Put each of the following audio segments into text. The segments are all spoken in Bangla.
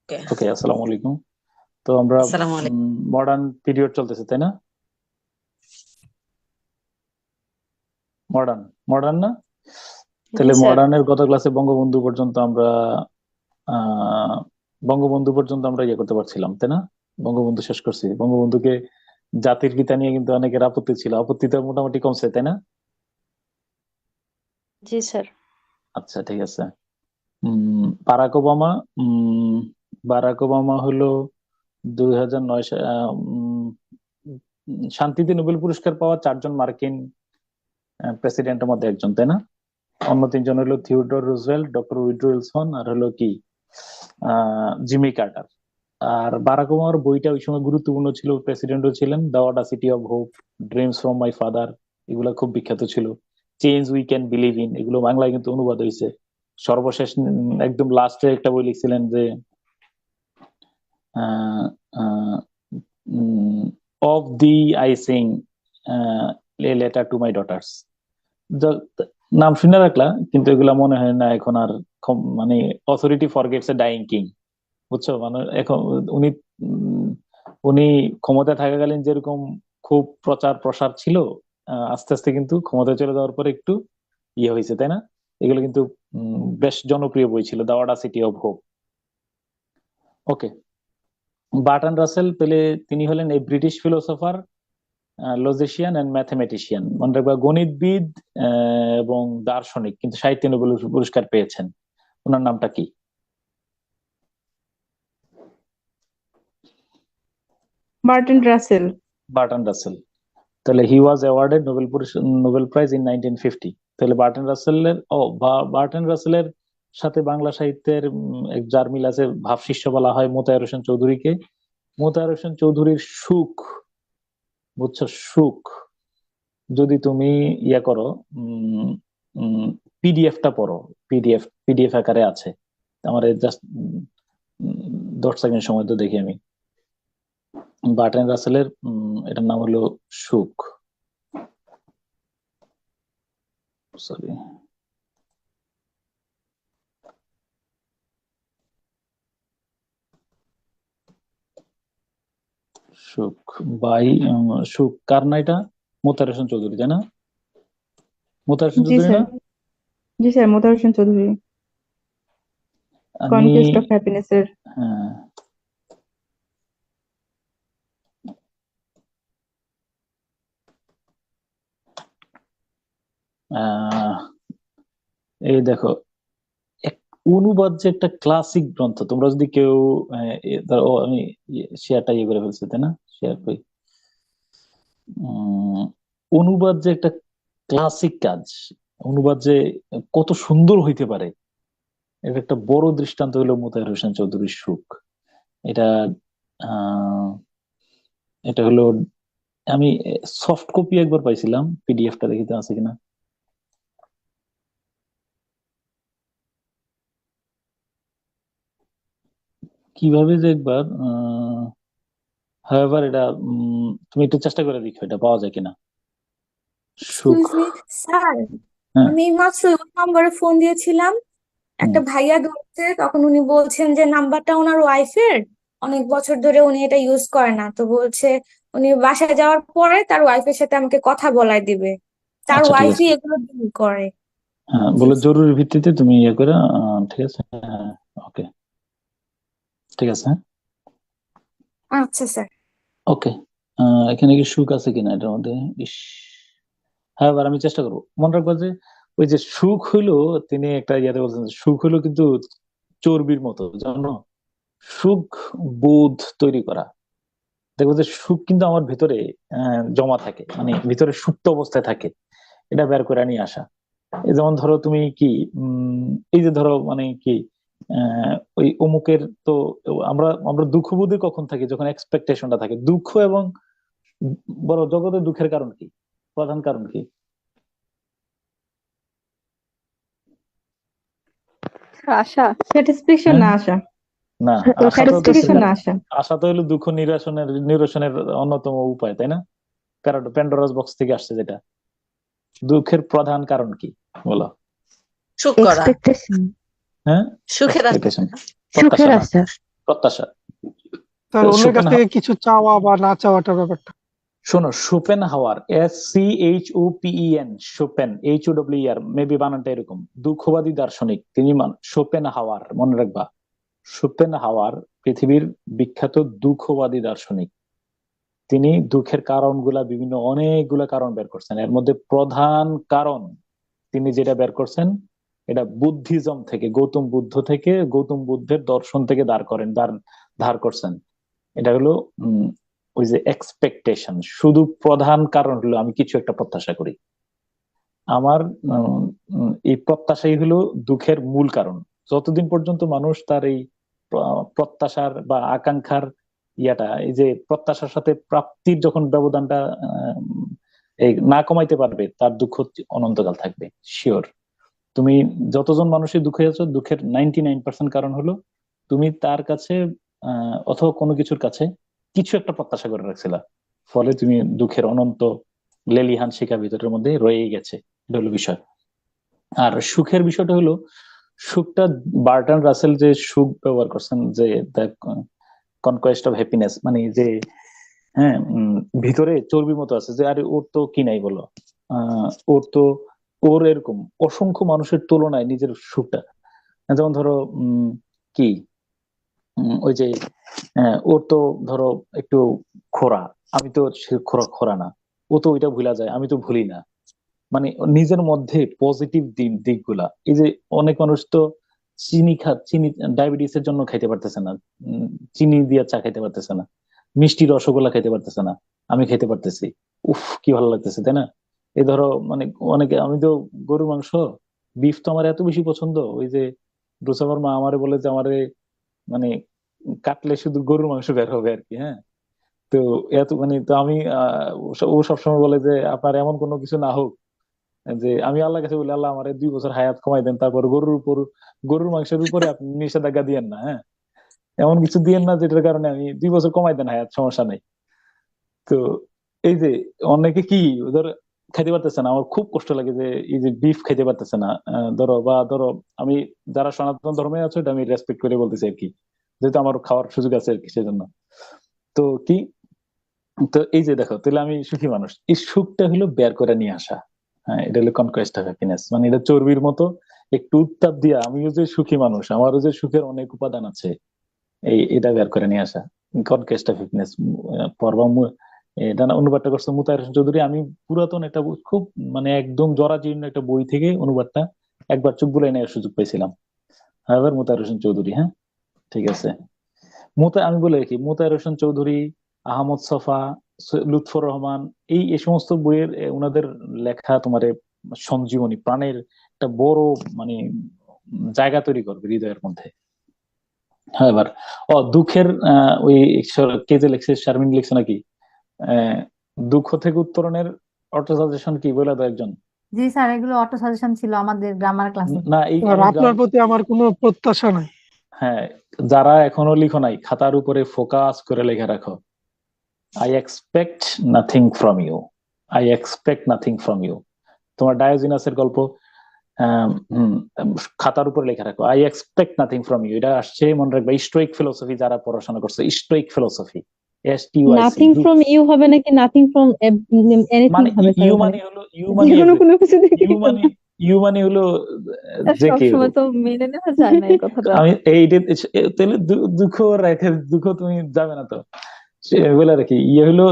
ওকে। ওকে, আসসালামু আলাইকুম। তো আমরা আসসালামু আলাইকুম। মডার্ন পিরিয়ড চলতেছে, তাই না? মডার্ন মডার্ন না? জি তাহলে স্যার। মডার্নের গত ক্লাসে বঙ্গবন্ধু পর্যন্ত আমরা আহ বঙ্গবন্ধু পর্যন্ত আমরা ইয়ে করতে পারছিলাম, তাই না? বঙ্গবন্ধু শেষ করছি। বঙ্গবন্ধুকে জাতির পিতা নিয়ে কিন্তু অনেকের আপত্তি ছিল, আপত্তি তো মোটামুটি কমছে, তাই না? জি স্যার। আচ্ছা, ঠিক আছে। Barack Obama. Um Barack Obama হলো 2009 শান্তিতে নোবেল পুরস্কার পাওয়া 4জন মার্কিন প্রেসিডেন্টের মধ্যে একজন, তাই না? অন্য 3জন হলো Theodore Roosevelt, doctor Woodrow Wilson, আর হলো কি জিমি কার্টার। আর বারাক ওবামার বইটা ওই সময় গুরুত্বপূর্ণ ছিল, প্রেসিডেন্টও ছিলেন। The Audacity of hope, dreams from my father, এগুলো খুব বিখ্যাত ছিল। Change we can believe in, এগুলো বাংলায় কিন্তু অনুবাদ হয়েছে। সর্বশেষ একদম লাস্টে একটা বই লিখছিলেন যে of the I sing letter to my daughters. নাম শুনে রাখলা, কিন্তু এগুলা মনে হয় না এখন আর। মানে অথরিটি ফরগেটস এ ডাইং কিং, বুঝছো? মানে এখন উনি উম, উনি ক্ষমতায় থাকাকালীন যেরকম খুব প্রচার প্রসার ছিল, আস্তে আস্তে কিন্তু ক্ষমতায় চলে যাওয়ার পরে একটু ইয়ে হয়েছে, তাই না? এগুলো কিন্তু বেশ জনপ্রিয় বই ছিল, the Audacity of hope. Okay. Burton Rasel পেলে, তিনি হলেন এই ব্রিটিশ ফিলোসোফার, লজিশিয়ান এন্ড ম্যাথমেটিশিয়ান, মনে রাখবা গণিতবিদ এবং দার্শনিক, কিন্তু সাহিত্য নোবেল পুরস্কার পেয়েছেন। ওনার নামটা কি? Bertrand Russell. Bertrand Russell. তাহলে he was awarded Nobel prize in 1950। তাহলে বার্টন রাসেলের সাথে বাংলা সাহিত্যের এক যার মিল আছে, ভাবশিষ্য বলা হয় মোতায়ের হোসেন চৌধুরীকে। মোতায়ের হোসেন চৌধুরীর সুখ, বুঝছো? সুখ যদি তুমি ইয়া করো, পিডিএফটা পড়ো। পিডিএফ আকারে আছে। আমার জাস্ট 10 সেকেন্ড সময় তো দেখি আমি। বার্টন রাসেলের এটার নাম হলো সুখ। সরি, সুখ বাই সুখ কার না এটা? মোতার হোসেন চৌধুরী, তাই না? মোতার হোসেন জি চৌধুরী স্যার। না? জি স্যার, মোতাহার হোসেন চৌধুরী। আমি কনকোয়েস্ট অফ হ্যাপিনেস এর। হ্যাঁ, আহ, এই দেখো, এক অনুবাদ যে একটা ক্লাসিক গ্রন্থ, তোমরা যদি কেউ ধরো আমি শেয়ারটা ইয়ে করে ফেলছি, তাই না? শেয়ার করি। উম, অনুবাদ যে একটা ক্লাসিক কাজ, অনুবাদ যে কত সুন্দর হইতে পারে, এর একটা বড় দৃষ্টান্ত হলো মোতাহার হোসেন চৌধুরীর সুখ। এটা আহ এটা হলো, আমি সফট কপি একবার পাইছিলাম, পিডিএফটা দেখিতে আছে কিনা। কিভাবে যে একবার হাওয়েভার এটা তুমি একটু চেষ্টা করে দেখো এটা পাওয়া যায় কিনা। সুখ। এক্সকিউজ মি স্যার, হ্যাঁ। আমি মাত্র ওই নম্বরে ফোন দিয়েছিলাম, হুম। একটা ভাইয়া ধরছে, তখন উনি বলছেন যে নাম্বারটা ওনার ওয়াইফের, অনেক বছর ধরে উনি এটা ইউজ করে না, তো বলছে উনি বাসায় যাওয়ার পরে তার ওয়াইফের সাথে আমাকে কথা বলায় দিবে, তার আচ্ছা, ঠিক আছে। ওয়াইফই এগুলো ডিল করে। হ্যাঁ, জি বলে স্যার। জরুরি ভিত্তিতে তুমি ইয়ে করে ঠিক আছে, হ্যাঁ। ওকে, ঠিক আছে, হ্যাঁ। আচ্ছা স্যার। ওকে। এখানে কি সুখ আছে কিনা এটার মধ্যে? ইস, হ্যাঁ, এবার আমি চেষ্টা করবো। মনে রাখবো যে ওই যে সুখ হইলো, তিনি একটা ইয়াতে বলছেন যে সুখ হইলো কিন্তু চর্বির মতো, জানো? সুখ বোধ তৈরি করা। দেখবো যে সুখ কিন্তু আমার ভিতরে জমা থাকে, মানে ভিতরে সুপ্ত অবস্থায় থাকে, এটা বের করে নিয়ে আসা। এই যেমন ধরো তুমি কি এই যে ধরো মানে কি ওই অমুকের তো, আমরা আমরা দুঃখ বোধে কখন থাকি? যখন এক্সপেকটেশনটা থাকে। দুঃখ এবং বড় জগতের দুঃখের কারণ কি? প্রধান কারণ কি? আশা, স্যাটিসফ্যাকশন হ্যাঁ, না আসা। না, আশা তো স্যাটিসফ্যাকশন না আসা। আশা তো হলো দুঃখ নিরসনের অন্যতম উপায়, তাই না? কারণ প্যান্ডোরাস বক্স থেকে আসছে যেটা। দুঃখের প্রধান কারণ কি বলো? সুখ করা। এক্সপেকটেশন। হ্যাঁ, সুখের আশা। এক্সপেকটেশন, সুখের প্রত্যাশা না। আশা। প্রত্যাশা। তাহলে অন্যের কাছ শোপেন থেকে কিছু চাওয়া বা না চাওয়াটা ব্যাপারটা। শোনো, শোপেনহাওয়ার, SCHOPEN, শোপেন, HOWER, মেবি বানানটা এরকম, দুঃখবাদী দার্শনিক তিনি। শোপেনহাওয়ার, মনে রাখবা, শোপেনহাওয়ার পৃথিবীর বিখ্যাত দুঃখবাদী দার্শনিক। তিনি দুঃখের কারণগুলা বিভিন্ন অনেকগুলা কারণ বের করছেন। এর মধ্যে প্রধান কারণ তিনি যেটা বের করছেন, এটা বুদ্ধিজম থেকে, গৌতম বুদ্ধ থেকে, গৌতম বুদ্ধের দর্শন থেকে ধার করছেন। এটা হলো ওই যে এক্সপেকটেশন। শুধু প্রধান কারণ হলো আমি কিছু একটা প্রত্যাশা করি। আমার এই প্রত্যাশাই হলো দুঃখের মূল কারণ। যতদিন পর্যন্ত মানুষ তার এই প্রত্যাশার বা আকাঙ্ক্ষার এই যে প্রত্যাশার সাথে প্রাপ্তির যখন ব্যবধানটা এই না কমাইতে পারবে, তার দুঃখ অনন্তকাল থাকবে, শিওর। তুমি যতজন মানুষের দুঃখে আছো, দুঃখের 99% কারণ হলো তুমি তার কাছে অথবা কোনো কিছুর কাছে কিছু একটা প্রত্যাশা করে রাখছিলা, ফলে তুমি দুঃখের অনন্ত লেলিহান শিখা ভিতরের মধ্যে রয়ে গেছে। এটা হলো বিষয়। আর সুখের বিষয়টা হলো, সুখটা বার্টন রাসেল যে সুখ ব্যবহার করছেন, যে দ্য কনকোয়েস্ট অফ হ্যাপিনেস, মানে যে হ্যাঁ ভিতরে চর্বির মতো আছে, যে আরে ওর তো কি নাই বলো, ওর এরকম অসংখ্য মানুষের তুলনায় নিজের সুখটা, যেমন ধরো কি ওই যে ওর তো ধরো একটু খোরা, আমি তো খোরা না, ও তো ওইটা ভুলা যায়, আমি তো ভুলি না। মানে নিজের মধ্যে পজিটিভ দিকগুলা, এই যে অনেক মানুষ তো চিনি ডায়াবেটিস এর জন্য খাইতে পারতেছে না, চিনি দিয়ে চা খাইতে পারতেছে না, মিষ্টি রসগোল্লা খাইতে পারতেছে না, আমি খাইতে পারতেছি, উফ কি ভালো লাগতেছে, তাই না? এই ধরো মানে অনেকে, আমি তো গরুর মাংস, বিফ তো আমার এত বেশি পছন্দ, ওই যে রুসামার মা আমারে বলে যে আমারে মানে কাটলে শুধু গরুর মাংস বের হবে আর কি। হ্যাঁ, তো এত মানে তো আমি ও সবসময় বলে যে আপনার এমন কোনো কিছু না হোক, যে আমি আল্লাহ কাছে বলি, আল্লাহ আমার 2 বছর হায়াত কমাই দেন, তারপর গরুর মাংসের উপরে আপনি নিষেধাজ্ঞা দিয়েন না। হ্যাঁ, এমন কিছু দিয়েন না যেটার কারণে আমি 2 বছর কমাই দেন হায়াত, সমস্যা নাই। তো এই যে অনেকে কি ধর খাইতে পারতেছে না, আমার খুব কষ্ট লাগে যে এই যে বিফ খাইতে পারতেছে না। ধরো আমি যারা সনাতন ধর্মে আছে, এটা আমি রেসপেক্ট করে বলতেছি আর কি, যেহেতু আমার খাওয়ার সুযোগ আছে আর কি, সেজন্য। তো কি, তো এই যে দেখো, তাহলে আমি সুখী মানুষ, এই সুখটা হলো বের করে নিয়ে আসা। হ্যাঁ, এটা হলো কনকোয়েস্ট অফ হ্যাপিনেস, মানে এটা চর্বির মতো একটু উত্তাপ দিয়া আমিও যে সুখী মানুষ, আমারও যে সুখের অনেক উপাদান আছে, এটা বের করে নিয়ে আসা, কনকোয়েস্ট অফ হ্যাপিনেস। এটা অনুবাদটা করছে মুতাহির হোসেন চৌধুরী। আমি পুরাতন একটা খুব মানে একদম জরাজীর্ণ একটা বই থেকে অনুবাদটা একবার চোখ বুলাই নেওয়ার সুযোগ পেয়েছিলাম। হায়বার মুতাহির হোসেন চৌধুরী। হ্যাঁ, ঠিক আছে। আমি বলে রাখি, মুতাহির হোসেন চৌধুরী, আহমদ ছফা, লুৎফর রহমান, এই সমস্ত বইয়ের ওনাদের লেখা তোমার সঞ্জীবনী, প্রাণের একটা বড় মানে জায়গা তৈরি করবে হৃদয়ের মধ্যে। হ্যাঁ, এবার দুঃখের ওই কে যে লিখছে, শারমিন লিখছে নাকি, দুঃখ থেকে উত্তরণের অর্থ সাজেশন কি বলে দাও একজন। জি স্যার, এগুলো অটো সাজেশন ছিল আমাদের গ্রামার ক্লাসে। না, এই আর আপনার প্রতি আমার কোনো প্রত্যাশা নাই। হ্যাঁ, যারা এখনো লিখো নাই, খাতার উপরে ফোকাস করে লেখা রাখো, I expect nothing from you, I expect nothing from you. তোমার ডায়োজিনাসের গল্প খাতার উপর লেখা রাখো, I expect nothing from you. এটা আসছে, মনে রাখবে, স্টোইক ফিলোসফি যারা পড়াশোনা করছে, stoic philosophy, nothing from you হবে নাকি নাথিং ফ্রম এনিথিং মানে হবে স্যার? ইউ ওখানে মানে হলো ইউ মানে যে কোনো কিছু দেখে ইউ মানে হলো যে কেউ। সবসময় তো মেনে নেওয়া যায় না এই কথাটা। আমি তাহলে দুঃখ রেখে, দুঃখ তুমি যাবে না তো, বলে রাখি, হলো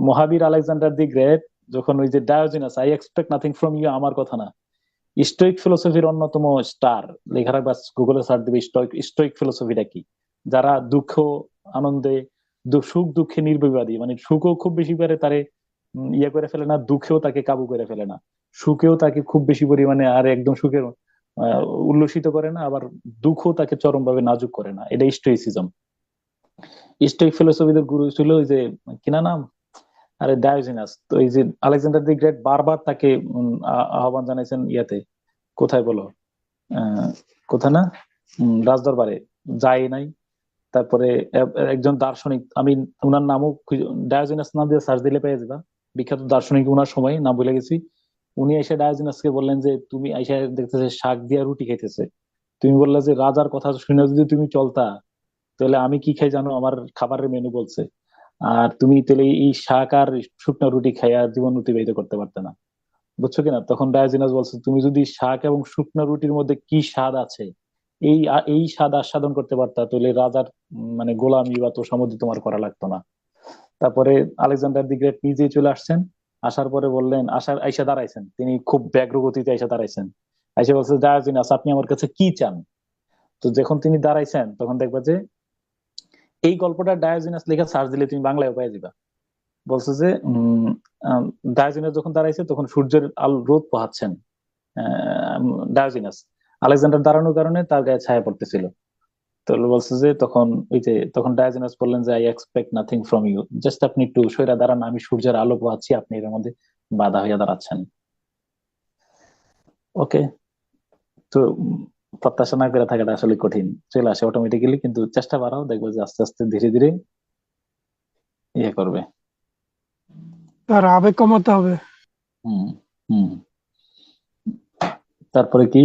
মহাবীর আলেকজান্ডার দি গ্রেট যখন ওই যে Diogenes, I expect nothing from you, আমার কথা না, স্টোইক ফিলোসফির অন্যতম স্টার, লেখা রাখবা, গুগলে সার্চ দিবে স্টোইক ফিলোসফিটা কি। যারা দুঃখ আনন্দে, সুখ দুঃখে নির্বিবাদী, মানে সুখও খুব বেশি পারে তারে করে ফেলে না, দুঃখেও তাকে কাবু করে ফেলে না, সুখেও তাকে খুব বেশি পরিমাণে আর একদম সুখের উল্লসিত করে না, আবার দুঃখও তাকে চরম ভাবে নাজুক করে না। এটা স্টোইসিজম। স্টোইক ফিলোসফিদের গুরু ছিল ওই যে কিনা নাম, আরে ডায়োজিনাস। তো এই যে আলেকজান্ডার দি গ্রেট বারবার তাকে আহ্বান জানাইছেন কোথায় বলো, কোথায় না, রাজদরবারে, যায় নাই। তারপরে একজন দার্শনিক, আমি ওনার নামও ডায়োজিনাস নাম দিয়ে সার্চ দিলে পেয়ে যাবা, বিখ্যাত দার্শনিক, ওনার সময় নাম ভুলে গেছি। উনি এসে ডায়োজিনাসকে বললেন যে তুমি এসে দেখতেছে শাক দিয়া রুটি খাইতেছে, তুমি বললে যে রাজার কথা শুনে যদি তুমি চলতা, তো তাহলে আমি কি খাই জানো, আমার খাবারের মেনু বলছে, আর তুমি তাহলে এই শাক আর শুকনো রুটি খাইয়া জীবন অতিবাহিত করতে পারতে না, বুঝছো কিনা? তখন ডায়োজেনাস বলছে তুমি যদি শাক এবং শুকনো রুটির মধ্যে কি স্বাদ আছে এই স্বাদ আস্বাদন করতে পারতা, তাহলে রাজার মানে গোলামি বা তোষামোদী তোমার করা লাগতো না। তারপরে আলেকজান্ডার দি গ্রেট নিজেই চলে আসছেন, আসার পরে বললেন, আইসা দাঁড়াইছেন, তিনি খুব ব্যগ্র গতিতে আইসা দাঁড়াইছেন, আইসা বলছে ডায়োজেনাস আপনি আমার কাছে কি চান? তো যখন তিনি দাঁড়াইছেন তখন দেখবা যে এই গল্পটা ডায়োজেনাস লেখা সার্চ দিলে তুমি বাংলায় পেয়ে যাবা। বলছে যে ডায়োজেনাস যখন দাঁড়াইছে তখন সূর্যের রোদ পোহাচ্ছেন ডায়োজেনাস, আলেকজান্ডার দাঁড়ানোর কারণে তার গায়ে ছায়া পড়তেছিল। তো বলছে যে তখন ডায়োজেনাস বললেন যে I expect nothing from you, just আপনি একটু সইরা দাঁড়ান, আমি সূর্যের আলো পোহাচ্ছি, আপনি এর মধ্যে বাধা হইয়া দাঁড়াচ্ছেন। ওকে, তো প্রত্যাশা না করে থাকাটা আসলে কঠিন, চলে আসে অটোমেটিক্যালি, কিন্তু চেষ্টা বাড়াও, দেখবো যে আস্তে আস্তে ধীরে ধীরে ইয়ে করবে। তার আবেগ কমাতে হবে। হুম হুম। তারপরে কি,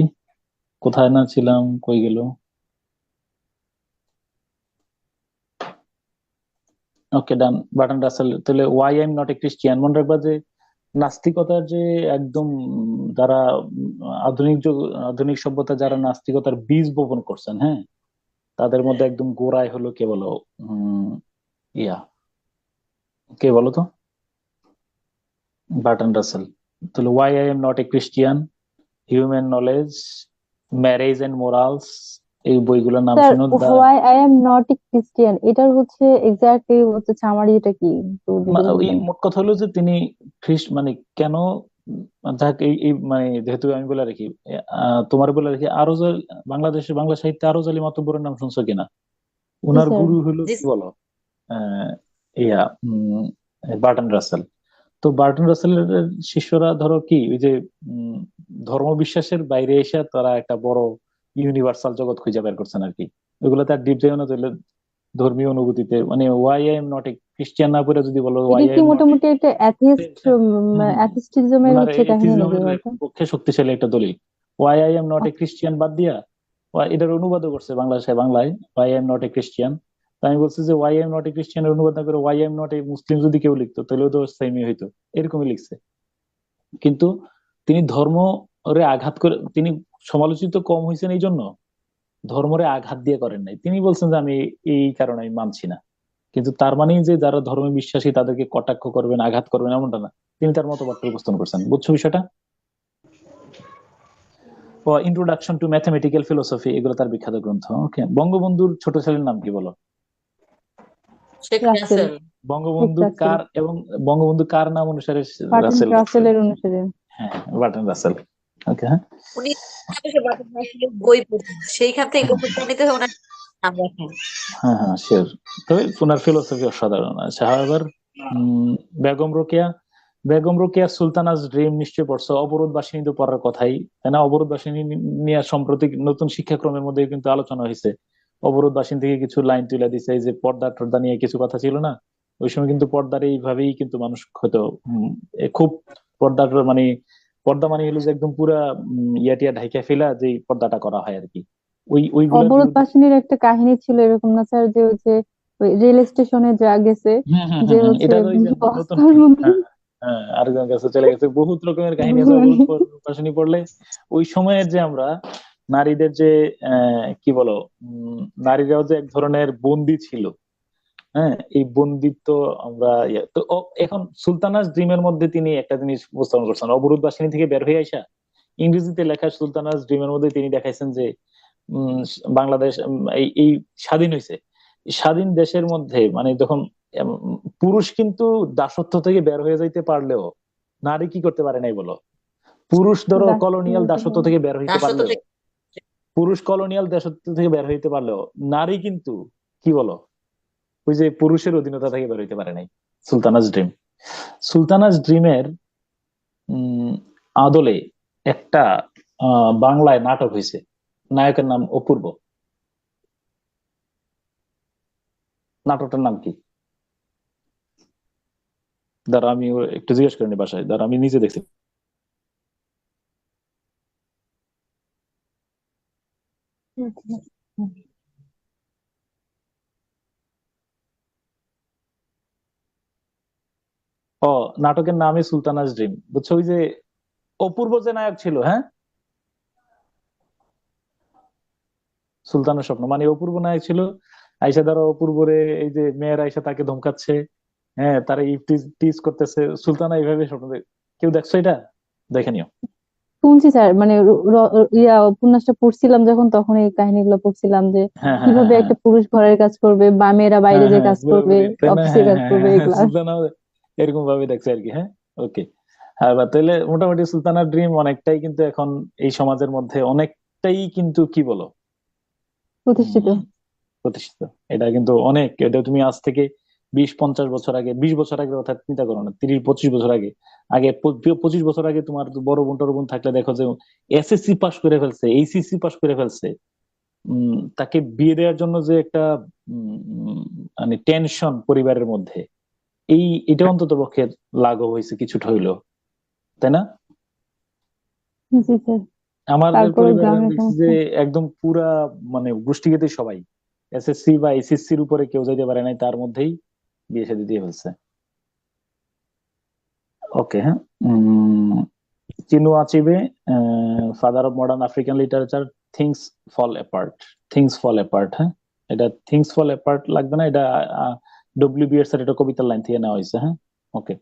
কোথায় না ছিলাম, কই গেল? Okay done, Bertrand Russell. তাহলে why I am not a Christian মনে রাখবা যে নাস্তিকতার যে একদম যারা আধুনিক সভ্যতা যারা নাস্তিকতার বীজ বপন করছেন, হ্যাঁ, তাদের মধ্যে একদম গোড়ায় হলো কে বলো? উম ইয়া কে বলো তো? Bertrand Russell. তাহলে why I am not a Christian, human knowledge, marriage and morals, এই বইগুলোর নাম স্যার, শুনো। Why I am not a Christian এটার হচ্ছে এক্স্যাক্টলি হচ্ছে সামারিটা কি একটু ডিটেল ওই বলবেন? মোট কথা হলো যে তিনি খ্রিস্ট মানে কেন, যাক এই মানে যেহেতু আমি বলে রাখি, তোমার বলে রাখি, বাংলাদেশের বাংলা সাহিত্যে আরজ আলী মাতব্বরের নাম শুনছো কিনা? জি উনার স্যার। গুরু হলো জি কি বলো? আহ ইয়া বার্টন রাসেল। তো বার্টন রাসেলের শিষ্যরা ধরো কি ওই যে উম ধর্ম বিশ্বাসের বাইরে এসে তারা একটা বড় ইউনিভার্সাল জগৎ খুঁজে বের করছেন আর কি। ওইগুলো তার ডিপ যাই না, তাহলে ধর্মীয় অনুভূতিতে মানে why I am not a Christian না করে যদি বলো এটা ওয়াই আই কি এম নট মোটামুটি একটা অ্যাথিস্টিজমের ওনার হচ্ছে কাহিনী নাকি এথিজমের বলতো? পক্ষে শক্তিশালী একটা দলিল। Why I am not a Christian বাদ দিয়া এটার অনুবাদও করছে বাংলায় why I am not a Christian. আমি বলছি যে why I am not a খ্রিস্টিয়ানের অনুবাদ না করে why I am not a Muslim যদি কেউ লিখতো তাহলেও তো সেমই হইতো, এরকমই লিখছে। কিন্তু তিনি ধর্মরে আঘাত করে, তিনি সমালোচিত কম হয়েছেন এই জন্য ধর্মরে আঘাত দিয়ে করেন নাই, তিনি বলছেন যে আমি এই কারণে আমি মানছি না, কিন্তু তার মানেই যে যারা ধর্মে বিশ্বাসী তাদেরকে কটাক্ষ করবেন, আঘাত করবেন এমনটা না, তিনি তার মতবাদটা উপস্থাপন করছেন। বুঝছো বিষয়টা? ও ইন্ট্রোডাকশন টু ম্যাথমেটিক্যাল ফিলোসফি, এগুলো তার বিখ্যাত গ্রন্থ। ওকে, বঙ্গবন্ধুর ছোট ছেলের নাম কি বলো? শেখ রাসেল। রাসেল। শেখ বঙ্গবন্ধু রাসেল। কার এবং বঙ্গবন্ধু কার নাম অনুসারে বার্টন রাসেল রাখছে? রাসেলের অনুসারে। হ্যাঁ, বার্টন রাসেল। ওকে, হ্যাঁ উনি বাংলাদেশে বাটন রাসেলের বই পড়তেন, সেইখান থেকে অনুপ্রাণিত হয়ে ওনার নাম রাখেন। হ্যাঁ হ্যাঁ শিওর। তবে ওনার ফিলোসফি অসাধারণ আছে। হাওয়েভার বেগম রোকেয়া, সুলতানাস ড্রিম নিশ্চয়ই পড়ছো, অবরোধ বাসিনী তো পড়ার কথাই, তাই না? অবরোধ বাসিনী নিয়ে সম্প্রতি নতুন শিক্ষাক্রমের মধ্যে কিন্তু আলোচনা হয়েছে। অবরোধ বাসিনী থেকে কিছু লাইন তুলে দিছে, এই যে পর্দা টর্দা নিয়ে কিছু কথা ছিল না, ওই সময় কিন্তু পর্দার এইভাবেই কিন্তু মানুষ হয়তো খুব পর্দার মানে পর্দা মানে হলো যে একদম পুরা ইয়াটিয়া ঢাইকা ফেলা যে পর্দাটা করা হয় আর কি, ওইগুলোর অবরোধ বিরুদ্ধে। বাসিনীর একটা কাহিনী ছিল এরকম না স্যার, যে হচ্ছে ওই রেল স্টেশনে যা গেছে, যে হচ্ছে এটা তো ওই যে নতুন, বস্তার মধ্যে হ্যাঁ হ্যাঁ আরেকজন কাছে চলে গেছে, বহুত রকমের কাহিনী আছে অবরোধ বাসিনী পড়লে। ওই সময়ের যে আমরা নারীদের যে কি বলো, নারীরাও যে এক ধরনের বন্দি ছিল, হ্যাঁ, এই বন্দিত্ব আমরা তো এখন সুলতানাস ড্রিমের মধ্যে তিনি একটা জিনিস উপস্থাপন করছেন, অবরোধ বাসিনী থেকে বের হয়ে আসা ইংরেজিতে লেখা সুলতানাস ড্রিমের মধ্যে তিনি দেখাইছেন যে উম, বাংলাদেশ এই স্বাধীন হয়েছে, স্বাধীন দেশের মধ্যে মানে যখন পুরুষ কিন্তু দাসত্ব থেকে বের হয়ে যাইতে পারলেও নারী কি করতে পারে নাই বলো? পুরুষ ধরো কলোনিয়াল দাসত্ব থেকে বের হইতে দাসত্ব পারলেও, থেকে পুরুষ কলোনিয়াল দাসত্ব থেকে বের হইতে পারলেও নারী কিন্তু কি বলো ওই যে পুরুষের অধীনতা থেকে বের হইতে পারে নাই। সুলতানাস ড্রিমের আদলে একটা বাংলায় নাটক হয়েছে, নায়কের নাম অপূর্ব। নাটকটার নাম কি? দাঁড়া আমি একটু জিজ্ঞেস করিনি বাসায়, দাঁড়া আমি নিজে দেখছি। ও, নাটকের নামই সুলতানাস ড্রিম, বুঝছো? ওই যে অপূর্ব যে নায়ক ছিল, হ্যাঁ, সুলতানের স্বপ্ন মানে অপূর্ব নায়ক ছিল। আইসা ধরো অপূর্বরে এই যে মেয়ের আইসা তাকে ধমকাচ্ছে, হ্যাঁ, তারা টিজ করতেছে, সুলতানা এইভাবে স্বপ্ন কেউ দেখছো এটা? দেখে নিও। শুনছি স্যার, মানে উপন্যাসটা পড়ছিলাম যখন, তখন এই কাহিনীগুলো পড়ছিলাম যে হ্যাঁ হ্যাঁ হ্যাঁ কিভাবে হ্যাঁ একটা পুরুষ ঘরের কাজ করবে বা মেয়েরা বাইরে হ্যাঁ যে হ্যাঁ কাজ করবে, পুরোপুরি, তাই না? অফিসে হ্যাঁ কাজ হ্যাঁ করবে, হ্যাঁ হ্যাঁ, এগুলা। সুলতানা এরকম ভাবে দেখছে আর কি। হ্যাঁ, ওকে। হ্যাঁ, বা তাহলে মোটামুটি সুলতানার ড্রিম অনেকটাই কিন্তু এখন এই সমাজের মধ্যে অনেকটাই কিন্তু কি বলো, প্রতিষ্ঠিত। উম, প্রতিষ্ঠিত। এটা কিন্তু অনেক, এটা তুমি আজ থেকে 20-50 বছর আগে, 20 বছর আগে কথা চিন্তা করো না, 30-25 বছর আগে, 25 বছর আগে তোমার বড় বোন টড় বোন থাকলে দেখো যে এসএসসি পাস করে ফেলছে, এইচএসসি পাস করে ফেলছে, তাকে বিয়ে দেওয়ার জন্য যে একটা উম, মানে টেনশন পরিবারের মধ্যে, এটা অন্তত পক্ষে লাঘব হয়েছে কিছুটা হইলো, তাই না? জি স্যার। আমাদের তারপরে পরিবারে আমি গ্রামের দেখছি যে সমস্যা। একদম পুরা মানে গোষ্ঠীগতই সবাই এসএসসি বা এইচএসসির উপরে কেউ যাইতে পারে নাই, তার মধ্যেই বিয়ে শাদী দিয়ে ফেলছে। ওকে, হ্যাঁ। Chinua Achebe, father of modern African literature, things fall apart. Things fall apart, হ্যাঁ, এটা থিংস ফল অ্যাপার্ট লাগবে না, এটা ডব্লিউ বি এর স্যার, এটা কবিতার লাইন থেকে নেওয়া হয়েছে। হ্যাঁ, ওকে।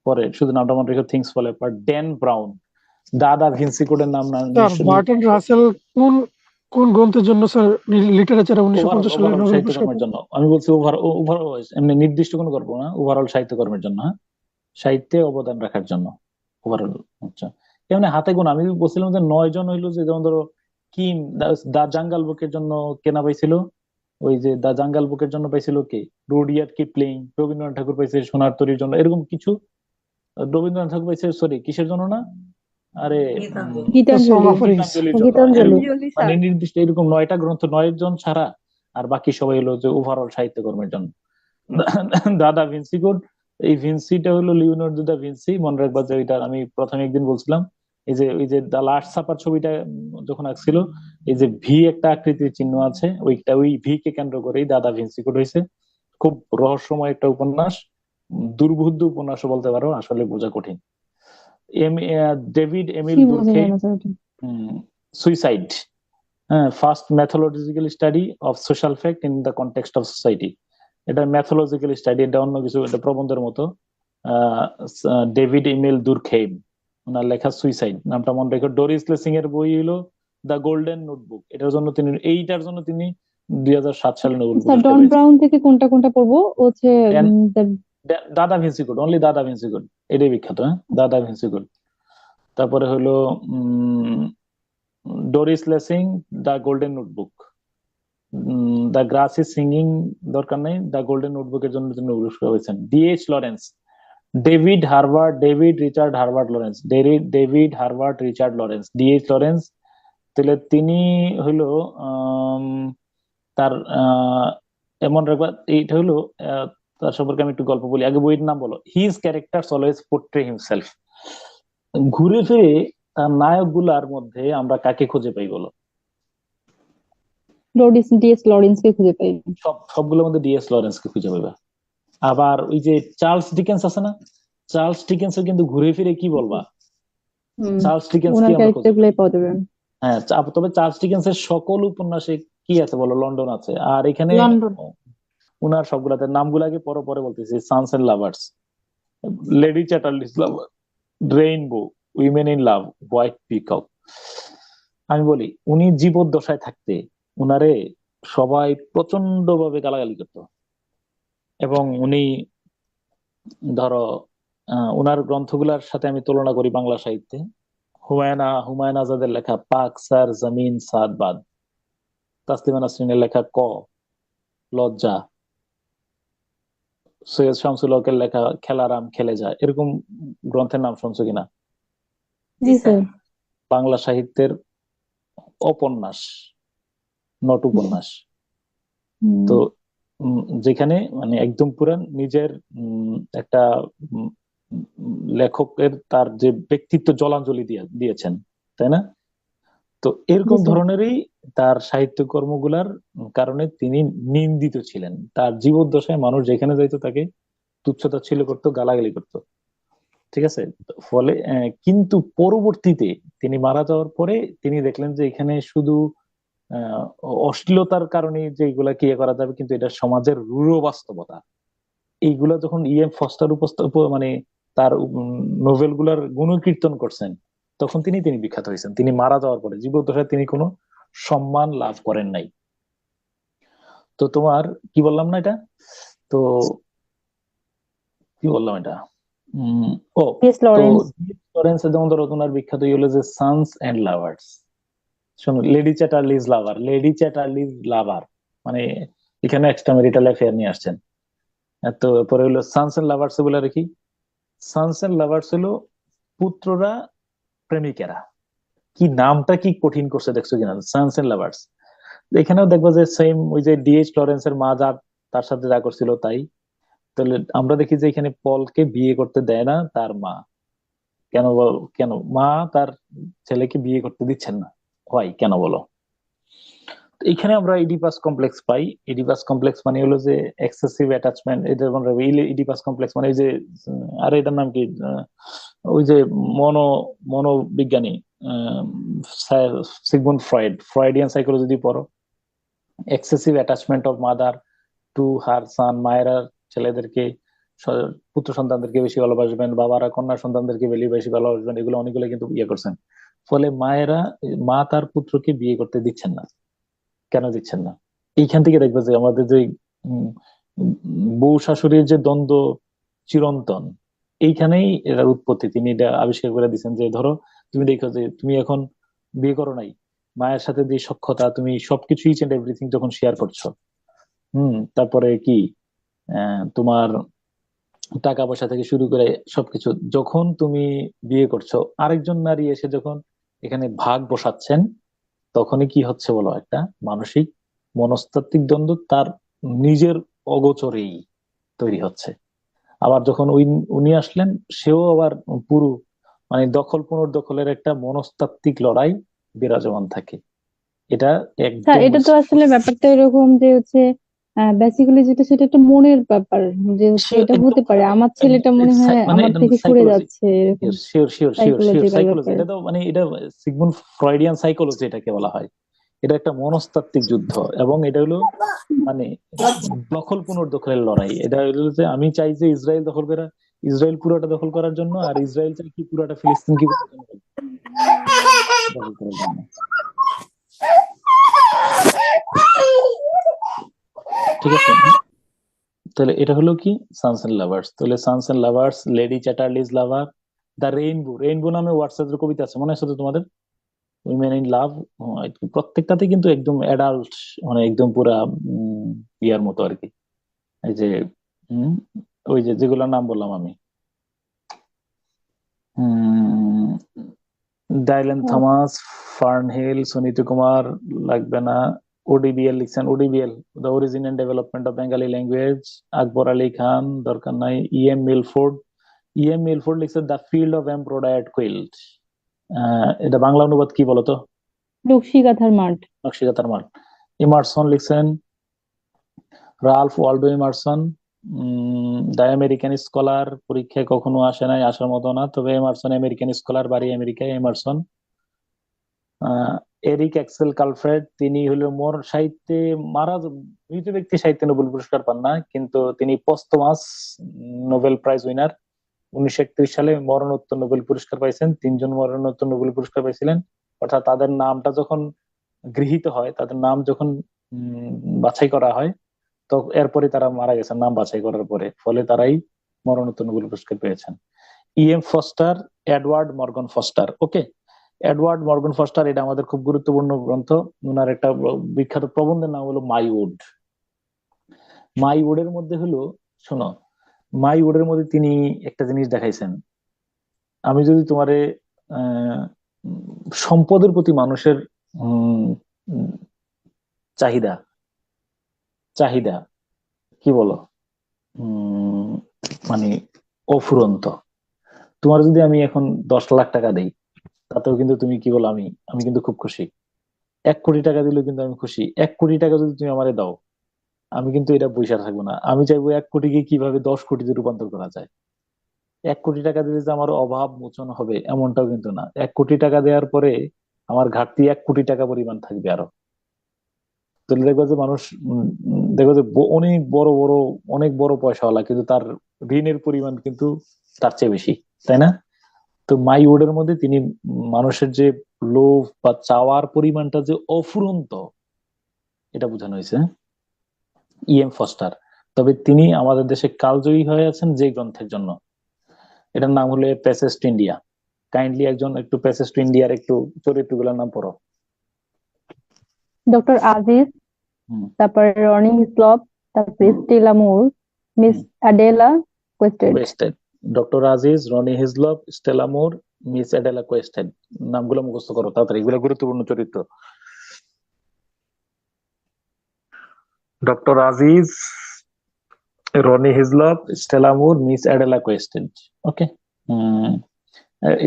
পরে শুধু নামটা মনে রেখো, things fall apart. Dan Brown, দাদা ভিনসি কোডের নাম না স্যার বার্টন রাসেল কোন কোন গ্রন্থের জন্য স্যার লিটারেচারে ওভারঅল 1950 সালে ওভারঅল নোবেল পুরস্কার সাহিত্যকর্মের জন্য আমি বলছি, ওভারঅল এমনি নির্দিষ্ট কোনো গল্প না, ওভারঅল সাহিত্যকর্মের জন্য, হ্যাঁ, সাহিত্যে অবদান রাখার জন্য, ওভারঅল। আচ্ছা, এমনি হাতে গোনা, আমি বলছিলাম যে 9 জন হইলো, যে যেমন ধরো কিম দা জাঙ্গাল বুকের জন্য কেনা পাইছিল, ওই যে দা জাঙ্গাল বুকের জন্য পাইছিল কে, রুডিয়ার্ড কিপলিং। রবীন্দ্রনাথ ঠাকুর পাইছে সোনার তরীর জন্য, এরকম কিছু। রবীন্দ্রনাথ ঠাকুর পাইছে, সরি, কিসের জন্য না, আরে গীতাঞ্জলি। সং গীতাঞ্জলি। অফ রিস। গীতাঞ্জলির জন্য, গীতাঞ্জলি। এরকম মানে নির্দিষ্ট এরকম 9টা গ্রন্থ, 9 জন ছাড়া, আর বাকি সবাই হলো যে ওভারঅল সাহিত্যকর্মের জন্য। দাদা ভিনসি কোড, এই ভিনসিটা হলো লিওনার্দো দা ভিনসি, মনে রাখবা যে ওইটা আমি প্রথমে একদিন বলছিলাম, এই যে ওই যে দা লাস্ট সাপার ছবিটা যখন আঁকছিল, এই যে ভি একটা আকৃতির চিহ্ন আছে, ওই ভি কে কেন্দ্র করেই দাদা ভিনসি কোড হয়েছে। খুব রহস্যময় একটা উপন্যাস, দুর্বোধ্য উপন্যাস বলতে পারো, আসলে বোঝা কঠিন। ডেভিড এমিল কি বোঝা দুরখেইম, যায় না স্যার এটা? সুইসাইড, হ্যাঁ, first methodological study of social fact in the context of society. এটা ম্যাথোলজিক্যাল স্টাডি, এটা অন্য কিছু, এটা প্রবন্ধের মতো। ডেভিড ইমেল দুরখেইম, ওনার লেখা সুইসাইড, নামটা মনে রেখো। ডোরিস লেসিং এর বই হলো দ্য গোল্ডেন নোটবুক, এইটার জন্য তিনি 2007 সালে নোবেল স্যার পুরস্কার ডন পেয়েছেন। ব্রাউন থেকে কোনটা কোনটা পড়বো হচ্ছে? দেন the- দাদা ভিনসি কোড, অনলি দাদা ভিনসি কোড, এটাই বিখ্যাত, হ্যাঁ, দাদা ভিনসি কোড। তারপরে হলো Doris লেসিং, the golden notebook. The grass is singing দরকার নেই, দ্য গোল্ডেন নোটবুকের জন্য তিনি নোবেল পুরস্কার হয়েছেন। DH Lawrence, David Richard Herbert Lawrence, DH Lawrence. তাহলে তিনি হইলো তার এমন রাখবা, এইটা হইলো তার সম্পর্কে আমি একটু গল্প বলি, আগে বইয়ের নাম বলো। His characters always portray himself. ঘুরে ফিরে তার নায়ক গুলার মধ্যে আমরা কাকে খুঁজে পাই বলো? ডিএস লরেন্স কে খুঁজে পাই। সবগুলোর মধ্যে ডিএস লরেন্স কে খুঁজে পাইবা। আবার ওই যে চার্লস ডিকেন্স আছে না, চার্লস ডিকেন্সের কিন্তু ঘুরে ফিরে কি বলবা, চার্লস ডিকেন্স কি ওনার আমরা ক্যারেক্টার খুঁজে গুলাই পাই। পাওয়া যাবে। হ্যাঁ, তবে চার্লস ডিকেন্সের সকল উপন্যাসে কি আছে বলো? লন্ডন আছে। আর এখানে লন্ডন। উনার সবগুলাতে নামগুলাকে পরে পরে বলতেছি, sons and lovers, Lady Chatterley's lover, rainbow, women in love, white peacock. আমি বলি, উনি জীবদ্দশায় থাকতে উনারে সবাই প্রচন্ড ভাবে গালাগালি করতো, এবং উনি ধরো উনার গ্রন্থগুলার সাথে আমি তুলনা করি বাংলা সাহিত্যে, হুমায়ুন আজাদের লেখা পাক স্যার জমিন সাদ বাদ, তাসলিমা নাসরিনের লেখা ক, লজ্জা, সৈয়দ শামসুল হকের লেখা খেলারাম খেলে যায়, এরকম গ্রন্থের নাম শুনছো কিনা? জি স্যার। বাংলা সাহিত্যের উপন্যাস, নট উপন্যাস। তো যেখানে মানে একদম পুরা নিজের একটা লেখকের তার যে ব্যক্তিত্ব জলাঞ্জলি দিয়েছেন, তাই না? তো এরকম জি স্যার। ধরনেরই তার সাহিত্য কর্মগুলার কারণে তিনি নিন্দিত ছিলেন। তার জীবদ্দশায় মানুষ যেখানে যাইতো তাকে তুচ্ছতাচ্ছিল্য করতো, গালাগালি করতো। ঠিক আছে? ফলে কিন্তু পরবর্তীতে তিনি মারা যাওয়ার পরে তিনি দেখলেন যে এখানে শুধু আহ, অশ্লীলতার কারণে যে এগুলা কি করা যাবে, কিন্তু এটা সমাজের রূঢ় বাস্তবতা। এইগুলা যখন ফস্টার মানে তার নোভেল গুলার গুণকীর্তন করছেন, তখন তিনি বিখ্যাত হয়েছেন। তিনি মারা যাওয়ার পরে জীবদ্দশায় তিনি কোনো সম্মান লাভ করেন নাই। তো তোমার কি বললাম না এটা, তো কি বললাম এটা, উম, ও ডিএস তো লরেন্স। লরেন্সের যেমন ধরো তোমার বিখ্যাত হলো যে সানস এন্ড লাভার্স। শোনো, লেডি চ্যাটার্লিজ লাভার মানে এখানে এক্সট্রা ম্যারিটাল অ্যাফেয়ার নিয়ে আসছেন। তো পরে হলো সানস এন্ড লাভার্স বলে রাখি। সানস এন্ড লাভার্স হলো পুত্ররা প্রেমিকেরা। কি নামটা কি কঠিন করছে দেখছো কিনা, সানস এন্ড লাভার্স। এখানেও দেখবো যে সেম ওই যে ডিএইচ লরেন্সের মা যা তার সাথে যা করছিল তাই। তাহলে আমরা দেখি যে এখানে পলকে বিয়ে করতে দেয় না তার মা। কেন মা তার ছেলেকে বিয়ে করতে দিচ্ছেন না? হয় কেন বলো? তো এখানে আমরা ইডিপাস কমপ্লেক্স পাই। ইডিপাস কমপ্লেক্স মানে হলো যে এক্সেসিভ অ্যাটাচমেন্ট। এটা ইডিপাস কমপ্লেক্স মানে এই যে আরে এটার নাম কি, ওই যে মনো মনোবিজ্ঞানী সিগমুন্ড ফ্রয়েডিয়ান সাইকোলজি যদি পড়ো, excessive attachment of mother to her son. মায়েরা ছেলেদেরকে পুত্র সন্তানদেরকে বেশি ভালোবাসবেন, বাবারা কন্যা সন্তানদেরকে বেশি ভালোবাসবেন, এগুলো অনেকগুলো কিন্তু ইয়ে করছেন। ফলে মা তার পুত্রকে বিয়ে করতে দিচ্ছেন না। কেন দিচ্ছেন না? এইখান থেকে দেখবে যে আমাদের যে উম, উম, বউ শাশুড়ির যে দ্বন্দ্ব চিরন্তন, এইখানেই এটার উৎপত্তি। তিনি এটা আবিষ্কার করে দিচ্ছেন যে ধরো তুমি দেখো যে তুমি এখন বিয়ে করো নাই, মায়ের সাথে যে সখ্যতা, তুমি সবকিছু ইচ এন্ড এভরিথিং যখন শেয়ার করছো, তারপরে কি তোমার টাকা পয়সা থেকে শুরু করে সবকিছু যখন তুমি বিয়ে করছো, আরেকজন নারী এসে যখন এখানে ভাগ বসাচ্ছেন, তখনই কি হচ্ছে বলো, একটা মানসিক মনস্তাত্ত্বিক দ্বন্দ্ব তার নিজের অগোচরেই তৈরি হচ্ছে। আবার যখন উনি আসলেন, সেও আবার পুরো মানে দখল পুনর্দখলের একটা মনস্তাত্ত্বিক লড়াই বিরাজমান থাকে। এটা স্যার, একদম এটা তো আসলে ব্যাপারটা এরকম যে হচ্ছে বেসিক্যালি যেটা সেটা একটা মনের ব্যাপার, যে হচ্ছে এটা একদম হতে পারে আমার ছেলেটা মনে হয় মানে আমার এটা থেকে সরে সাইকোলজি। যাচ্ছে, এরকম sure sure sure sure psychological psychology, ব্যাপার। এটা তো মানে এটা সিগমুন্ড ফ্রয়েডিয়ান সাইকোলজি এটাকে বলা হয়। এটা একটা মনস্তাত্ত্বিক যুদ্ধ, এবং এটা হলো মানে দখল পুনর্দখলের লড়াই। এটা হলো যে আমি চাই যে ইসরায়েল পুরোটা দখল করার জন্য, আর ইসরায়েল চাই কি পুরোটা ফিলিস্তিন কি দখল করার জন্য। ঠিক আছে, তাহলে এটা হলো কি সানস এন্ড লাভার্স। তাহলে sons and lovers, Lady Chatterley's lover, the rainbow নামে হোয়াটসঅ্যাপের কবিতা আছে, মনে আছে তো তোমাদের? Women in love. প্রত্যেকটাতে কিন্তু একদম অ্যাডাল্ট, মানে একদম পুরা ইয়ার মতো আর কি। এই যে উম, ওই যে যেগুলোর নাম বললাম আমি, Dylan Thomas, Fern Hill, Suniti Kumar, লাগবে না। ওডিবিএল লিখছেন, ODBL the origin and development of Bengali language, Akbar Ali Khan, দরকার নাই। ইএম মিলফোর্ড লিখছে the field of embroidered quilt. এটা বাংলা অনুবাদ কি বলতো? নকশিকাঁথার মাঠ। নকশিকাঁথার মাঠ। ইমারসন লিখছেন Ralph Waldo Emerson, the American scholar. পরীক্ষায় কখনো আসে নাই, আসার মতো না, তবে এমারসন আমেরিকান স্কলার, বাড়ি আমেরিকায়। এমারসন। এরিক এক্সেল কালফ্রেড, তিনি হলো সাহিত্যে মৃত ব্যক্তি সাহিত্যে নোবেল পুরস্কার পান না, কিন্তু তিনি পস্তমাস নোবেল প্রাইজ উইনার। 1931 সালে মরণোত্তর নোবেল পুরস্কার পাইছেন। 3 জন মরণোত্তর নোবেল পুরস্কার পাইছিলেন। অর্থাৎ তাদের নামটা যখন গৃহীত হয়, তাদের নাম যখন বাছাই করা হয়, তো এরপরে তারা মারা গেছেন নাম বাছাই করার পরে, ফলে তারাই মরণোত্তর নোবেল পুরস্কার পেয়েছেন। E M Forster, Edward Morgan Forster. Okay, Edward Morgan Forster, এটা আমাদের খুব গুরুত্বপূর্ণ গ্রন্থ। ওনার একটা বিখ্যাত প্রবন্ধের নাম হলো মাই উডের মধ্যে হলো, শোনো, মাই উডের মধ্যে তিনি একটা জিনিস দেখাইছেন। আমি যদি তোমারে আহ সম্পদের প্রতি মানুষের উম উম, চাহিদা চাহিদা কি বলো, উম মানে অফুরন্ত। তোমার যদি আমি এখন 10 লাখ টাকা দেই, তাতেও কিন্তু তুমি কি বলো, আমি আমি কিন্তু খুব খুশি। 1 কোটি টাকা দিলেও কিন্তু আমি খুশি। 1 কোটি টাকা যদি তুমি আমারে দাও, আমি কিন্তু এটা বইসা থাকবো না, আমি চাইবো 1 কোটিকে কিভাবে 10 কোটিতে রূপান্তর করা যায়। 1 কোটি টাকা দিলে যে আমার অভাব মোচন হবে এমনটাও কিন্তু না। 1 কোটি টাকা দেওয়ার পরে আমার ঘাটতি 1 কোটি টাকা পরিমাণ থাকবে আরো। তাহলে দেখবো যে মানুষ দেখবো যে অনেক বড় পয়সাওয়ালা, কিন্তু তার ঋণের পরিমাণ কিন্তু তার চেয়ে বেশি, তাই না? তো মাই ওয়ার্ডের মধ্যে তিনি মানুষের যে লোভ বা চাওয়ার পরিমাণটা যে অফুরন্ত, এটা বোঝানো হয়েছে ইএম ফস্টার। তবে তিনি আমাদের দেশে কালজয়ী হয়ে আছেন যে গ্রন্থের জন্য, এটার নাম হলো প্যাসেজ টু ইন্ডিয়া। কাইন্ডলি একজন একটু প্যাসেজ টু ইন্ডিয়ার একটু চরিত্রগুলোর নাম পড়ো। ডক্টর আজিজ, হুম। তারপরে রনি হিসলপ, তারপরে Stella Moore, miss Adela Quested. Quested, doctor Aziz, Ronny Heaslop, Stella Moore, miss Adela Quested, নামগুলো মুখস্থ করো তাড়াতাড়ি, এগুলো গুরুত্বপূর্ণ চরিত্র। Doctor Aziz, Ronny Heaslop, Stella Moore, miss Adela Quested. Okay,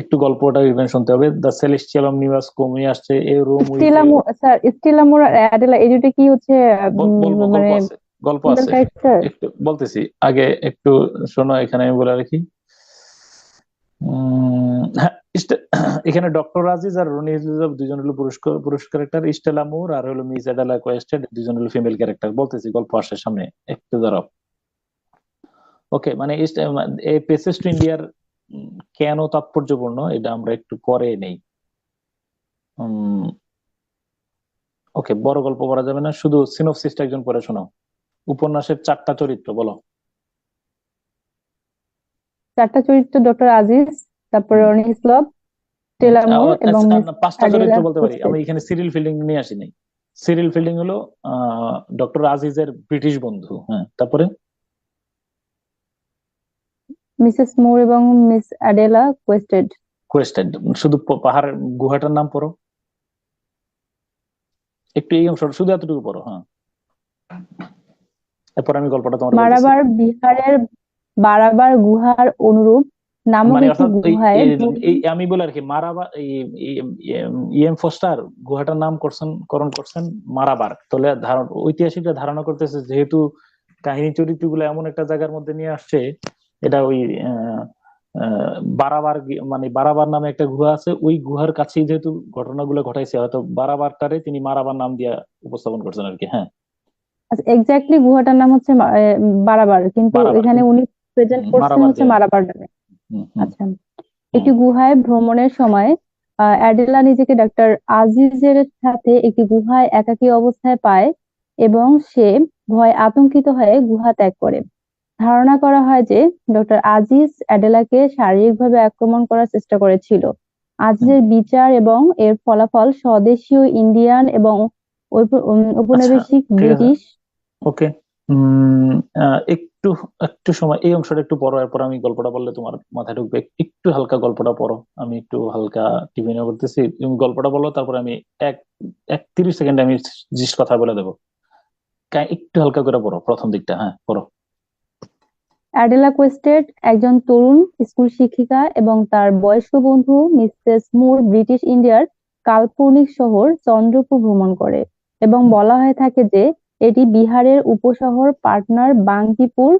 একটু গল্পটা ইভেন শুনতে হবে। দ্য সেলেস্টিয়াল অমনিবাস কমে আসছে এ রুম স্টেলা মুর, স্যার স্টেলা মুর আর অ্যাডেলা এই দুটো কি হচ্ছে বলবো, মানে গল্প সিঙ্গেল আছে, ক্যারেক্টার? একটু বলতেছি, আগে একটু শোনো, এখানে আমি বলে রাখি। হ্যাঁ, এখানে ডক্টর আজিজ আর রনি হিজলপ দুজন হলো পুরুষ ক্যারেক্টার, স্টেলা মুর আর হলো মিস অ্যাডেলা কোয়েস্টেড দুজন হলো ফিমেল ক্যারেক্টার। বলতেছি, গল্প আসে সামনে, একটু দাঁড়াও। ওকে, মানে এই পেসেজ টু ইন্ডিয়ার কেন তাৎপর্যপূর্ণ এটা আমরা একটু পরে নেই। ওকে, বড় গল্প পড়া যাবে না, শুধু সিনোপসিসটা একজন পড়ে শোনাও। উপন্যাসের 4টা চরিত্র বলো। 4টা চরিত্র ডক্টর আজিজ, তারপরে রনি হিসলপ, স্টেলা মুর এবং মিস 5টা অ্যাডেলা চরিত্র বলতে পারি, কোয়েস্টেড। আমি এখানে সিরিল ফিল্ডিং নিয়ে আসি নাই। সিরিল ফিল্ডিং হলো ডক্টর আজিজের ব্রিটিশ বন্ধু। হ্যাঁ, তারপরে মিসেস মুর এবং মিস অ্যাডেলা কোয়েস্টেড। কোয়েস্টেড, শুধু পাহাড়ের গুহাটার নাম পড়ো, একটু এই অংশ শুধু এতটুকু পড়ো। হ্যাঁ, এরপর আমি গল্পটা তোমার বলতেছি। মারাবার বিহারের বারাবার গুহার অনুরূপ নামক মানে একটি অর্থাৎ গুহায় আমি বলে আর কি, মারাবার ইএম ফস্টার গুহাটার নাম করণ করছেন মারাবার। তাহলে ঐতিহাসিকরা ধারণা করতেছে যেহেতু কাহিনী চরিত্রগুলো এমন একটা জায়গার মধ্যে নিয়ে আসছে, এটা ওই বারাবার মানে বারাবার নামে একটা গুহা আছে, ওই গুহার কাছেই যেহেতু ঘটনাগুলো ঘটাইছে, হয়তো বারাবারটারে তিনি মারাবার নাম দিয়ে উপস্থাপন করছেন আর কি। হ্যাঁ, এক্স্যাক্টলি গুহাটার নাম হচ্ছে বারাবার, কিন্তু বারাবার, এখানে উনি প্রেজেন্ট করছেন মারাবার হচ্ছে দিয়ে। মারাবার নামে। হুম। আচ্ছা, একটি গুহায় ভ্রমণের সময় অ্যাডেলা নিজেকে ডক্টর আজিজের সাথে একটি গুহায় একাকী অবস্থায় পায় এবং সে ভয়ে আতঙ্কিত হয়ে গুহা ত্যাগ করে। ধারণা করা হয় যে ডক্টর আজিজ অ্যাডেলাকে শারীরিকভাবে আক্রমণ করার চেষ্টা করেছিল। আজিজের বিচার এবং এর ফলাফল স্বদেশীয় ইন্ডিয়ান এবং ঔপনিবেশিক ঠিক আছে, ব্রিটিশ। ওকে, একটু একটু সময় এই অংশটা একটু পড়ো, এরপর আমি গল্পটা বললে তোমার মাথায় ঢুকবে। একটু হালকা গল্পটা পড়ো, আমি একটু হালকা টিভি নিয়ে করতেছি, তুমি গল্পটা বলো, তারপর আমি 30 সেকেন্ডে আমি জিনিস কথা বলে দেবো। একটু হালকা করে পড়ো প্রথম দিকটা। হ্যাঁ, পড়ো। অ্যাডেলা কোয়েস্টেড একজন তরুণ স্কুল শিক্ষিকা এবং তার বয়স্ক বন্ধু মিসেস মুর ব্রিটিশ ইন্ডিয়ার কাল্পনিক শহর চন্দ্রপুর ভ্রমণ করে এবং বলা হয়ে থাকে যে এটি বিহারের উপশহর পাটনার বাঙ্কিপুর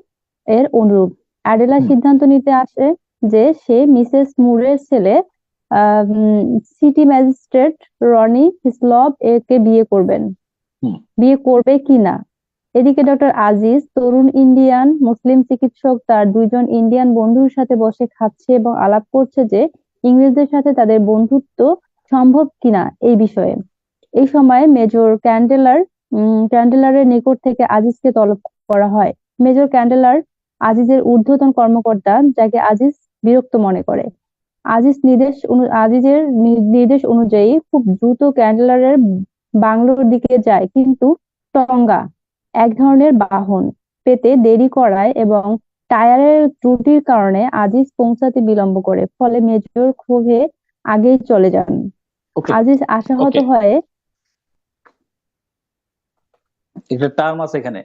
এর অনুরূপ। অ্যাডেলা সিদ্ধান্ত নিতে আসে যে সে মিসেস মুরের ছেলে সিটি ম্যাজিস্ট্রেট রনি হিসলপ একে বিয়ে করবে কিনা। এদিকে ডক্টর আজিজ, তরুণ ইন্ডিয়ান মুসলিম চিকিৎসক, তার 2জন ইন্ডিয়ান বন্ধুর সাথে বসে খাচ্ছে এবং আলাপ করছে যে ইংরেজদের সাথে তাদের বন্ধুত্ব সম্ভব কিনা এই বিষয়ে। এই সময় মেজর ক্যান্ডেলারের নিকট থেকে আজিজকে তলব করা হয়। মেজর ক্যান্ডেলার আজিজের ঊর্ধ্বতন কর্মকর্তা, যাকে আজিজ বিরক্ত মনে করে। আজিজের নির্দেশ অনুযায়ী খুব দ্রুত ক্যান্ডেলারের বাংলোর দিকে যায়, কিন্তু টঙ্গা, এক ধরনের বাহন, পেতে দেরি করায় এবং টায়ারের ত্রুটির কারণে আজিজ পৌঁছাতে বিলম্ব করে, ফলে মেজর ক্ষোভে আগেই চলে যান। আজিজ আশাহত হয়ে একটা টার্ম আছে এখানে,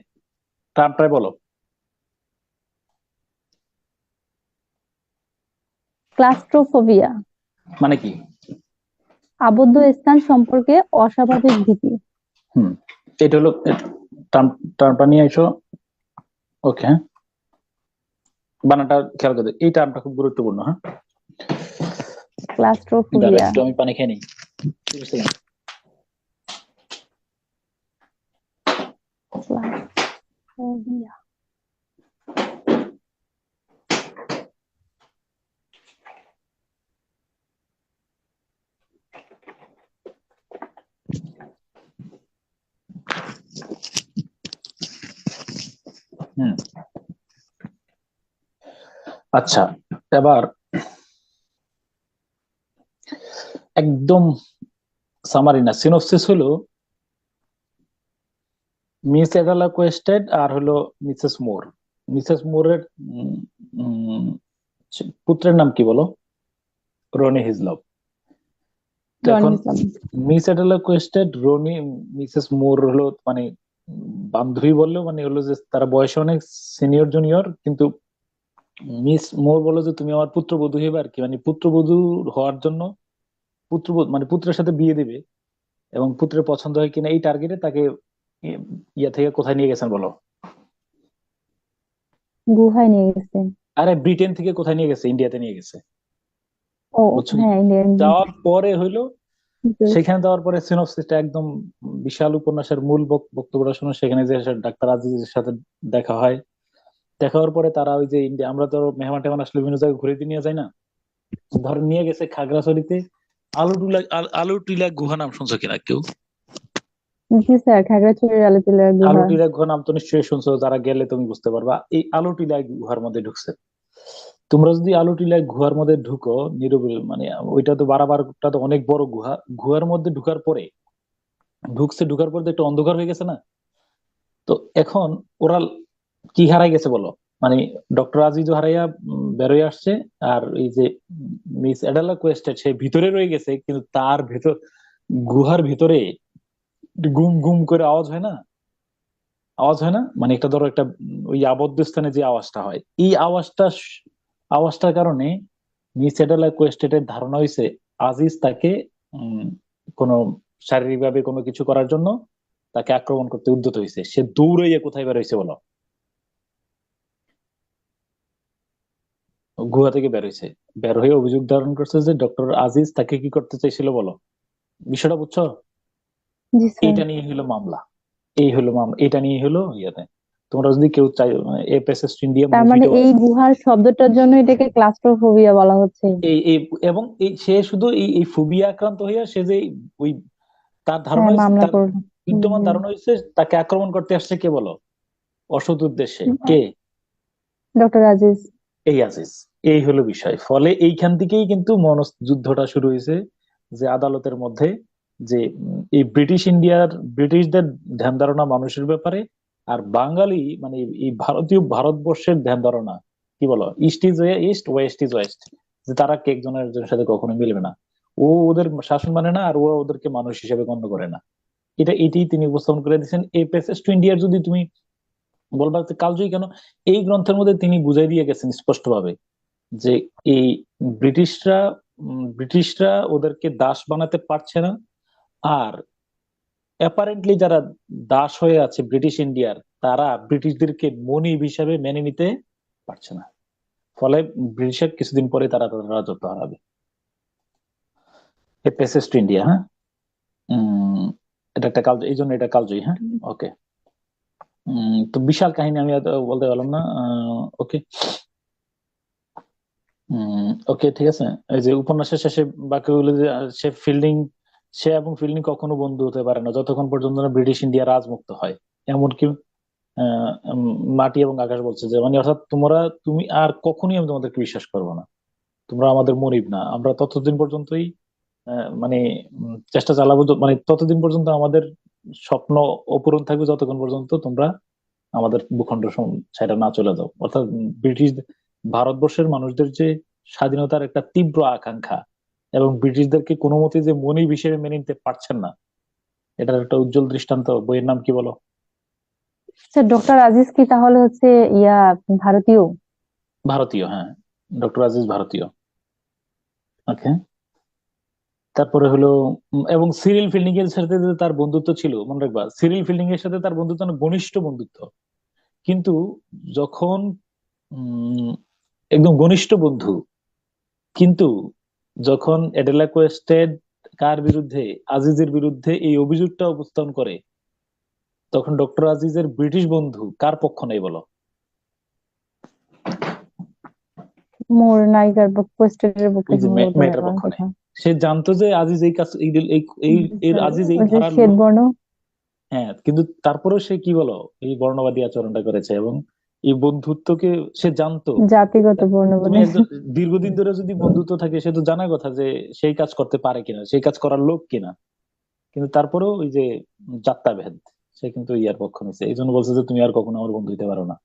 টার্মটাই বলো। ক্লাস্ট্রোফোবিয়া মানে কি? আবদ্ধ স্থান সম্পর্কে অস্বাভাবিক ভীতি। এটা হলো টার্মটা নিয়ে এসো। ওকে, বানানটা খেয়াল করে এই টার্মটা খুব গুরুত্বপূর্ণ। হ্যাঁ, দাঁড়াও ক্লাস্ট্রোফোবিয়া। একটু আমি পানি খেয়ে নিই। 30 সেকেন্ড। ক্লাস্ট্রোফোবিয়া। আচ্ছা, এবার একদম সামারি না, সিনোপসিস হলো মিস এডালা কোয়েস্টেড আর হলো মিসেস মোর। মিসেস মোরের পুত্রের নাম কি বলো? রনি হিজলপ। তো এখন মিস এডালা কোয়েস্টেড রনি মিসেস মোর হলো মানে বান্ধবী বললেও মানে হলো যে তারা বয়সে অনেক সিনিয়র জুনিয়র, কিন্তু মিস মোর বলো যে তুমি আমার পুত্রবধূ হইবে আর কি, মানে পুত্রবধূ হওয়ার জন্য পুত্রবধূ মানে পুত্রের সাথে বিয়ে দিবে এবং পুত্রের পছন্দ হয় কিনা এই টার্গেটে তাকে ইয়া থেকে কোথায় নিয়ে গেছেন বলো? গুহায় নিয়ে গেছে। আরে ব্রিটেন থেকে কোথায় নিয়ে গেছে? ইন্ডিয়াতে নিয়ে গেছে। ও বুঝছো? হ্যাঁ, ইন্ডিয়ান। যাওয়ার পরে হইলো সেখানে যাওয়ার পরে সিনপসিসটা একদম বিশাল উপন্যাসের মূল বক্তব্যটা শুনে সেখানে যে ডাক্তার আজিজের সাথে দেখা হয়। দেখা হওয়ার পরে তারা ওই যে ইন্ডিয়া, আমরা তো মেহমান টেহমান আসলে বিভিন্ন জায়গায় ঘুরে দিয়ে নিয়ে যাই না, ধরে নিয়ে গেছে খাগড়াছড়িতে আলুটিলা গুহা। নাম শুনছো কিনা কেউ? জি স্যার, খাগড়াছড়ির আলীটিলা গুহা। আলুটিলা গুহা নাম তো নিশ্চয়ই শুনছো, যারা গেলে তুমি বুঝতে পারবা। এই আলুটিলা গুহার মধ্যে ঢুকছে। তোমরা যদি আলুটিলা গুহার মধ্যে ঢুকো নিরবিল, মানে ওইটা তো বারাবারটা তো অনেক বড় গুহা। গুহার মধ্যে ঢুকার পরে ঢুকার পর তো একটু অন্ধকার হয়ে গেছে না? তো এখন ওরা কি হারাই গেছে বলো? মানে ডক্টর আজিজও হারাইয়া বেরোয় আসছে, আর এই যে মিস এডালা কোয়েস্টেড সে ভিতরে রয়ে গেছে, কিন্তু তার ভেতর গুহার ভিতরে গুম গুম করে আওয়াজ হয় না? আওয়াজ হয় না মানে একটা ধরো একটা ওই আবদ্ধ স্থানে যে আওয়াজটা হয়, এই আওয়াজটার কারণে মিস এডালা কোয়েস্টেডের ধারণা হয়েছে আজিজ তাকে কোনো শারীরিকভাবে কোনো কিছু করার জন্য তাকে আক্রমণ করতে উদ্যত হয়েছে। সে দৌড়াইয়া কোথায় বের হয়েছে বলো? গুহা থেকে বের হয়েছে। বের হয়ে অভিযোগ ধারণ করছে যে ডক্টর আজিজ তাকে কি করতে চাইছিল বলো? বিষয়টা বুঝছো? জি স্যার। এইটা নিয়ে হলো মামলা। এই হলো মামলা, এটা নিয়ে হলো ইয়াতে। তোমরা যদি কেউ চাই এপিএসএস ইন্ডিয়া তার মানে মুভিটাও এই গুহার শব্দটার জন্য এটাকে ক্লাস্ট্রোফোবিয়া বলা হচ্ছে। এই এই এবং এই সে শুধু এই ফোবিয়া আক্রান্ত হইয়া সে যে ওই তার ধারণা হ্যাঁ, মামলা তার করলো। বিদ্যমান ধারণা হয়েছে তাকে আক্রমণ করতে আসছে কে বলো? অসৎ উদ্দেশ্যে কে? ডক্টর আজিজ। এই আজিজ। এই হলো বিষয়। ফলে এইখান থেকেই কিন্তু যুদ্ধটা শুরু হয়েছে, যে আদালতের মধ্যে যে এই ব্রিটিশদের ধ্যান ধারণা মানুষের ব্যাপারে, আর বাঙালি মানে এই ভারতবর্ষের ধ্যান ধারণা কি বলো, east is east, West is West, যে তারা কে একজনের সাথে কখনো মিলবে না। ও ওদের শাসন মানে না, আর ও ওদেরকে মানুষ হিসেবে গণ্য করে না। এটাই তিনি উপস্থাপন করে দিয়েছেন। এই প্যাসেজ টু ইন্ডিয়ার যদি তুমি বলবা যে কালজয়ী কেন, এই গ্রন্থের মধ্যে তিনি বুঝাই দিয়ে গেছেন স্পষ্টভাবে যে এই ব্রিটিশরা ওদেরকে দাস বানাতে পারছে না, আর অ্যাপারেন্টলি যারা দাস হয়ে আছে ব্রিটিশ ইন্ডিয়ার, তারা ব্রিটিশদেরকে মনিব হিসাবে মেনে নিতে পারছে না। ফলে ব্রিটিশের কিছুদিন পরে তারা তাদের রাজত্ব হারাবে। প্যাসেজ টু ইন্ডিয়া, হ্যাঁ, এটা একটা কাল, এই জন্য এটা কালজয়ী। হ্যাঁ, ওকে। তো বিশাল কাহিনী আমি বলতে পারলাম না। ওকে, ওকে, ঠিক আছে। এই যে উপন্যাসের শেষে বাক্যগুলো যে সে এবং ফিল্ডিং কখনো বন্ধু হতে পারে না যতক্ষণ পর্যন্ত না ব্রিটিশ ইন্ডিয়া রাজমুক্ত হয়। এমনকি মাটি এবং আকাশ বলছে যে মানে অর্থাৎ তুমি আর কখনোই আমি তোমাদেরকে বিশ্বাস করবো না, তোমরা আমাদের মনিব না। আমরা ততদিন পর্যন্তই মানে চেষ্টা চালাবো, মানে ততদিন পর্যন্ত আমাদের স্বপ্ন অপূরণ থাকবে যতক্ষণ পর্যন্ত তোমরা আমাদের ভূখণ্ড ছেড়ে না চলে যাও। অর্থাৎ ভারতবর্ষের মানুষদের যে স্বাধীনতার একটা তীব্র আকাঙ্ক্ষা এবং ব্রিটিশদেরকে কোনো মতে যে মনিব হিসেবে মেনে নিতে পারছেন না, এটার একটা উজ্জ্বল দৃষ্টান্ত। বইয়ের নাম কি বলো? স্যার, ডক্টর আজিজ কি তাহলে হচ্ছে ভারতীয়? ভারতীয়, হ্যাঁ, ডক্টর আজিজ ভারতীয়। ওকে। তারপরে হলো এবং সিরিল ফিল্ডিং এর সাথে যে তার বন্ধুত্ব ছিল, মনে রাখবা সিরিল ফিল্ডিং এর সাথে তার বন্ধুত্ব অনেক ঘনিষ্ঠ বন্ধুত্ব। কিন্তু যখন একদম ঘনিষ্ঠ বন্ধু, কিন্তু যখন এডেলা কোয়েস্টেড কার বিরুদ্ধে, আজিজের বিরুদ্ধে এই অভিযোগটা উপস্থাপন করে, তখন ডক্টর আজিজের ব্রিটিশ বন্ধু কার পক্ষ নেই বলো? মোর নায়িকার কোয়েস্টেডের পক্ষে ওই যে সম্ভবত মেয়েটার নেওয়ার পক্ষ নেই। কথা। সে জানতো যে আজিজ এই কাজ এর আজিজ এই ওই যে ধারার লোক। শ্বেতবর্ণ হ্যাঁ, কিন্তু তারপরেও সে কি বলো এই বর্ণবাদী আচরণটা করেছে, এবং এই বন্ধুত্বকে সে জানতো। জাতিগত বর্ণ তুমি বলে। একজন দীর্ঘদিন ধরে যদি বন্ধুত্ব থাকে, সে তো জানার কথা যে সেই কাজ করতে পারে কিনা, সেই কাজ করার লোক কিনা, কিন্তু তারপরেও ওই যে যাত্রাভেদ, সে কিন্তু ইয়ার পক্ষ নিছে, এই জন্য বলছে যে তুমি আর কখনো আমার বন্ধু হতে পারো না।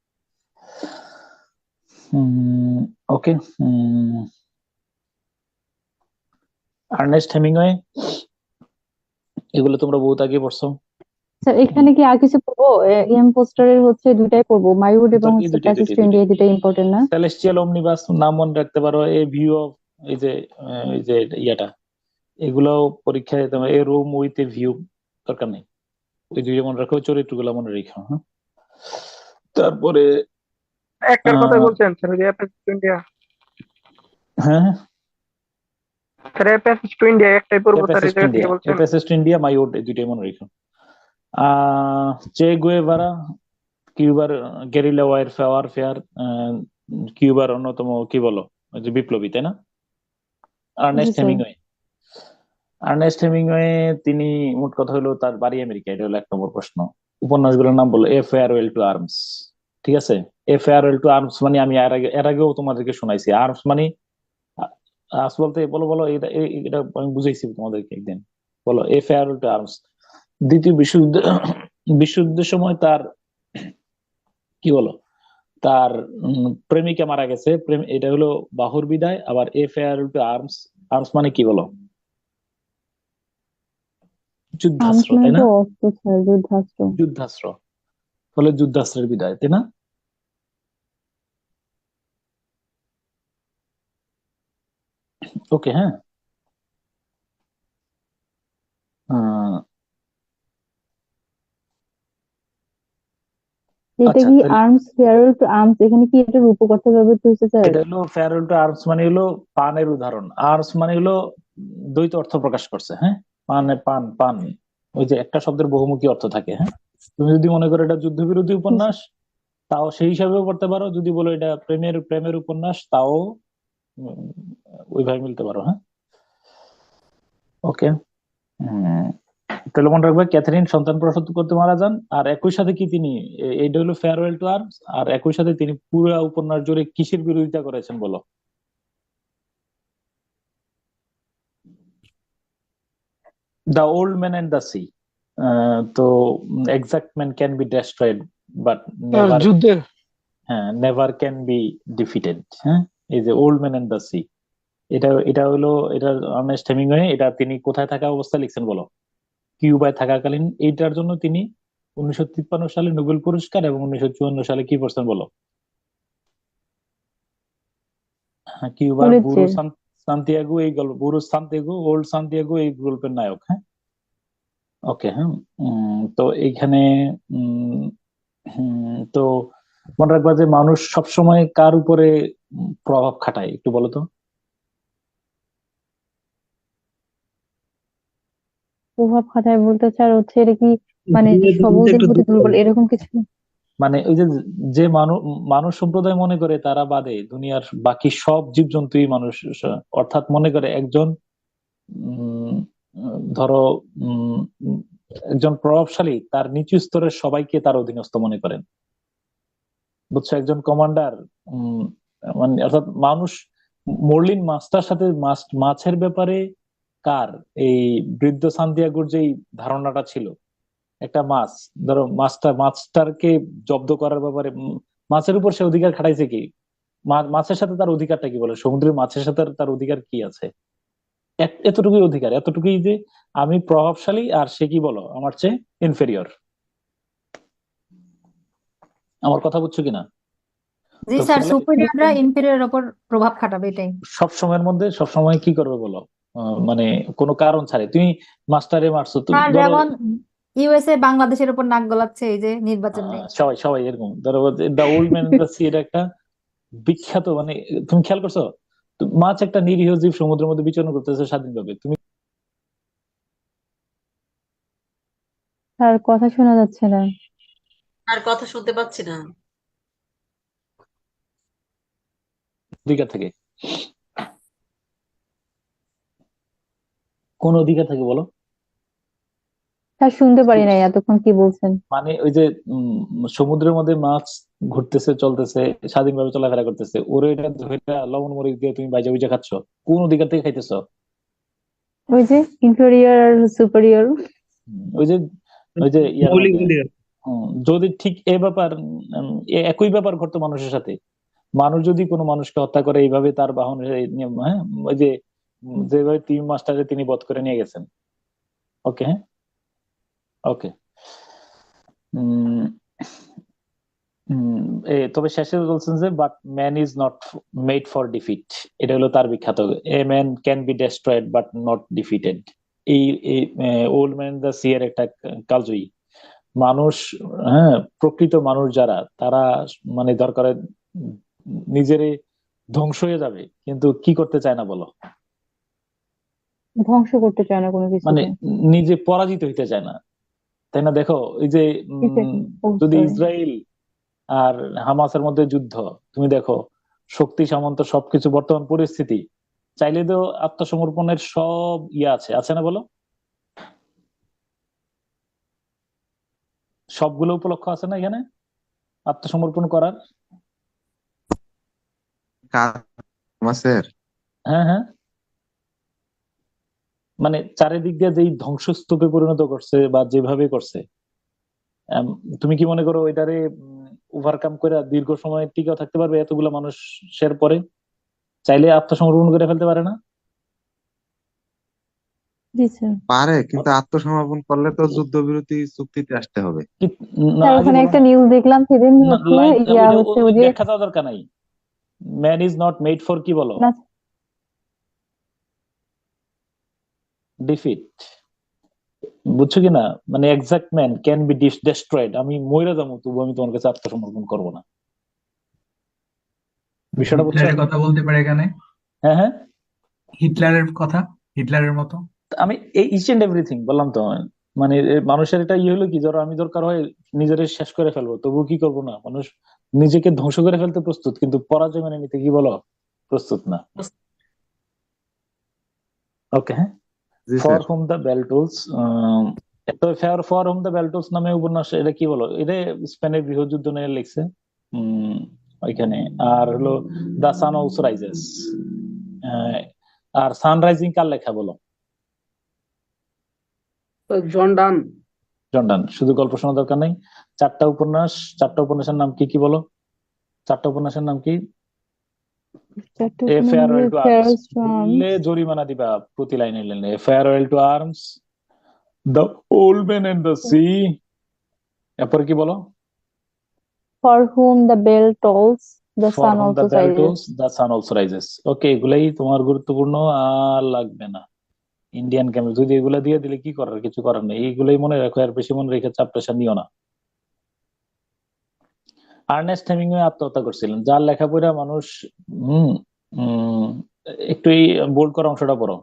ওকে, আর্নেস্ট হেমিংওয়ে, এগুলো তোমরা বহুত আগে পড়ছো। স্যার এখানে কি আর কিছু পড়বো? পোস্টারের হচ্ছে দুইটাই পড়বো, মাইউড এবং হচ্ছে দুইটাই প্যাসেজ দুইটাই টু ইন্ডিয়া, দুইটাই দুইটাই ইম্পর্টেন্ট না? সেলেস্টিয়াল অমনিবাস নাম মনে রাখতে পারো, এ ভিউ অফ, এই যে ইয়াটা, এগুলো পরীক্ষায় তোমার এ রুম উইথ এ ভিউ, দরকার নেই, ওই দুইটা মনে রাখো, চরিত্রগুলো মনে রেখো। হ্যাঁ, তারপরে একটার কথাই আহ বলছেন স্যার, যে প্যাসেজ টু ইন্ডিয়া। হ্যাঁ, স্যার প্যাসেজ টু ইন্ডিয়া একটাই পড়বো স্যার, এই প্যাসেজ টু জায়গা ইন্ডিয়া, থেকে বলছেন। Passage to India, my ode, এই দুইটাই মনে রেখো। চে গুয়েভারা, কিউবার গেরিলা ওয়ারফেয়ার, কিউবার অন্যতম কি বলো ওই যে বিপ্লবী, তাই না? জি Ernest sir. Hemingway, Ernest Hemingway তিনি মোট কথা হলো তার বাড়ি আমেরিকা, এটা হলো 1 নম্বর প্রশ্ন। উপন্যাসগুলোর নাম বলো। এ ফেয়ারওয়েল টু আর্মস, ঠিক আছে? এ ফেয়ারওয়েল টু আর্মস মানে আমি এর আগেও তোমাদেরকে শোনাইছি। আর্মস মানে আর্মস বলতে বলো বলো, এটা আমি বুঝাইছি তোমাদেরকে একদিন। বলো এ ফেয়ারওয়েল টু আর্মস। দ্বিতীয় বিশ্বযুদ্ধের সময় তার কি বলো, তার প্রেমিকা মারা গেছে, এটা হলো বাহুর বিদায়। আবার এ ফেয়ারওয়েল টু আর্মস, আর্মস মানে কি বলো? আর্মস যুদ্ধাস্ত্র, মানে তাই না? তো অস্ত্র স্যার, যুদ্ধাস্ত্র। যুদ্ধাস্ত্র, ফলে যুদ্ধাস্ত্রের বিদায়, তাই না? ওকে, হ্যাঁ। আহ, এটা আচ্ছা, কি তাহলে আর্মস, ফেয়ারওয়েল টু আর্মস, এখানে কি এটা রূপকথা ব্যবহৃত হয়েছে স্যার? এটা হলো ফেয়ারওয়েল টু আর্মস মানে হলো পানের উদাহরণ। আর্মস মানে হলো দ্বৈত অর্থ প্রকাশ করছে। হ্যাঁ, পানে পান, পান, ওই যে একটা শব্দের বহুমুখী অর্থ থাকে। হ্যাঁ, তুমি যদি মনে করো এটা যুদ্ধবিরোধী উপন্যাস, তাও সেই হিসাবেও পড়তে পারো। যদি বলো এটা প্রেমের প্রেমের উপন্যাস, তাও উম, ওইভাবে মিলতে পারো। হ্যাঁ, ওকে। তাহলে মনে রাখবে ক্যাথারিন সন্তান প্রসব করতে মারা যান, আর একই সাথে কি তিনি, এইটা হলো ফেয়ারওয়েল টু আর্মস, আর একই সাথে তিনি পুরো উপন্যাস জুড়ে কিসের বিরোধিতা করেছেন বলো? The old man and the sea. তো exact man can be destroyed but আর নেভার, যুদ্ধের হ্যাঁ, নেভার ক্যান বি ডিফিটেড। হ্যাঁ, এই যে old man and the sea, এটা হলো, এটা আর্নেস্ট হেমিংওয়ে, এটা তিনি কোথায় থাকা অবস্থায় লিখছেন বলো? কিউবায় থাকাকালীন। এইটার জন্য তিনি 1953 সালে নোবেল পুরস্কার এবং 1954 সালে কি করছেন বলো? হ্যাঁ, কিউবার বুড়ো পুলিৎজার। সান্তিয়াগো, এই গল্প, বুড়ো সান্তিয়াগো, ওল্ড সান্তিয়াগো এই গল্পের নায়ক। হ্যাঁ, ওকে, হ্যাঁ। তো এইখানে তো মনে রাখবা যে মানুষ সবসময় কার উপরে প্রভাব খাটায়, একটু বলো তো। প্রভাব খাটায় বলতে স্যার হচ্ছে এটা কি মানে সবলদের একটু প্রতি দুর্বল এরকম কিছু? মানে ওই যে যে মানুষ মানুষ সম্প্রদায় মনে করে তারা বাদে দুনিয়ার বাকি সব জীবজন্তুই মানুষ, অর্থাৎ মনে করে একজন উম, ধরো একজন প্রভাবশালী তার নিচু স্তরের সবাইকে তার অধীনস্থ মনে করেন, বুঝছো? একজন কমান্ডার, মানে অর্থাৎ মানুষ, মর্লিন মাছটার সাথে মাছের ব্যাপারে কার এই বৃদ্ধ সান্তিয়াগোর যেই ধারণাটা ছিল, একটা মাছ, ধরো মাছটাকে জব্দ করার ব্যাপারে মাছের উপর সে অধিকার খাটাইছে কি? মাছের সাথে তার অধিকারটা কি বলে? সমুদ্রের মাছের সাথে তার অধিকার কি আছে? এতটুকুই অধিকার, এতটুকুই যে আমি প্রভাবশালী, আর সে কি বলো আমার চেয়ে ইনফেরিয়র। আমার কথা বুঝছো কিনা? জি তো স্যার, ফলে সুপিরিয়ররা ইনফিরিয়র ওপর প্রভাব খাটাবে, এটাই। সব সময়ের মধ্যে সবসময় কি করবে বলো? মানে কোনো কারণ ছাড়াই তুমি মাস্টারে মারছো, তুমি স্যার ধরো যেমন ইউএসএ বাংলাদেশের উপর নাক গলাচ্ছে এই যে নির্বাচনে। সবাই সবাই এরকম। ধরো the old man in the sea, এটা একটা বিখ্যাত, মানে তুমি খেয়াল করছো? মাছ একটা নিরীহ জীব সমুদ্রের মধ্যে বিচরণ করতেছে স্বাধীনভাবে, তুমি তার কথা শোনা যাচ্ছে না। আর কথা শুনতে পাচ্ছি না। অধিকার থাকে, কোন অধিকার থাকে বলো? স্যার শুনতে পারি নাই এতক্ষণ কি বলছেন। মানে ওই যে সমুদ্রের মধ্যে মাছ ঘুরতেছে চলতেছে স্বাধীনভাবে চলাফেরা করতেছে, ওরে এটা ধরে লবণ মরিচ দিয়ে তুমি বাইজা বুঝা খাচ্ছ, কোন অধিকার থেকে খাইতেছো? ওই যে ইনফেরিয়র আর সুপিরিয়র। ওই যে ইয়ার মৌলিক মধ্যে অধিকার। যদি ঠিক এ ব্যাপার একই ব্যাপার ঘটতো মানুষের সাথে, মানুষ যদি কোনো মানুষকে হত্যা করে এইভাবে তার বাহনের এই নিয়ম, হ্যাঁ, ওই যে যেভাবে তিন মাস্টারে তিনি বধ করে নিয়ে গেছেন। ওকে, হ্যাঁ, ওকে। তবে শেষে বলছেন যে but man is not made for defeat, এটা হলো তার বিখ্যাত, a man can be destroyed but not defeated. এই ওল্ড ম্যান দ্য সি এর একটা কালজয়ী মানুষ, হ্যাঁ, প্রকৃত মানুষ যারা তারা মানে দরকার নিজেরে ধ্বংস হয়ে যাবে কিন্তু কি করতে চায় না বলো? ধ্বংস করতে চায় না কোনো মানে কিছুকে। নিজে পরাজিত হইতে চায় না, তাই না? দেখো এই যে ও যদি সরি। ইসরায়েল আর হামাসের মধ্যে যুদ্ধ, তুমি দেখো শক্তি সামন্ত সবকিছু বর্তমান পরিস্থিতি, চাইলে তো আত্মসমর্পণের সব আছে আছে না বলো? সবগুলো উপলক্ষ আছে না এখানে আত্মসমর্পণ করার? মাসের হ্যাঁ, হ্যাঁ, মানে চারিদিক দিয়ে যেই ধ্বংসস্তূপে পরিণত করছে বা যেভাবে করছে, আম, তুমি কি মনে করো ওইটারে ওভারকাম করে দীর্ঘ সময় টিকে থাকতে পারবে এতগুলা মানুষের পরে? চাইলে আত্মসমর্পণ করে ফেলতে পারে না? জি স্যার। পারে, কিন্তু আত্মসমর্পণ করলে তো যুদ্ধবিরতি চুক্তিতে আসতে হবে। কি না, স্যার আগে ওখানে বলো একটা না। নিউজ দেখলাম সেদিন হচ্ছে লাইন ইয়া ওইটা হচ্ছে ওই ওই যে ব্যাখ্যা দেওয়া দরকার নাই। Man is not made for কি বলো? না ডিফিট, বুঝছো কি না? মানে exact man can be destroyed, আমি মইরা যাবো তবু আমি তোমার কাছে আত্মসমর্পণ করবো না, বিষয়টা বুঝছো? হিটলারের কথা বলতে পারে এখানে, হ্যাঁ, হ্যাঁ, হিটলারের কথা, হিটলারের মতো। আমি এই ইচ এন্ড এভরিথিং বললাম তো, মানে মানুষের এটা ইয়ে হলো কি, ধরো আমি দরকার হয় নিজের শেষ করে ফেলবো তবু কি করবো না, মানুষ নিজেকে ধ্বংস করে ফেলতে প্রস্তুত কিন্তু পরাজয় মেনে নিতে কি বলো প্রস্তুত না। ওকে, হ্যাঁ। জি for sir. Whom the bell tolls, for whom the bell tolls নামে উপন্যাস, এটা কি বলো? এটা স্পেনের গৃহযুদ্ধ নিয়ে লিখছে ওইখানে। আর হলো দ্য সান অলসো রাইজেস, আর সানরাইজিং কার লেখা বলো? জন ডান। জন্ডান। শুধু গল্প শোনা দরকার নাই, চারটা উপন্যাসের নাম কি কি বলো? চারটা উপন্যাসের নাম কি? চারটে এ উপন্যাস farewell to arms, farewell to বললে আর্মস, জরিমানা দিবা প্রতি লাইনে লাইনে। A farewell to arms, the old man and the sea, এরপর কি বলো? For whom the bell tolls, the for sun home the also bell rises. Tolls, the sun also rises. Okay, এগুলাই তোমার গুরুত্বপূর্ণ, আর লাগবে না। ইন্ডিয়ান ক্যামেল যদি এগুলা দিয়ে দিলে কি করার, কিছু করার নেই, এইগুলাই মনে রাখো, আর বেশি মনে রেখে চাপ প্রেশার নিও না। আর্নেস্ট হেমিংওয়ে আত্মহত্যা করছিলেন, যার লেখা পড়া মানুষ হম উম, একটু এই বোল্ড করা অংশটা পড়ো।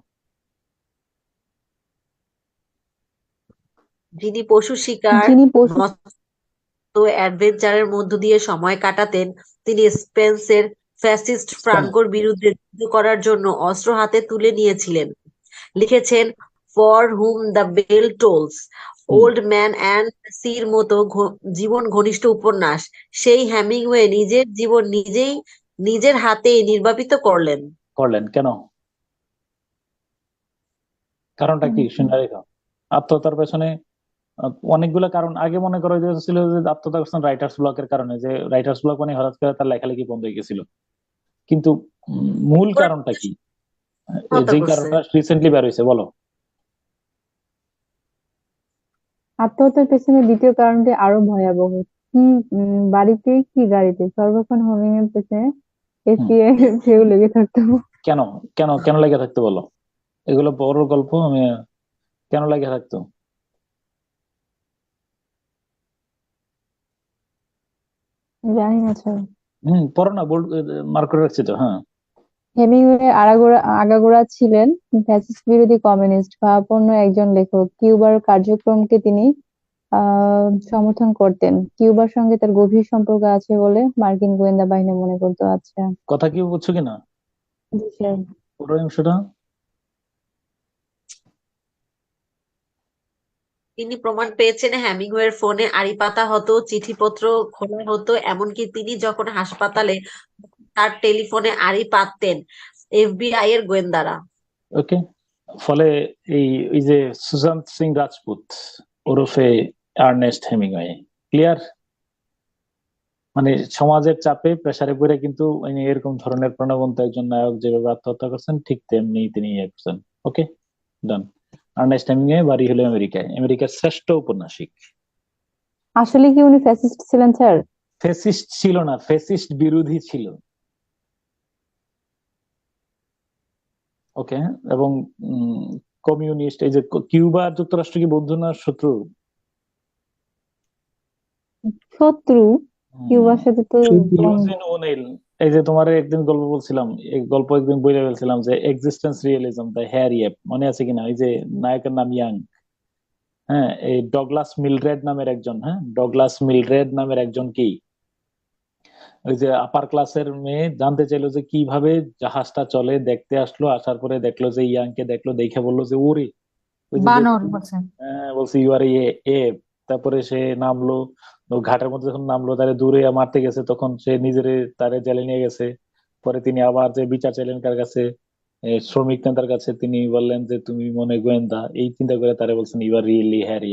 যিনি পশু শিকার, যিনি পশু মৎস্য অ্যাডভেঞ্চারের মধ্য দিয়ে সময় কাটাতেন, তিনি স্পেন্সের ফ্যাসিস্ট ফ্রাঙ্কোর বিরুদ্ধে যুদ্ধ করার জন্য অস্ত্র হাতে তুলে নিয়েছিলেন। লিখেছেন for whom the bell tolls, old man and সির মতো জীবন ঘনিষ্ঠ উপন্যাস। সেই হ্যামিংওয়ে নিজের জীবন নিজের হাতেই নির্বাপিত করলেন। কেন? কারণটা কি শুনে রেখো। আত্মহত্যার পেছনে অনেকগুলো কারণ। আগে মনে করো যে ছিল যে আত্মহত্যা করছেন রাইটার্স ব্লকের কারণে, যে রাইটার্স ব্লক মানে হঠাৎ করে তার লেখালেখি বন্ধ হয়ে গেছিল, কিন্তু মূল কারণটা কি? হত্যা যেই করছে। কারণটা রিসেন্টলি বের হয়েছে বলো। আত্মহত্যার পেছনে দ্বিতীয় কারণটি আরো ভয়াবহ। কি বাড়িতে কি গাড়িতে সর্বক্ষণ হোমিং এর পেছনে হুম, এসিআই ঢেউ লেগে থাকতো। কেন কেন লেগে থাকতে বলো? এগুলো বড় গল্প, আমি কেন লেগে থাকতো? জানি না স্যার। পড়ো না, বোল্ড মার্ক করে রাখছি তো। হ্যাঁ, হেমিংওয়ে আগাগোড়া ছিলেন ফ্যাসিস্ট বিরোধী কমিউনিস্ট ভাবাপন্ন একজন লেখক। কিউবার কার্যক্রমকে তিনি সমর্থন করতেন। কিউবার সঙ্গে তার গভীর সম্পর্ক আছে বলে মার্কিন গোয়েন্দা বাহিনী মনে করতো। আচ্ছা, কথা কি বুঝছো কিনা জি স্যার। পুরো অংশটা? তিনি প্রমাণ পেয়েছেন হেমিংওয়ের ফোনে আড়ি পাতা হতো, চিঠিপত্র খোলা হতো, এমনকি তিনি যখন হাসপাতালে তার টেলিফোনে আড়ি পাততেন এফবিআই এর গোয়েন্দারা। ওকে, ফলে এই যে সুশান্ত সিং রাজপুত ওরফে আর্নেস্ট হেমিংওয়ে, ক্লিয়ার? মানে সমাজের চাপে প্রেসারে পড়ে কিন্তু উনি এরকম ধরনের প্রাণবন্ত একজন নায়ক যেভাবে আত্মহত্যা করছেন, ঠিক তেমনি তিনি ইয়ে করছেন। ওকে, ডান। আর্নেস্ট হেমিংওয়ে, বাড়ি হলো আমেরিকায়, আমেরিকার শ্রেষ্ঠ ঔপন্যাসিক। আসলে কি উনি ফ্যাসিস্ট ছিলেন স্যার? ফেসিস্ট ছিল না, ফেসিস্ট বিরোধী ছিল। ওকে, এবং কমিউনিস্ট, এই যে কিউবা আর যুক্তরাষ্ট্র কি বন্ধু না শত্রু? শত্রু। কিউবার সাথে তো ইউজিন ওনেল, এই যে তোমার একদিন গল্প বলছিলাম, এই গল্প একদিন বলে ফেলছিলাম যে existence realism, the Harry app, মনে আছে কিনা? এই যে নায়কের নাম ইয়াং, হ্যাঁ, এই ডগলাস মিলরেড নামের একজন, হ্যাঁ, ডগলাস মিলরেড নামের একজন কি ওই যে আপার ক্লাসের মেয়ে জানতে চাইলো যে কিভাবে জাহাজটা চলে, দেখতে আসলো, আসার পরে দেখলো যে ইয়াংকে দেখলো, দেখে বললো যে ওরে, ওই যে বানর বলছেন। বলছে ইউ আর এ। তারপরে সে নামলো, ও ঘাটের মধ্যে যখন নামলো, তারে দূরে মারতে গেছে, তখন সে নিজের তারে জেলে নিয়ে গেছে। পরে তিনি আবার যে বিচার চাইলেন কার কাছে? শ্রমিক নেতার কাছে। তিনি বললেন যে তুমি মনে গোয়েন্দা, এই চিন্তা করে তারে বলছেন ইউ আর রিয়েলি হ্যারি।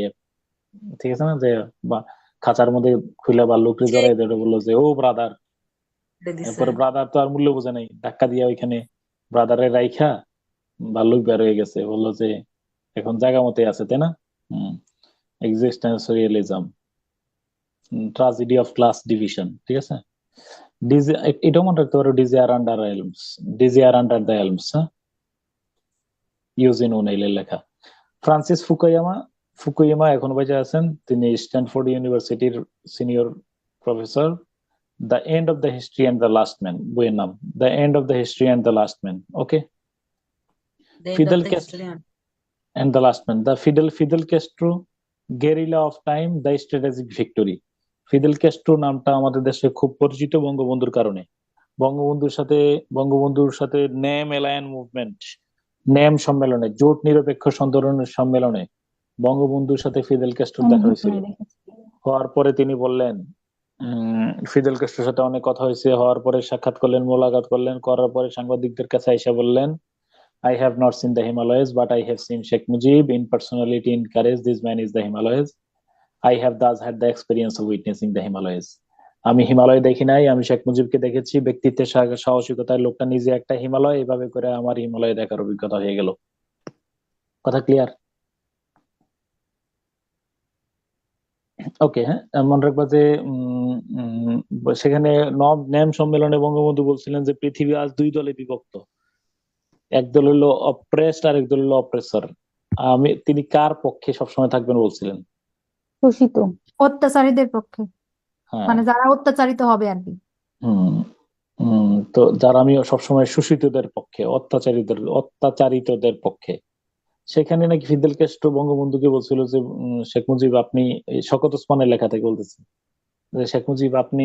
ঠিক আছে না? যে বা খাঁচার মধ্যে খুলে বা লোকরে জড়াই দিয়ে বললো যে ও ব্রাদার। এরপরে ব্রাদার তো আর মূল্য বোঝে নাই, ধাক্কা দিয়া ওইখানে ব্রাদারের রাইখা ভাল্লুক বের হয়ে গেছে, বললো যে এখন জায়গা মতে আছে, তাই না? Existentialism, tragedy of class division, ঠিক আছে? এটাও মনে রাখতে পারো, desire under elms, desire under the elms, হ্যাঁ, ইউজিন ওনেইলের লেখা। ফ্রান্সিস ফুকুয়ামা, ফুকুয়ামা এখন বেঁচে আছেন, তিনি স্ট্যানফোর্ড ইউনিভার্সিটির senior professor. The end of the history and the last man বইয়ের নাম, the end of the history and the last man. Okay, Fidel Castro and the last man, the Fidel Castro, guerrilla of time, the strategic victory. Fidel Castro নামটা আমাদের দেশে খুব পরিচিত বঙ্গবন্ধুর কারণে। বঙ্গবন্ধুর সাথে ন্যাম এলায়েন্স মুভমেন্ট, ন্যাম সম্মেলনে, জোট নিরপেক্ষ সন্দর্ভনের সম্মেলনে বঙ্গবন্ধুর সাথে ফিদেল ক্যাস্ট্রোর দেখা হয়েছিল। হওয়ার পরে তিনি বললেন, ফিদেল ক্যাস্ট্রোর সাথে অনেক কথা হয়েছে, হওয়ার পরে সাক্ষাৎ করলেন, মোলাকাত করলেন, করার পরে সাংবাদিকদের কাছে এসে বললেন, I have not seen the Himalayas, but I have seen Sheikh Mujib in personality, in courage. This man is the Himalayas. I have thus had the experience of witnessing the Himalayas. আমি হিমালয় দেখি নাই, আমি শেখ মুজিবকে দেখেছি, ব্যক্তিত্বের সাহসিকতায় লোকটা নিজে একটা হিমালয়, এইভাবে করে আমার হিমালয় দেখার অভিজ্ঞতা হয়ে গেল। কথা ক্লিয়ার? ওকে, হ্যাঁ, মনে রাখবা যে সেখানে ন্যাম সম্মেলনে বঙ্গবন্ধু বলছিলেন যে পৃথিবী আজ দুই দলে বিভক্ত, একদল হলো অপ্রেসড আর একদল হলো অপ্রেসর। তিনি কার পক্ষে সবসময় থাকবেন বলছিলেন? শোষিত, অত্যাচারীদের পক্ষে, হ্যাঁ, মানে যারা অত্যাচারিত হবে আর কি। তো যারা, আমি সবসময় শোষিতদের পক্ষে, অত্যাচারিতদের পক্ষে। সেখানে নাকি ফিদেল ক্যাস্ট্রো বঙ্গবন্ধুকে বলছিল যে শেখ মুজিব আপনি, শওকত ওসমানের লেখা থেকে বলতেছে যে শেখ মুজিব আপনি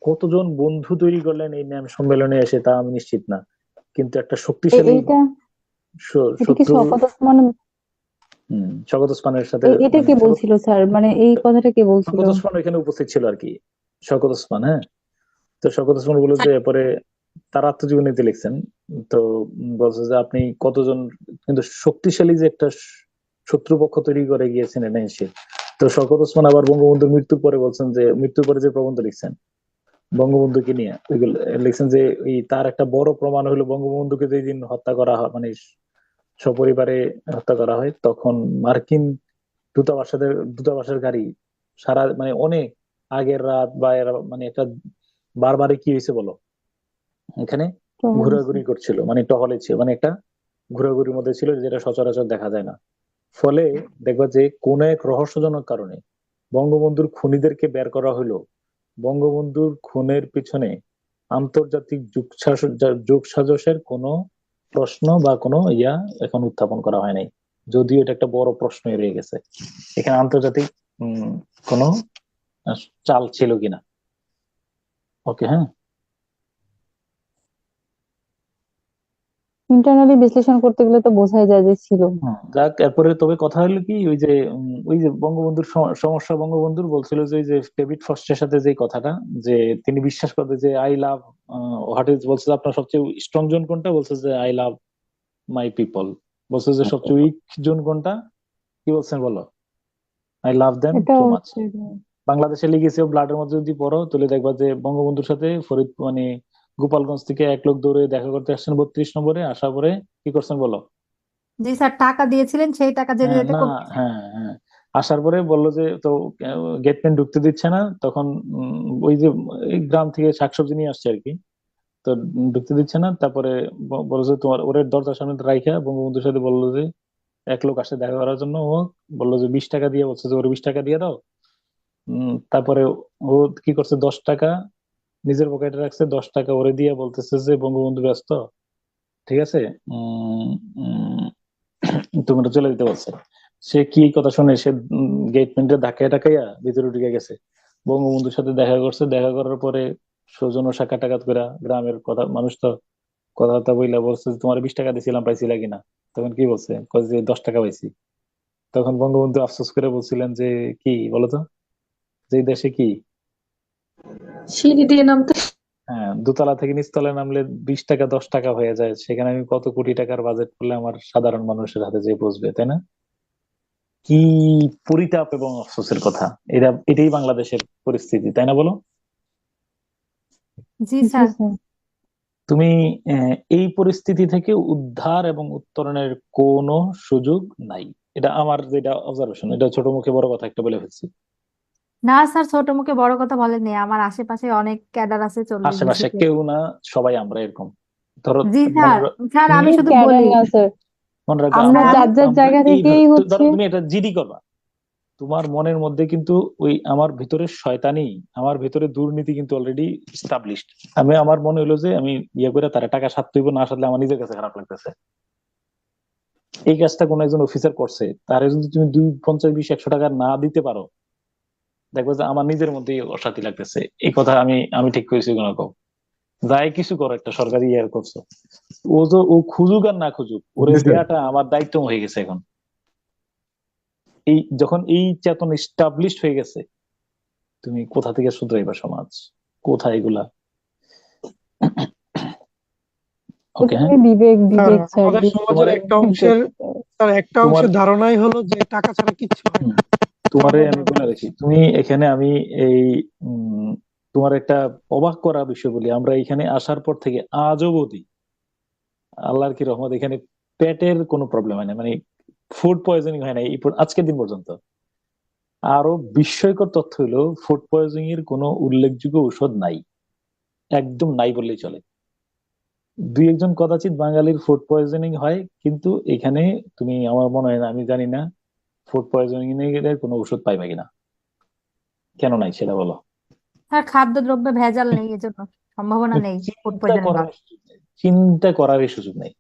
কতজন বন্ধু তৈরি করলেন এই ন্যাম সম্মেলনে এসে তা আমি নিশ্চিত না, কিন্তু একটা শক্তিশালী এটা কি শত্রু। শওকত ওসমান? শওকত ওসমানের সাথে, এটা কে বলছিল স্যার? মানে এই কথাটা কে বলছিল? শওকত ওসমান এখানে উপস্থিত ছিল আর কি, শওকত ওসমান। হ্যাঁ, তো শওকত ওসমান বলে যে পরে তার আত্মজীবনীতে লিখছেন, তো বলছে যে আপনি কতজন কিন্তু শক্তিশালী যে একটা শত্রুপক্ষ তৈরি করে গিয়েছেন এটা এসে। তো শওকত ওসমান আবার বঙ্গবন্ধুর মৃত্যুর পরে বলছেন যে, মৃত্যুর পরে যে প্রবন্ধ লিখছেন বঙ্গবন্ধুকে নিয়ে, ওইগুলো লিখছেন যে তার একটা বড় প্রমাণ হলো বঙ্গবন্ধুকে যেদিন হত্যা করা হয়, মানে সপরিবারে হত্যা করা হয়, তখন মার্কিন দূতাবাসের গাড়ি সারা, মানে অনেক আগের রাত বা মানে একটা বারবারে কি হয়েছে বলো, এখানে ঘোরাঘুরি করছিল, মানে টহলে ছিল, মানে একটা ঘোরাঘুরির মধ্যে ছিল, যেটা সচরাচর দেখা যায় না। ফলে দেখবা যে কোন এক রহস্যজনক কারণে বঙ্গবন্ধুর খুনিদেরকে বের করা হলো, বঙ্গবন্ধুর খুনের পিছনে আন্তর্জাতিক যোগসাজশের কোনো প্রশ্ন বা কোনো এখন উত্থাপন করা হয় নাই, যদিও এটা একটা বড় প্রশ্ন রয়ে গেছে। এখানে আন্তর্জাতিক কোনো চাল ছিল কিনা। ওকে, হ্যাঁ। ইন্টারনালি বিশ্লেষণ করতে গেলে তো বোঝাই যায় যে ছিল। যাক, এরপরে তবে কথা হলো কি, ওই যে বঙ্গবন্ধুর সমস্যা, বঙ্গবন্ধুর বলছিল যে ডেভিড ফস্টের সাথে যে কথাটা, যে তিনি বিশ্বাস করতে যে আই লাভ হোয়াট ইজ, বলছে যে আপনার সবচেয়ে স্ট্রং জোন কোনটা, বলছে যে আই লাভ মাই পিপল। বলছে যে সবচেয়ে উইক জোন কোনটা, কি বলছেন বলো? আই লাভ দেম এটা টু মাচ। হচ্ছে বাংলাদেশে লিখেছে ব্লাডের মধ্যে যদি পড়ো তাহলে দেখবা যে বঙ্গবন্ধুর সাথে গোপালগঞ্জ থেকে এক লোক দৌড়ে দেখা করতে আসছেন 32 নম্বরে, আসা পরে কি করছেন বলো? জি স্যার, টাকা দিয়েছিলেন, সেই টাকা যেতে হ্যাঁ, যেতে না, কমিয়েছে। হ্যাঁ, হ্যাঁ, আসার পরে বললো যে তো গেটম্যান ঢুকতে দিচ্ছে না, তখন ওই যে এই গ্রাম থেকে শাকসবজি নিয়ে আসছে আর কি, তো ঢুকতে দিচ্ছে না। তারপরে বললো যে তোমার ওর দরজার সামনে রাইখা বঙ্গবন্ধুর সাথে বললো যে এক লোক আসে দেখা করার জন্য, ও বললো যে 20 টাকা দিয়ে, বলছে যে ওর 20 টাকা দিয়ে দাও। তারপরে ও কি করছে, 10 টাকা নিজের পকেটে রাখছে, 10 টাকা ওরে দিয়ে বলতেছে যে বঙ্গবন্ধু ব্যস্ত, ঠিক আছে, তোমরা চলে দিতে বলছে। সে কি কথা শুনে সে গেটম্যানটা ধাক্কায় টাকাইয়া ভিতরে ঢুকে গেছে, বঙ্গবন্ধুর সাথে দেখা করছে। দেখা করার পরে সৌজন্য সাক্ষাৎ টাকাত করে গ্রামের কথা মানুষ তো কথাবার্তা বইলা বলছে যে তোমার 20 টাকা দিছিলাম, পাইছিলা কিনা? তখন কি বলছে, কয় যে 10 টাকা পাইছি। তখন বঙ্গবন্ধু আফসোস করে বলছিলেন যে কি বলতো, যে এই দেশে কি সিঁড়ি দিয়ে নামতে। হ্যাঁ, দোতলা থেকে নিচতলায় নামলে 20 টাকা 10 টাকা হয়ে যায়, সেখানে আমি কত কোটি টাকার বাজেট করলে আমার সাধারণ মানুষের হাতে যেয়ে পৌঁছবে, তাই না? কি পরিতাপ এবং আফসোসের কথা। এটাই বাংলাদেশের পরিস্থিতি, তাই না বলো? জি জি স্যার। স্যার। তুমি এই পরিস্থিতি থেকে উদ্ধার এবং উত্তরণের কোনো সুযোগ নাই। এটা আমার যেটা অবজারভেশন, এটা ছোট মুখে বড় কথা একটা বলে ফেলছি। না স্যার, ছোট মুখে বড় কথা বলেননি, আমার আশেপাশে অনেক ক্যাডার আছে 40 আশেপাশে বিসিতে। কেউ না, সবাই আমরা এরকম। ধরো জি মনে স্যার। স্যার তুমি আমি শুধু ক্যাডার বলি, না স্যার, মনে রাখো, আমরা আমরা স্যার যার যার আমরা জায়গা এইভাবে থেকেই হচ্ছে। ধরো তুমি এটা জিডি করবা, তোমার মনের মধ্যে কিন্তু ওই আমার ভিতরে শয়তানি, আমার ভিতরে দুর্নীতি কিন্তু অলরেডি এস্টাবলিশড। আমার মনে হলো যে আমি করে তারা টাকা সাথ হইব না, সাথে আমার নিজের কাছে খারাপ লাগতেছে। এই কাজটা কোন একজন অফিসার করছে, তারে যদি তুমি 50, 20, 100 টাকা না দিতে পারো, দেখবো যে আমার নিজের মধ্যেই অশান্তি লাগতেছে। এই কথা আমি ঠিক করেছি কোন কম, যাই কিছু করো একটা সরকারি করছো, ও খুঁজুক আর না খুঁজুক, ওরে দেয়াটা আমার দায়িত্ব হয়ে গেছে এখন। যখন এই চেতন এস্টাবলিশড হয়ে গেছে, তুমি কোথা থেকে শুধরাইবা সমাজ, কোথায় এগুলা? ওকে, হ্যাঁ। এটাই বিবেক, স্যার বিবেক স্যার, আমাদের সমাজের একটা তোমার অংশের ধারণাই হলো যে টাকা ছাড়া কিচ্ছু হয় না। তোমারে আমাদের আমি বলে রাখি, তুমি এখানে আমি এই তোমার একটা অবাক করা বিষয় বলি, আমরা এখানে আসার পর থেকে আজ অবধি আল্লাহর কি রহমত, এখানে পেটের কোনো প্রবলেম হয় না, ফুড পয়জনিং হয় না আজকের দিন পর্যন্ত। আরো বিস্ময়কর তথ্য হলো ফুড পয়জনিং এর কোনো উল্লেখযোগ্য ঔষধ নাই, একদম নাই বললেই চলে। দুই একজন কদাচিৎ বাঙালির ফুড পয়জনিং হয়, কিন্তু এখানে তুমি, আমার মনে হয় না, আমি জানি না ফুড পয়জনিং এর কোনো ওষুধ পাইবা কিনা। কেন নাই সেটা বলো? স্যার খাদ্যদ্রব্যে ভেজাল নেই, এজন্য সম্ভাবনা নেই ফুড চিন্তা পয়জনিং করার হওয়ার। সুযোগ নেই, চিন্তা করারই সুযোগ নেই।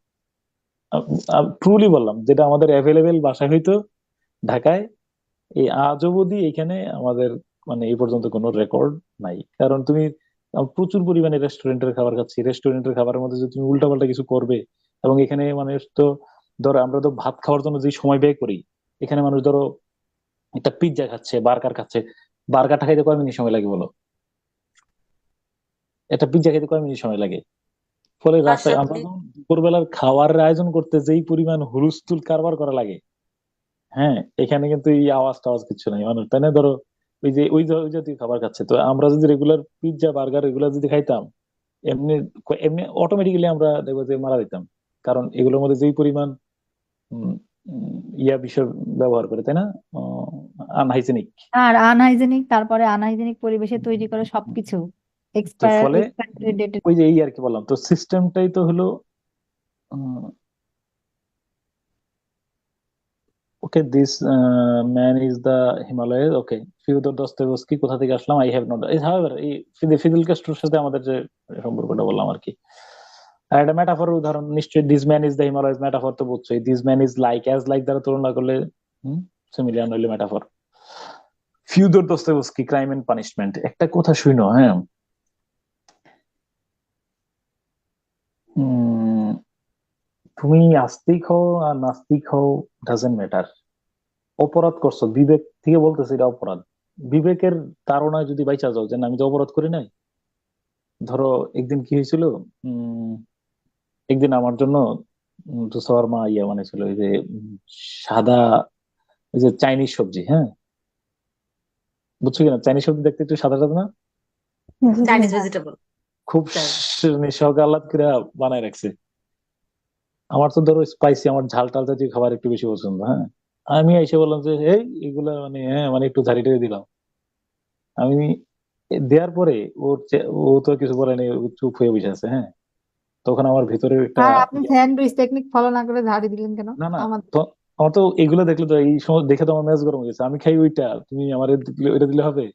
ট্রুলি বললাম, যেটা আমাদের অ্যাভেলেবেল বাসায় হইতো ঢাকায়, এই আজ অবধি এখানে আমাদের এই পর্যন্ত কোনো রেকর্ড নাই। কারণ তুমি প্রচুর পরিমাণে রেস্টুরেন্টের খাবার খাচ্ছি, রেস্টুরেন্টের খাবারের মধ্যে যদি তুমি উল্টাপাল্টা কিছু করবে, এবং এখানে মানুষ তো, ধরো আমরা তো ভাত খাওয়ার জন্য যে সময় ব্যয় করি, এখানে মানুষ ধরো একটা পিৎজা খাচ্ছে, বার্গার খাচ্ছে, বার্গারটা খাইতে কয় মিনিট সময় লাগে বলো? একটা পিৎজা খাইতে কয় মিনিট সময় লাগে? ফলে তার রাস্তায় আমরা সাথে যখন দুপুরবেলার খাওয়ার আয়োজন করতে যেই পরিমাণ হুলস্থুল কারবার করা লাগে, হ্যাঁ, এখানে কিন্তু এই আওয়াজ টাওয়াজ কিছু নাই মানুষ, তাই না? ধরো ওই জাতীয় খাবার খাচ্ছে, তো আমরা যদি রেগুলার পিৎজা বার্গার এগুলা যদি খাইতাম, এমনি এমনি অটোমেটিক্যালি আমরা দেখবো যে মারা যেতাম। কারণ এগুলোর মধ্যে যেই পরিমাণ উম, বিষয় ব্যবহার করে, তাই না, আনহাইজেনিক। আর আনহাইজেনিক, তারপরে আনহাইজেনিক পরিবেশে তৈরি করে সবকিছু তো ফলে এক্সপায়ারি ডেটেড। ওই যে এই আর কি বললাম, তো সিস্টেমটাই তো হলো okay this man is the Himalaya. Okay, Fyodor Dostoevsky কোথা থেকে আসলাম? I have not. হাউএভার এই ফিদেল ক্যাস্ট্রোর সাথে আমাদের যে সম্পর্কটা বললাম আর কি, আর একটা মেটাফর উদাহরণ নিশ্চয়ই, this man is the Himalaya metaphor তো বুঝছোই। This man is like, as like দ্বারা তুলনা করলে সিমিলার নইলে metaphor. Fyodor Dostoevsky, crime and punishment. একটা কথা শুনো, হ্যাঁ, তুমি আস্তিক হও আর নাস্তিক হও, ডাজেন্ট ম্যাটার। অপরাধ করছো, বিবেক থেকে বলতেছে এটা অপরাধ। বিবেকের তাড়নায় যদি বাইচা যাও যে না, আমি তো অপরাধ করি নাই। ধরো একদিন কি হয়েছিল, একদিন আমার জন্য তুষার মা বানাইছিল, ওই যে সাদা, ওই যে চাইনিজ সবজি, হ্যাঁ, বুঝছো কিনা? চাইনিজ সবজি দেখতে একটু সাদা সাদা না, জি চাইনিজ ভাইয়া। ভেজিটেবল। খুব সহজে আহ্লাদ করে বানায় রাখছে। আমার তো ধরো স্পাইসি, আমার ঝাল টাল জাতীয় খাবার একটু বেশি পছন্দ, হ্যাঁ। আমি এসে বললাম যে এই এগুলা মানে, হ্যাঁ মানে একটু ঝাড়ি টাড়ি দিলাম আমি। দেওয়ার পরে ও তো কিছু বলে নাই, ও চুপ হয়ে বসে আছে, হ্যাঁ। তখন আমার ভিতরে একটা আর আপনি স্যান্ডউইচ টেকনিক ফলো না করে ঝাড়ি দিলেন কেন? না না, আমার তো আমার তো এগুলো দেখলে তো এই সময় দেখে তো আমার মেজাজ গরম হয়ে গেছে। আমি খাই ওইটা, তুমি আমার ওইটা দিলে হবে?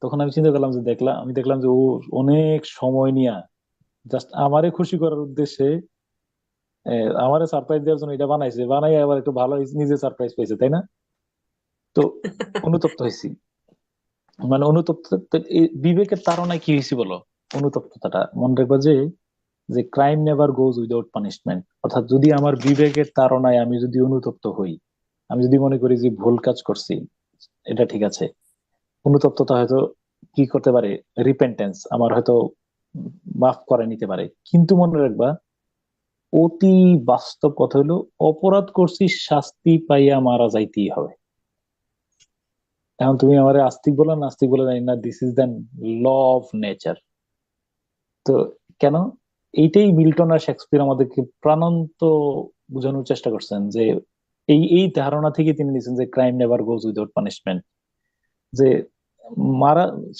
তখন আমি চিন্তা করলাম যে আমি দেখলাম যে ও অনেক সময় নিয়ে জাস্ট আমারে খুশি করার উদ্দেশ্যে আমারে সারপ্রাইজ দেওয়ার জন্য এটা বানাইছে, বানাই আবার একটু ভালো নিজে সারপ্রাইজ পেয়েছে, তাই না? তো অনুতপ্ত হয়েছি, মানে অনুতপ্ত। এই বিবেকের তাড়নায় কি হয়েছে বলো? অনুতপ্ততাটা মনে রাখবা যে যে crime never goes without punishment. অর্থাৎ যদি আমার বিবেকের তাড়নায় আমি যদি অনুতপ্ত হই, আমি যদি মনে করি যে ভুল কাজ করছি, এটা ঠিক আছে, অনুতপ্ততা হয়তো কি করতে পারে, রিপেন্টেন্স আমার হয়তো মাফ করে নিতে পারে। কিন্তু মনে রাখবা, অতি বাস্তব কথা হলো, অপরাধ করছি, শাস্তি পাইয়া মারা যাইতেই হবে। এখন তুমি আমার আস্তিক বলো নাস্তিক বলে জানি না, this is the law of nature. তো কেন? এইটাই মিল্টন আর শেক্সপিয়ার আমাদেরকে প্রাণান্ত বোঝানোর চেষ্টা করছেন, যে এই ধারণা থেকে তিনি নিয়েছেন যে crime never goes without punishment. যে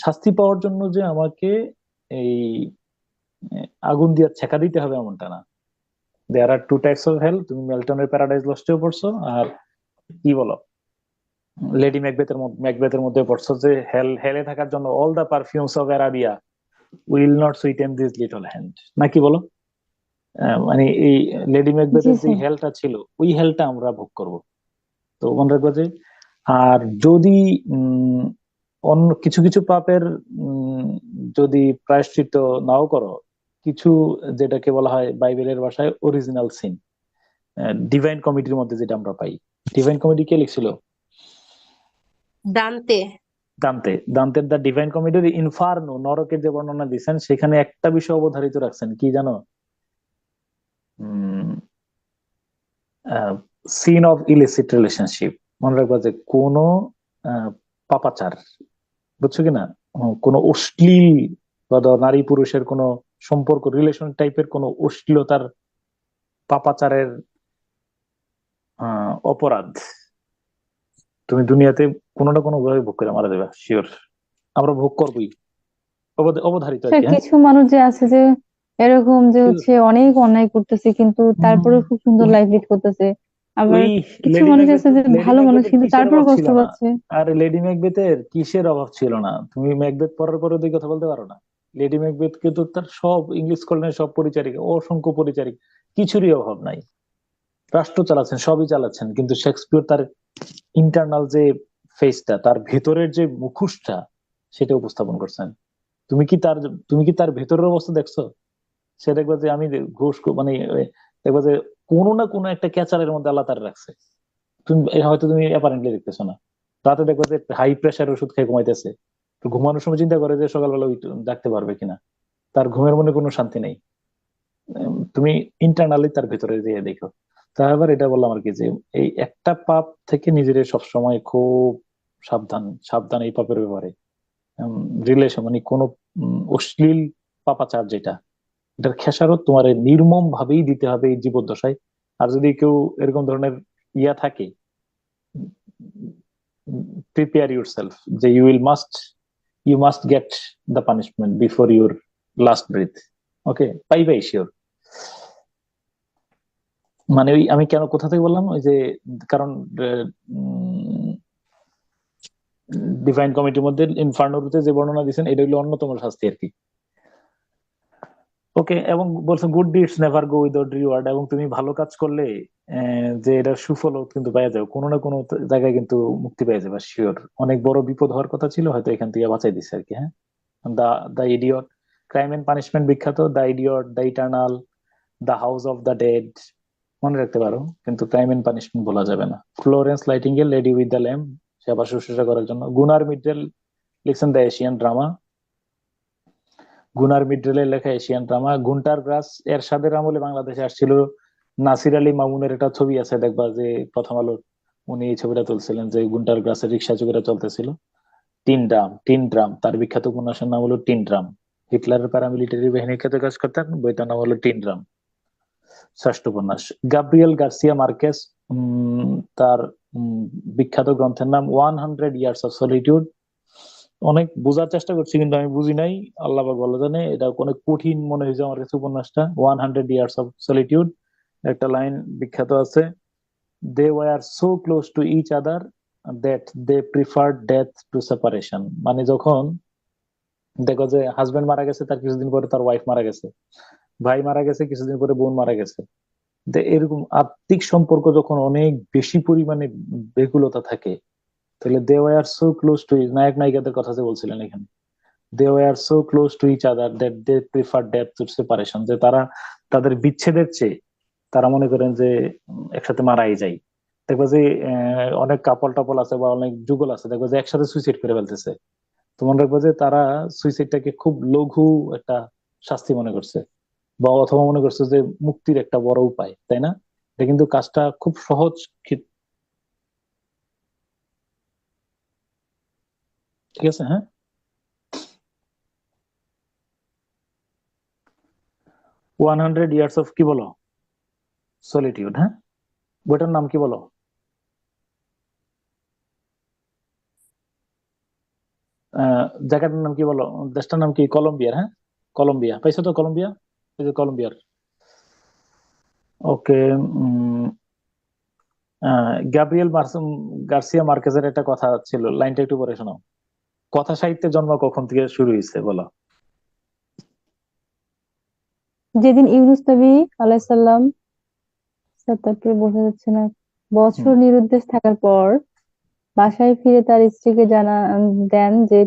শাস্তি পাওয়ার জন্য যে আমাকে এই আগুন দিয়ে ছেঁকা দিতে হবে এমনটা না। দেয়ার আর টু টাইপস অফ হেল। তুমি মেল্টনের প্যারাডাইজ লস্টেও পড়ছো, আর কি বলো লেডি ম্যাকবেথের মধ্যে পড়ছো, যে হেলে থাকার জন্য all the perfumes of Arabia will not sweeten this little hand, নাকি বলো? মানে এই লেডি জি ম্যাকবেথের যে স্যার। হেলটা ছিল, ওই হেলটা আমরা ভোগ করব। তো মনে রাখবো যে, আর যদি অন্য কিছু কিছু পাপের যদি প্রায়শ্চিত্ত নাও করো, কিছু যেটাকে বলা হয় বাইবেলের ভাষায় অরিজিনাল সিন, ডিভাইন কমিটির মধ্যে যেটা আমরা পাই। ডিভাইন কমিটি কে লিখছিল? দান্তে। দান্তের দ্য ডিভাইন কমিটির ইনফার্নো, নরকের যে বর্ণনা দিচ্ছেন, সেখানে একটা বিষয় অবধারিত রাখছেন, কি জানো? Sin of illicit relationship. মনে রাখবা যে কোন পাপাচার, বুঝছো কিনা, কোন অশ্লীল বা নারী পুরুষের কোন সম্পর্ক, রিলেশন টাইপের কোন অশ্লীলতার, পাপাচারের অপরাধ তুমি দুনিয়াতে কোনো না কোনো ভাবে ভোগ করে মারা যাবে, শিওর। আমরা ভোগ করবোই, অবধারিত আর স্যার কি, হ্যাঁ। কিছু মানুষ যে আছে যে এরকম যে হচ্ছে অনেক অন্যায় করতেছে কিন্তু তারপরে খুব সুন্দর লাইফ লিড করতেছে, আবার ওই কিছু লেডি মানুষ ম্যাকবেথ, আছে যে ভালো মানুষ কিন্তু কিসের তারপরে অভাব কষ্ট ছিল না? পাচ্ছে। আর লেডি ম্যাকবেথের কিসের অভাব ছিল না? তুমি ম্যাকবেথ পড়ার পরে দুই কথা বলতে পারো না? লেডি ম্যাকবেথ কিন্তু তার সব ইংলিশ কলোনির সব পরিচারিকা, অসংখ্য পরিচারিকা, কিছুরই অভাব নাই। রাষ্ট্র চালাচ্ছেন, সবই চালাচ্ছেন, কিন্তু শেক্সপিয়র তার ইন্টারনাল যে ফেসটা, তার ভেতরের যে মুখোশটা, সেটা উপস্থাপন করছেন। তুমি কি তার ভেতরের অবস্থা দেখছো? সে দেখবে যে আমি ঘুষ মানে দেখবে যে কোনো না কোনো একটা ক্যাচারের মধ্যে আল্লাহ তার রাখছে। হয়তো তুমি অ্যাপারেন্টলি দেখতেছো না। রাতে দেখবে যে হাই প্রেশার ওষুধ খেয়ে ঘুমাইতেছে, তো ঘুমানোর সময় চিন্তা করে যে সকালবেলা ডাকতে পারবে কিনা। তার ঘুমের মনে কোনো শান্তি নেই। তুমি ইন্টারনালি তার ভেতরে দিয়ে দেখো। তারপর এটা বললাম আর কি, যে এই একটা পাপ থেকে নিজের সবসময় খুব সাবধান সাবধান এই পাপের ব্যাপারে। রিলেশন মানে কোনো অশ্লীল পাপাচার যেটা, এটার খেসারত তোমার নির্মম ভাবেই দিতে হবে এই জীবদ্দশায়। আর যদি কেউ এরকম ধরনের ইয়া থাকে, প্রিপেয়ার ইউর সেলফ, যে you must get the punishment before your last breath. Okay, পাইবাই শিওর। মানে ওই আমি কেন কোথা থেকে বললাম ওই যে কারণ ডিভাইন কমিটির মধ্যে ইনফার্নোতে যে বর্ণনা দিয়েছেন এটা হলো অন্যতম শাস্তি আর কি। ওকে, এবং বলছেন গুড ডিডস নেভার গো উইদাউট রিওয়ার্ড, এবং তুমি ভালো কাজ করলে যে এটার সুফল কিন্তু পাওয়া যাবে, কোনো না কোনো জায়গায় কিন্তু মুক্তি পেয়ে যাবে শিওর। অনেক বড় বিপদ হওয়ার কথা ছিল, হয়তো এখান থেকে বাঁচাই দিচ্ছে আর কি। হ্যাঁ, the idiot, crime and punishment বিখ্যাত, the idiot, the eternal, the house of the dead মনে রাখতে পারো, কিন্তু ক্রাইম এন্ড পানিশমেন্ট বলা যাবে না। Florence nightingale, lady with the lamp, সেবা শুশ্রূষা করার জন্য। গুনার মিডরেল লিখছেন দ্য এশিয়ান ড্রামা, গুনার মিডরেলের লেখা এশিয়ান ড্রামা। গুন্টার গ্রাস এরশাদের আমলে বাংলাদেশে আসছিল, নাসির আলী মামুনের একটা ছবি আছে দেখবা, যে প্রথম আলোর উনি এই ছবিটা তুলছিলেন, যে গুন্টার গ্রাসের রিক্সা চুরিটা চলতেছিল। টিন ড্রাম তার বিখ্যাত উপন্যাসের নাম হলো টিন ড্রাম। হিটলারের প্যারামিলিটারি বাহিনীর ক্ষেত্রে কাজ করতেন, বইটার নাম হলো টিন ড্রাম, ষষ্ঠ উপন্যাস। গাব্রিয়েল গার্সিয়া মার্কেস, তার বিখ্যাত গ্রন্থের নাম 100 ইয়ার্স অফ সলিটিউড। অনেক বোঝার চেষ্টা করছি কিন্তু আমি বুঝি নাই, আল্লাহ পাক ভালো জানে, এটা অনেক কঠিন মনে হয়েছে আমার কাছে উপন্যাসটা। 100 ইয়ার্স অফ সলিটিউড, একটা লাইন বিখ্যাত আছে, they were so close to each other that they preferred death to separation. মানে যখন দেখো যে হাজবেন্ড মারা গেছে, তার কিছুদিন পরে তার ওয়াইফ মারা গেছে, ভাই মারা গেছে, কিছুদিন পরে বোন মারা গেছে, এরকম আত্মিক সম্পর্ক যখন অনেক বেশি পরিমাণে ব্যাকুলতা থাকে, তাহলে they were so close to, নায়ক নায়িকাদের কথা যে বলছিলেন এখানে, they were so close to each other that they prefer death to separation, যে তারা তাদের বিচ্ছেদের চেয়ে তারা মনে করেন যে একসাথে মারাই যায়। দেখবো যে অনেক কাপল টাপল আছে বা অনেক যুগল আছে, দেখবো যে একসাথে সুইসাইড করে ফেলতেছে। তো মনে রাখবো যে তারা সুইসাইডটাকে খুব লঘু একটা শাস্তি মনে করছে, বা অথবা মনে করছে যে মুক্তির একটা বড় উপায়, তাই না? এটা কিন্তু কাজটা খুব সহজ। ঠিক আছে, হ্যাঁ। 100 ইয়ার্স অফ কি বলো, সলিটিউড। হ্যাঁ, বইটার নাম কি বলো? জায়গাটার নাম কি বলো? দেশটার নাম কি? কলম্বিয়ার। হ্যাঁ, কলম্বিয়া, পাইছো তো কলম্বিয়া, এই যে কলম্বিয়ার। ওকে, গ্যাব্রিয়েল গার্সিয়া মার্কেজের একটা কথা ছিল, লাইনটা একটু পরে শোনাও। কথা সাহিত্যের জন্ম কখন থেকে শুরু হয়েছে বলো? যেদিন ইউনুস নবী আলাইসাল্লাম, তারপরে বোঝা যাচ্ছে না, বছর নিরুদ্দেশ থাকার পর বাসায় ফিরে তার স্ত্রীকে দেন যে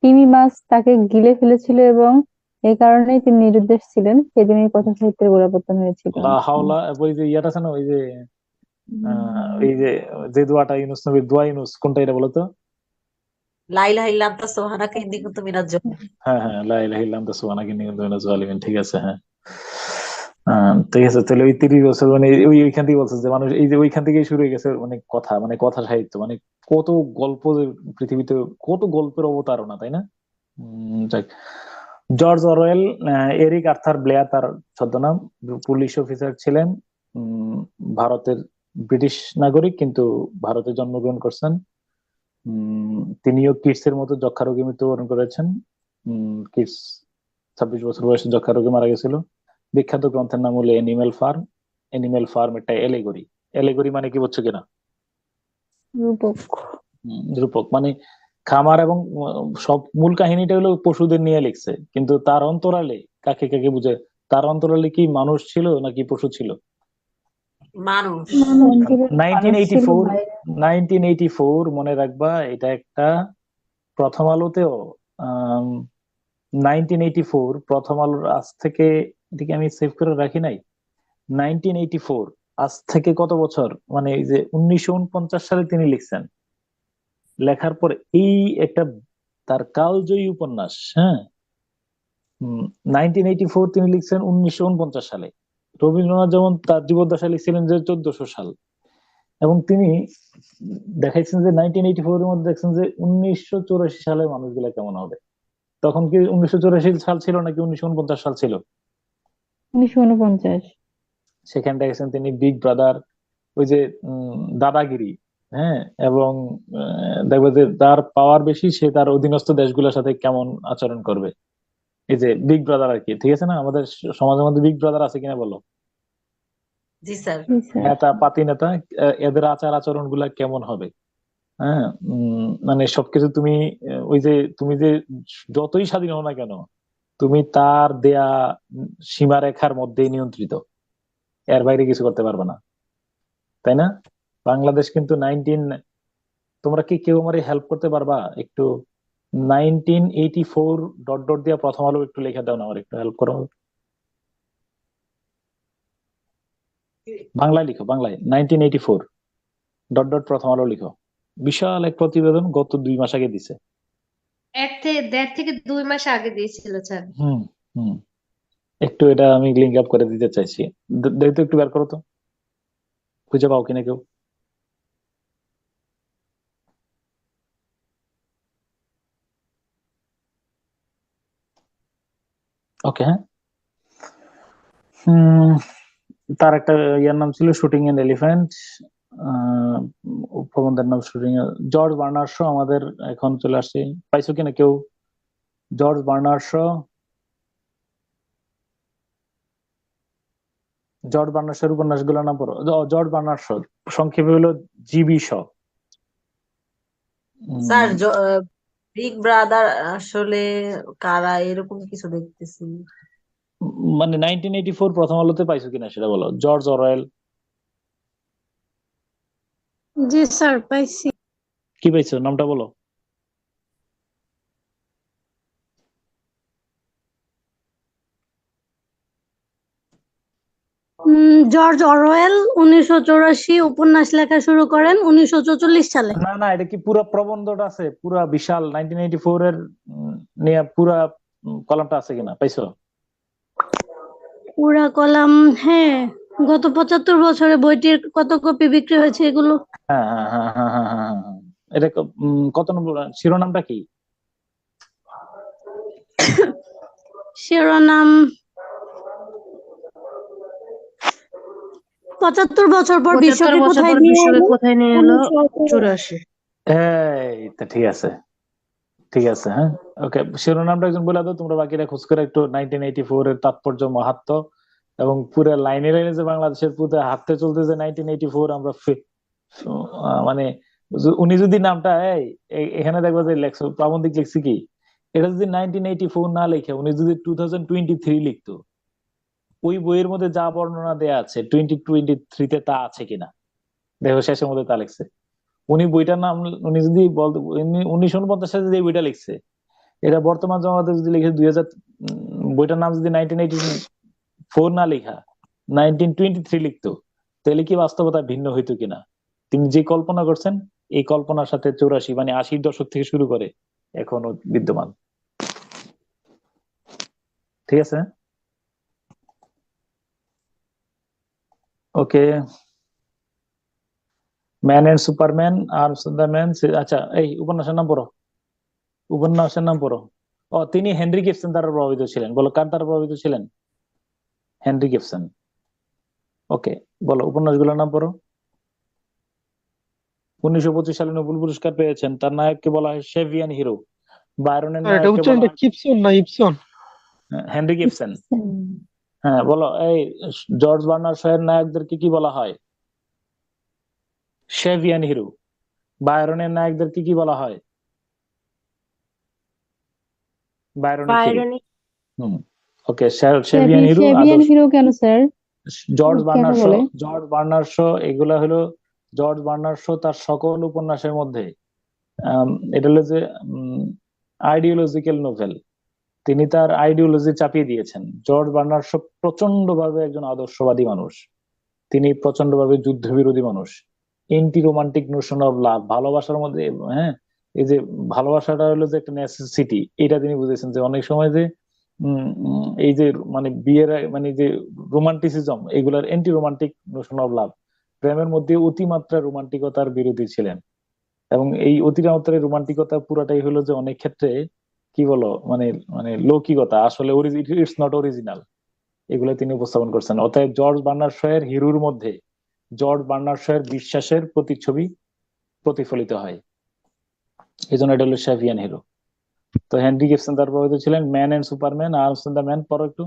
তিমি মাছ তাকে গিলে ফেলেছিল এবং এই কারণেই তিনি নিরুদ্দেশ ছিলেন, সেদিনই কথা সাহিত্যের গোড়াপত্তন হয়েছিল। লা হাওলা, ওই যে ইয়াটা আছে না, ওই যে এই যে দোয়াটা ইউনুস নবীর দোয়া, ইউনুস কোনটা এটা বলো তো? লা ইলাহা ইল্লা আনতা সুবহানাকা ইন্নী কুনতু মিনাজ জালিমিন। হ্যাঁ হ্যাঁ, লা ইলাহা ইল্লা আনতা সুবহানাকা ইন্নী কুনতু মিনাজ জালিমিন, ঠিক আছে। হ্যাঁ, ঠিক আছে। তাহলে ওই 30 বছর মানে ওইখান থেকে বলছে যে মানুষ, এই যে ওইখান থেকেই শুরু হয়ে গেছে অনেক কথা, মানে কথা সাহিত্য, মানে কত গল্প যে পৃথিবীতে, কত গল্পের অবতারণা, তাই না? যাক, George Orwell, Eric Arthur Blair তার ছদ্মনাম, পুলিশ অফিসার ছিলেন, ভারতের ব্রিটিশ নাগরিক, কিন্তু ভারতে জন্মগ্রহণ করছেন। তিনিও কিটসের মতো যক্ষা রোগে মৃত্যুবরণ করেছেন। কিটস 26 বছর বয়সে যক্ষা রোগে মারা গেছিল। বিখ্যাত গ্রন্থের নাম হলো এনিম্যাল ফার্ম। এনিম্যাল ফার্ম একটা এলেগরি। এলেগরি মানে কি বুঝছো কিনা? রূপক। রূপক মানে খামার, এবং সব মূল কাহিনীটা হলো পশুদের নিয়ে লিখছে, কিন্তু তার অন্তরালে কাকে কাকে বুঝে, তার অন্তরালে কি মানুষ ছিল নাকি পশু ছিল? মানুষ। 1984 মনে রাখবা, এটা একটা প্রথম আলোতেও 1984 প্রথম আলোর, আজ থেকে, এদিকে আমি সেভ করে রাখি নাই, 1984 আজ থেকে কত বছর, মানে এই যে 1949 সালে তিনি লিখছেন। লেখার পর এই একটা তার কালজয়ী উপন্যাস। হ্যাঁ, 1984 তিনি লিখছেন 1949 সালে। রবীন্দ্রনাথ যেমন তার জীবদ্দশায় লিখছিলেন যে 1400 সাল, এবং তিনি দেখাইছেন যে 1984 এর মধ্যে দেখছেন যে 1984 সালে মানুষগুলা কেমন হবে। তখন কি 1984 সাল ছিল নাকি 1949 সাল ছিল? 1949। সেখানে দেখেছেন তিনি বিগ ব্রাদার, ওই যে দাদাগিরি, হ্যাঁ, এবং দেখবে যে তার পাওয়ার বেশি, সে তার অধীনস্থ দেশগুলোর সাথে কেমন আচরণ করবে, এই যে বিগ ব্রাদার আর কি। ঠিক আছে না? আমাদের সমাজের মধ্যে বিগ ব্রাদার আছে কিনা বলো? জি স্যার। জি স্যার। নেতা পাতি নেতা, এদের আচার আচরণ গুলা কেমন হবে? হ্যাঁ, মানে সবকিছু তুমি ওই যে তুমি যে যতই স্বাধীন হও না কেন, তুমি তার দেয়া সীমারেখার মধ্যেই নিয়ন্ত্রিত, এর বাইরে কিছু করতে পারবে না, তাই না? বাংলাদেশ কিন্তু তোমরা কি কেউ আমার হেল্প করতে পারবা একটু? 1984 ডট ডট দিয়া প্রথম আলো একটু লিখে দাও না, আমার একটু হেল্প করো। বাংলায় লিখো, বাংলায় 1984 ডট ডট প্রথম আলো লিখো। বিশাল এক প্রতিবেদন, গত 2 মাস আগে দিছে। 1.5 থেকে 2 মাস আগে দিয়েছিল স্যার। হুম হুম একটু এটা আমি লিঙ্ক আপ করে দিতে চাইছি, দেখো তো, একটু বের করো তো, খুঁজে পাও কিনা কেউ। ওকে, হ্যাঁ। হুম তার একটা ইয়ার নাম ছিল শুটিং এন এলিফ্যান্ট, প্রবন্ধের নাম শুটিং। জর্জ বার্নার্ড শ আমাদের এখন চলে আসছে, পাইছো কিনা কেউ? George Bernard Shaw, George Bernard শের উপন্যাস গুলোর নাম পড়ো। জর্জ বার্নার্ড শ সংক্ষেপে হলো G B Shaw. Sir big brother আসলে কারা, এরকম কিছু দেখতেছি। মানে 1984 প্রথম আলোতে পাইছো কিনা সেটা বলো। জর্জ অরওয়েল, জি স্যার পাইছি। কি পাইছো, নামটা বলো। জর্জ অরওয়েল 1984 উপন্যাস লেখা শুরু করেন 1944 সালে। না না, এটা কি পুরো প্রবন্ধটা আছে, পুরা বিশাল 1984 এর নিয়ে পুরা কলামটা আছে কিনা, পাইছো? পুরা কলাম, হ্যাঁ। গত 75 বছরে বইটির কত কপি বিক্রি হয়েছে এগুলো। হ্যাঁ হ্যাঁ হ্যাঁ হ্যাঁ হ্যাঁ হ্যাঁ হ্যাঁ। এটা কত নম্বর, শিরোনামটা কি? শিরোনাম 75 বছর পর 75 বিশ্বকে বছর কোথায় পর নিয়ে বিশ্বকে এলো কোথায় নিয়ে এলো 84। এই তো ঠিক আছে, ঠিক আছে, হ্যাঁ। ওকে, শিরোনামটা একজন বলে দাও, তোমরা বাকিরা খোঁজ করে একটু। 1984 এর তাৎপর্য, মাহাত্ম্য, এবং পুরো লাইনে লাইনে যে বাংলাদেশের পুরো হাঁটতে চলতে যে 1984 আমরা মানে উনি যদি নামটা এখানে দেখবো যে লেখছো প্রাবন্ধিক লিখছি কি, এটা যদি 1984 না লিখে উনি যদি 2023 লিখতো, ওই বইয়ের মধ্যে যা বর্ণনা দেয়া আছে 2023 তে তা আছে কিনা দেখো, শেষের মধ্যে তা লিখছে। উনি বইটার নাম, উনি যদি বলতো 1949 সালে যে বইটা লিখছে, এটা বর্তমান জমানাতে যদি লিখে 2000, বইটার নাম যদি 1984 না লেখা 1923 লিখতো, তাহলে কি বাস্তবতা ভিন্ন হইতো কিনা? তিনি যে কল্পনা করছেন, এই কল্পনার সাথে 84 মানে 80-র দশক থেকে শুরু করে এখনো বিদ্যমান। ঠিক আছে, okay. Man and superman, arms the man. আচ্ছা, এই উপন্যাসের নাম পড়ো, উপন্যাসের নাম পড়ো। তিনি হেনরি গিবসন দ্বারা প্রভাবিত ছিলেন। বলো, কার দ্বারা প্রভাবিত ছিলেন? Henry Gibson. ওকে, বলো উপন্যাসগুলোর নাম পড়ো। 1925 সালে নোবেল পুরস্কার পেয়েছেন। তার নায়ককে বলা হয় সেভিয়ান হিরো। বায়রনের স্যার এটা নায়ককে বলা উচ্চারণটা হয় কিপসন না ইপসন? Henry Gibson. হ্যাঁ, বলো, এই জর্জ বার্নার্ড শয়ের নায়কদেরকে কি বলা হয়? Sevian hero. বায়রনের নায়কদেরকে কি বলা হয়? Byronic hero. Byronic. Okay, Shavian hero. Shavian hero কেন স্যার? জর্জ কেন বার্নার্ড শ, বলে? জর্জ বার্নার্ড শ, এগুলা হলো জর্জ বার্নার্ড শ তার সকল উপন্যাসের মধ্যে এটা হলো যে আইডিওলজিক্যাল নোভেল। তিনি তার আইডিওলজি চাপিয়ে দিয়েছেন। জর্জ বার্নার্ড শ প্রচন্ড ভাবে একজন আদর্শবাদী মানুষ, তিনি প্রচন্ড ভাবে যুদ্ধবিরোধী মানুষ। এন্টি রোমান্টিক নোশন অফ লাভ, ভালোবাসার মধ্যে, হ্যাঁ, এই যে ভালোবাসাটা হলো যে একটা নেসেসিটি, এটা তিনি বুঝেছেন। যে অনেক সময় যে এই যে মানে বিয়ের মানে যে রোমান্টিসিজম, এগুলার এন্টি রোমান্টিক নোশন অফ লাভ, প্রেমের মধ্যে অতিমাত্রা রোমান্টিকতার বিরোধী ছিলেন। এবং এই অতিমাত্রায় রোমান্টিকতা পুরাটাই হলো যে অনেক ক্ষেত্রে কি বলো মানে মানে লৌকিকতা, আসলে ইটস নট অরিজিনাল, এগুলো তিনি উপস্থাপন করছেন। অতএব জর্জ বার্নার্ড শয়ের হিরোর মধ্যে জর্জ বার্নার্ড শয়ের বিশ্বাসের প্রতিচ্ছবি প্রতিফলিত হয়। এই জন্য এটা হলো সেভিয়ান হিরো। তো হেনরি গিবসন তার প্রভাবিত ছিলেন। Man and superman, arms and the man পড়ো একটু।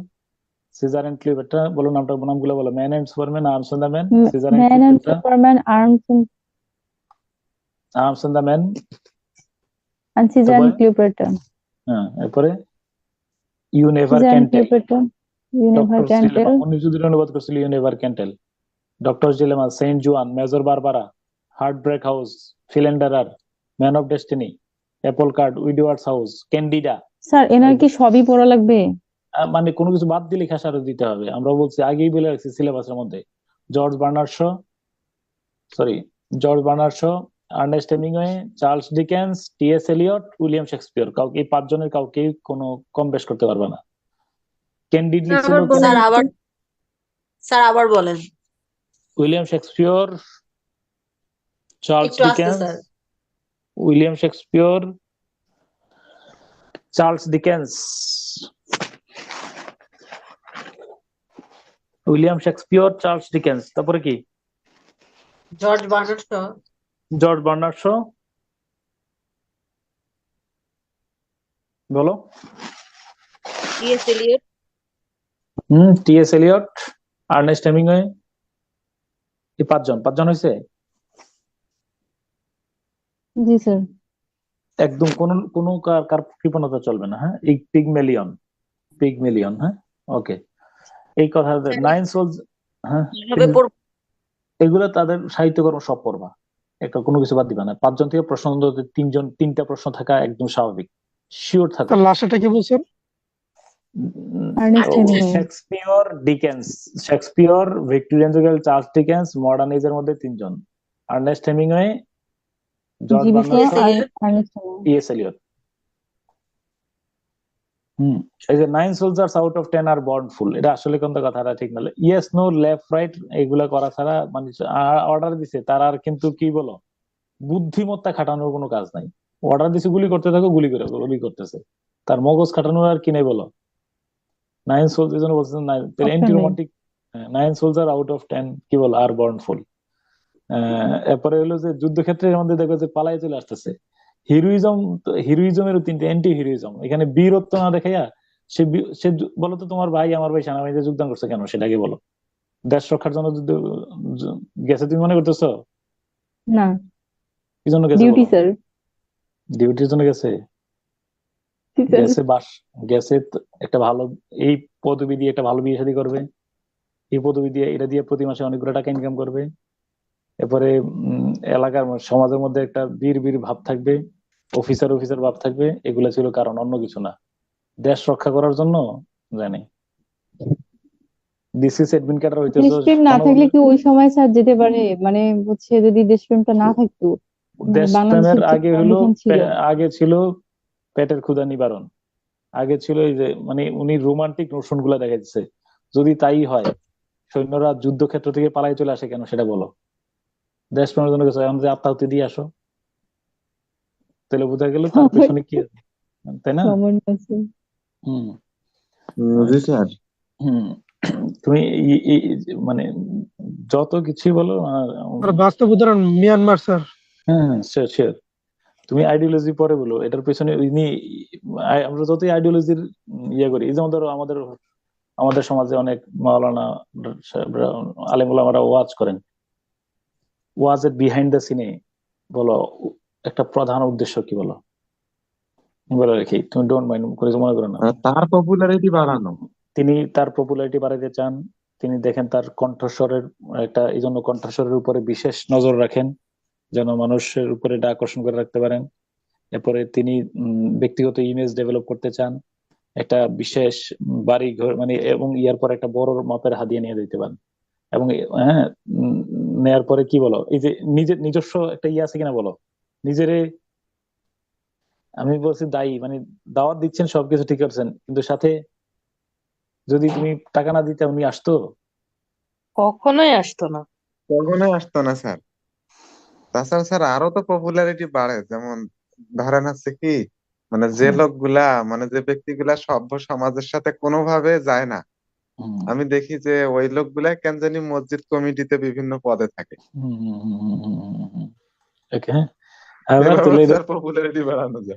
সিজার এন্ড ক্লিওপেট্রা, বলো নামগুলো বলো। Man and superman, arms and the man, Caesar and man and Cleopatra, superman, arms and the man, and Caesar তারপরে and Cleopatra. হ্যাঁ, এরপরে you never Caesar can and tell, Cleopatra. You never doctor can dilemma, tell. 19 অনুবাদ করছিল you never can tell, doctor dilemma, saint Joan, major Barbara, heartbreak house, philanderer, man of destiny, apple cart, widowers house, Candida. Sir এনার কি সবই পড়া লাগবে? মানে কোনো কিছু বাদ দিলে খাস আরো দিতে হবে, আমরা বলছি আগেই বলে রাখছি সিলেবাসের মধ্যে। George Bernard Shaw, Ernest Hemingway, Charles Dickens, T S. Eliot, William Shakespeare, কাউকে এই 5 জনের কাউকে কোনো কম বেশ করতে পারবে না। ক্যান্ডিড লিখছিল স্যার আবার বলেন। উইলিয়াম শেক্সপিয়র, চার্লস একটু আস্তে Dickens, sir. William Shakespeare, Charles Dickens, William Shakespeare, Charles Dickens, তারপরে কি? George Bernard Shaw, George Bernard Shaw, বলো। T S. Eliot, T S. Eliot, Ernest Hemingway, এই 5 জন হয়েছে। জি স্যার। একদম কোন কার কৃপণতা চলবে না, হ্যাঁ। এই পিগমেলিয়ন, হ্যাঁ, ওকে। এই কথা 9 সোলস, হ্যাঁ, এগুলো তাদের সাহিত্যকর্ম সব পড়বা, একটা কোনো কিছু বাদ দিবা না। 5 জন থেকে প্রশ্ন, 3টা প্রশ্ন থাকা একদম স্বাভাবিক, শিওর থাকা। লাস্টটা কি বলছেন? Ernest Hemingway. শেক্সপিয়র, ভিক্টোরিয়ান যুগের চার্লস ডিকেন্স, মডার্ন এজের মধ্যে 3 জন, Ernest Hemingway, George Bernard Shaw, T S. Eliot. এই যে 9 সোলজার্স আউট অফ 10 আর বর্ন ফুল, এটা আসলে কোন কথাটা ঠিক না। ইয়েস, নো, লেফট, রাইট এগুলা করা ছাড়া মানে অর্ডার দিছে তার আর কিন্তু কি বলো বুদ্ধিমত্তা খাটানোর কোনো কাজ নাই। অর্ডার দিছে গুলি করতে থাকো, গুলি করতেছে, তার মগজ খাটানোর আর কি নাই বলো। 9 সোলজার জন্য বলছেন, anti romantic 9 soldier out of 10 কি বলো আর বর্ন ফুল। এরপরে হলো যে যুদ্ধক্ষেত্রের মধ্যে দেখো যে পালাই চলে আসতেছে। হিরোইজমের 3টে অ্যান্টি হিরোইজম, এখানে বীরত্ব না দেখাইয়া সে বলো তো তোমার ভাই আমার ভাই সেনাবাহিনীতে যোগদান করছে কেন, সেটাকে বলো। দেশ রক্ষার জন্য যুদ্ধ গেছে তুমি মনে করতেছো? না, কি জন্য গেছে? Duty sir. ডিউটির জন্য গেছে। গেছে একটা ভালো এই পদবি দিয়ে একটা ভালো বিয়ে শাদী করবে, এই পদবি দিয়ে এটা দিয়ে প্রতি মাসে অনেকগুলো টাকা ইনকাম করবে। এরপরে এলাকার সমাজের মধ্যে একটা বীর ভাব থাকবে, অফিসার ভাব থাকবে। এগুলো ছিল কারণ, অন্য কিছু না। দেশ রক্ষা করার জন্য জানি। দিস ইজ এডমিন ক্যাডার হইতেছে। দেশপ্রেম না থাকলে কি ওই সময় স্যার যেতে পারে? মানে হচ্ছে যদি দেশপ্রেমটা না থাকতো, দেশপ্রেমের আগে হলো ছিল আগে ছিল পেটের ক্ষুধা নিবারণ, আগে ছিল এই যে মানে উনি রোমান্টিক নোশন গুলা দেখাইছে। যদি তাই হয় সৈন্যরা যুদ্ধক্ষেত্র থেকে পালাই চলে আসে কেন সেটা বলো। দেশপ্রেমের জন্য গেছে, এখন যে আত্মাহুতি দিয়ে আসো, তাহলে বোঝা গেল তার পেছনে কি আছে, তাই না? তুমি মানে যত কিছুই বলো বাস্তব উদাহরণ মিয়ানমার স্যার। হ্যাঁ শিওর। তুমি আইডিওলজি পরে বলো, এটার পেছনে আমরা যতই আইডিওলজির ইয়ে করি, এই যেমন ধরো আমাদের সমাজে অনেক মাওলানা আলেম ওলামারা ওয়াজ করেন, ওয়াজের বিহাইন্ড দ্য সিনে বলো একটা প্রধান উদ্দেশ্য কি বলো, বলে রাখি, তুমি ডোন্ট মাইন্ড করে মনে করো না। তার পপুলারিটি বাড়ানো, তিনি তার পপুলারিটি বাড়াতে চান। তিনি দেখেন তার কণ্ঠস্বরের এই জন্য কণ্ঠস্বরের উপরে বিশেষ নজর রাখেন যেন মানুষের উপরে এটা আকর্ষণ করে রাখতে পারেন। এরপরে তিনি ব্যক্তিগত ইমেজ ডেভেলপ করতে চান, একটা বিশেষ বাড়ি ঘর মানে এবং ইয়ার পর একটা বড় মাপের হাদিয়া নিয়ে দিতে পারেন। এবং হ্যাঁ নেয়ার পরে কি বলো, এই যে নিজস্ব একটা ইয়ে আছে কিনা বলো, নিজেরে আমি বলছি দায়ী, মানে দাওয়াত দিচ্ছেন সবকিছু ঠিক করছেন, কিন্তু সাথে যদি তুমি টাকা না দিতে উনি আসতো? কখনোই আসতো না স্যার। তাছাড়া স্যার আরো তো পপুলারিটি বাড়ে, যেমন ধরেন হচ্ছে কি মানে যে লোকগুলা মানে যে ব্যক্তিগুলা সভ্য সমাজের সাথে কোনোভাবে যায় না, আমি দেখি যে ওই লোকগুলা কেন জানি মসজিদ কমিটিতে বিভিন্ন পদে থাকে।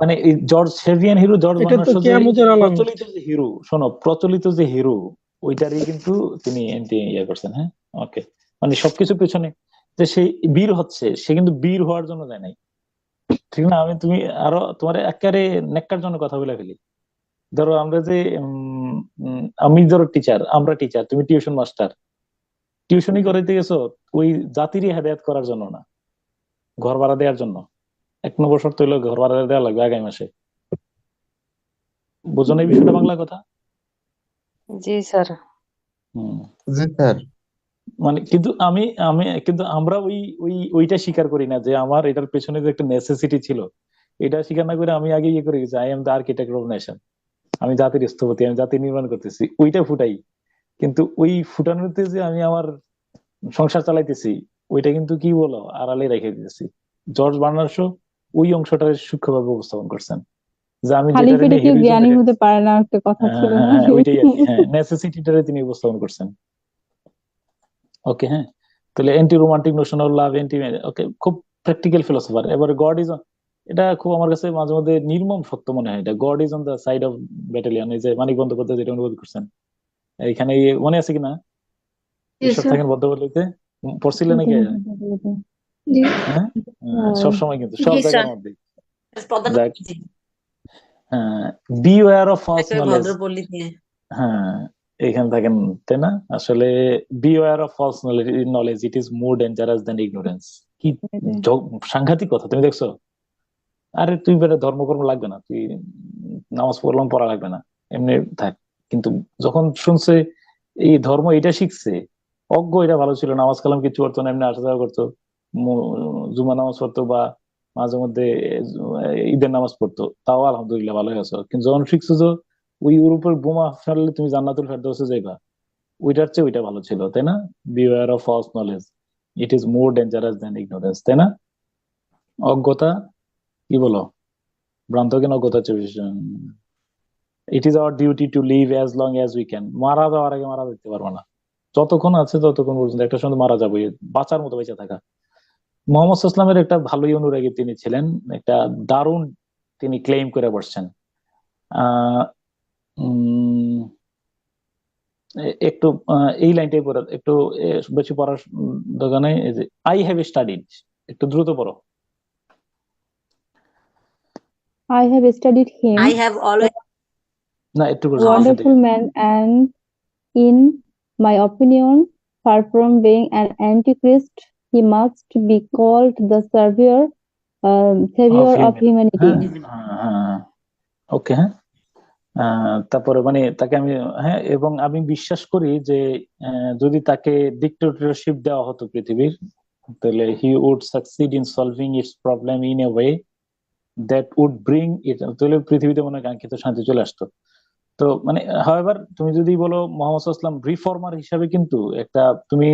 মানে George Shavian hero, George Bernard Shaw প্রচলিত যে হিরো, শোনো প্রচলিত যে হিরো ওইটারই কিন্তু তিনি করছেন। হ্যাঁ, ওকে, মানে সবকিছু পেছনে যে সে বীর হচ্ছে, সে কিন্তু বীর হওয়ার জন্য যায় নাই, ঠিক না? তুমি আরো তোমার একেবারে নেককার জন্য কথা বলে ফেলি। ধরো আমরা যে আমি ধরো টিচার, আমরা টিচার, তুমি টিউশন মাস্টার, টিউশনই করাইতে গেছো ওই জাতিরই হেদায়েত করার জন্য না, ঘর ভাড়া দেওয়ার জন্য। 1 নম্বর শর্ত হইলো ঘর ভাড়া দেওয়া লাগবে আগামী মাসে। বুঝো না এই বিষয়টা, বাংলা কথা? জি স্যার। হম। জি স্যার। মানে কিন্তু আমি আমি কিন্তু আমরা ওইটা স্বীকার করি না যে আমার এটার পেছনে যে একটা নেসেসিটি ছিল, এটা স্বীকার না করে আমি আগে করে গেছি I am the architect of nation, আমি জাতির স্থপতি, আমি জাতি নির্মাণ করতেছি, ওইটা ফুটাই। কিন্তু ওই ফুটানোতে যে আমি আমার সংসার চালাইতেছি, ওইটা কিন্তু কি বলো আড়ালে রেখে দিতেছি। জর্জ বার্নার্ড শো ওই অংশটা সূক্ষ্মভাবে উপস্থাপন করছেন, যে আমি খালি যেটা পেটে নিয়ে কেউ হিরোইজম জ্ঞানী দেখাইতেছি। হতে পারে না, একটা কথা ছিল না? হ্যাঁ, ওইটাই আর কি, হ্যাঁ, নেসেসিটিটারে তিনি উপস্থাপন করছেন। ওকে, হ্যাঁ, তাহলে anti romantic notion of love, okay, খুব প্র্যাকটিক্যাল ফিলোসফার। এবার গড ইজ, এটা খুব আমার কাছে মাঝে মধ্যে নির্মম সত্য মনে হয়, এটা god is on the side of battalion, এই যে মানিক বন্দ্যোপাধ্যায় যেটা অনুবাদ করছেন এইখানে, মনে আছে কিনা? ঈশ্বর থাকেন বদ্ধপল্লীতে, পড়ছিলেন নাকি? হ্যাঁ, সবসময় কিন্তু সব জি স্যার। জায়গার মধ্যে। পদ্মাটা যাক, হ্যাঁ, বিওয়্যার অফ ফলস একেবারে নলেজ। ভদ্রপল্লীতে। হ্যাঁ, এখানে থাকেন, তাই না? আসলে beware of false knowledge, it is more dangerous than ignorance. কি সাংঘাতিক কথা, তুমি দেখছো? আরে তুই বেটা ধর্মকর্ম লাগবে না, তুই নামাজ পড়লাম পড়া লাগবে না, এমনি থাক। কিন্তু যখন শুনছে এই ধর্ম এটা শিখছে, অজ্ঞ, এটা ভালো ছিল, নামাজ কালাম কিছু করতো না, এমনি আসা যাওয়া করতো, জুমা নামাজ পড়তো বা মাঝে মধ্যে ঈদের নামাজ পড়তো, তাও আলহামদুলিল্লাহ ভালো আছো। কিন্তু যখন শিখছো যে ওই ইউরোপের বোমা ফেললে তুমি জান্নাতুল ফেরদৌসে যাইবা, ওইটার চেয়ে ওইটা ভালো ছিল, তাই না? Beware of false knowledge, it is more dangerous than ignorance, তাই না? অজ্ঞতা, কি বলো, ভ্রান্ত জ্ঞান অজ্ঞতা চেয়ে বেশি। It is our duty to live as long as we can. মারা যাওয়ার আগে মারা যেতে পারবো না, যতক্ষণ আছে ততক্ষণ পর্যন্ত, একটা সময় মারা যাবো, বাঁচার মতো বেঁচে থাকা। মোহাম্মদ ইসলামের একটা ভালোই অনুরাগী তিনি ছিলেন, একটা দারুণ তিনি ক্লেম করে বসছেন। আহ উম, একটু এই লাইনটাই পড়ে একটু বেশি পড়ার দোকানে, আই হ্যাভ স্টাডিড, একটু দ্রুত পড়ো। I have studied him, I have always না, একটু করে wonderful man, and in my opinion, far from being an antichrist, he must be called the savior of humanity. হ্যাঁ, ওকে, হ্যাঁ, তারপরে মানে তাকে আমি, হ্যাঁ, এবং আমি বিশ্বাস করি যে যদি তাকে ডিক্টেটরশিপ দেওয়া হতো পৃথিবীর, তাহলে he would succeed in solving its problem in a way that would bring it, তাহলে পৃথিবীতে মনে কাঙ্ক্ষিত শান্তি চলে আসতো। তো মানে হাওয়েভার তুমি যদি বলো মোহাম্মদ ইসলাম রিফর্মার হিসাবে, কিন্তু একটা তুমি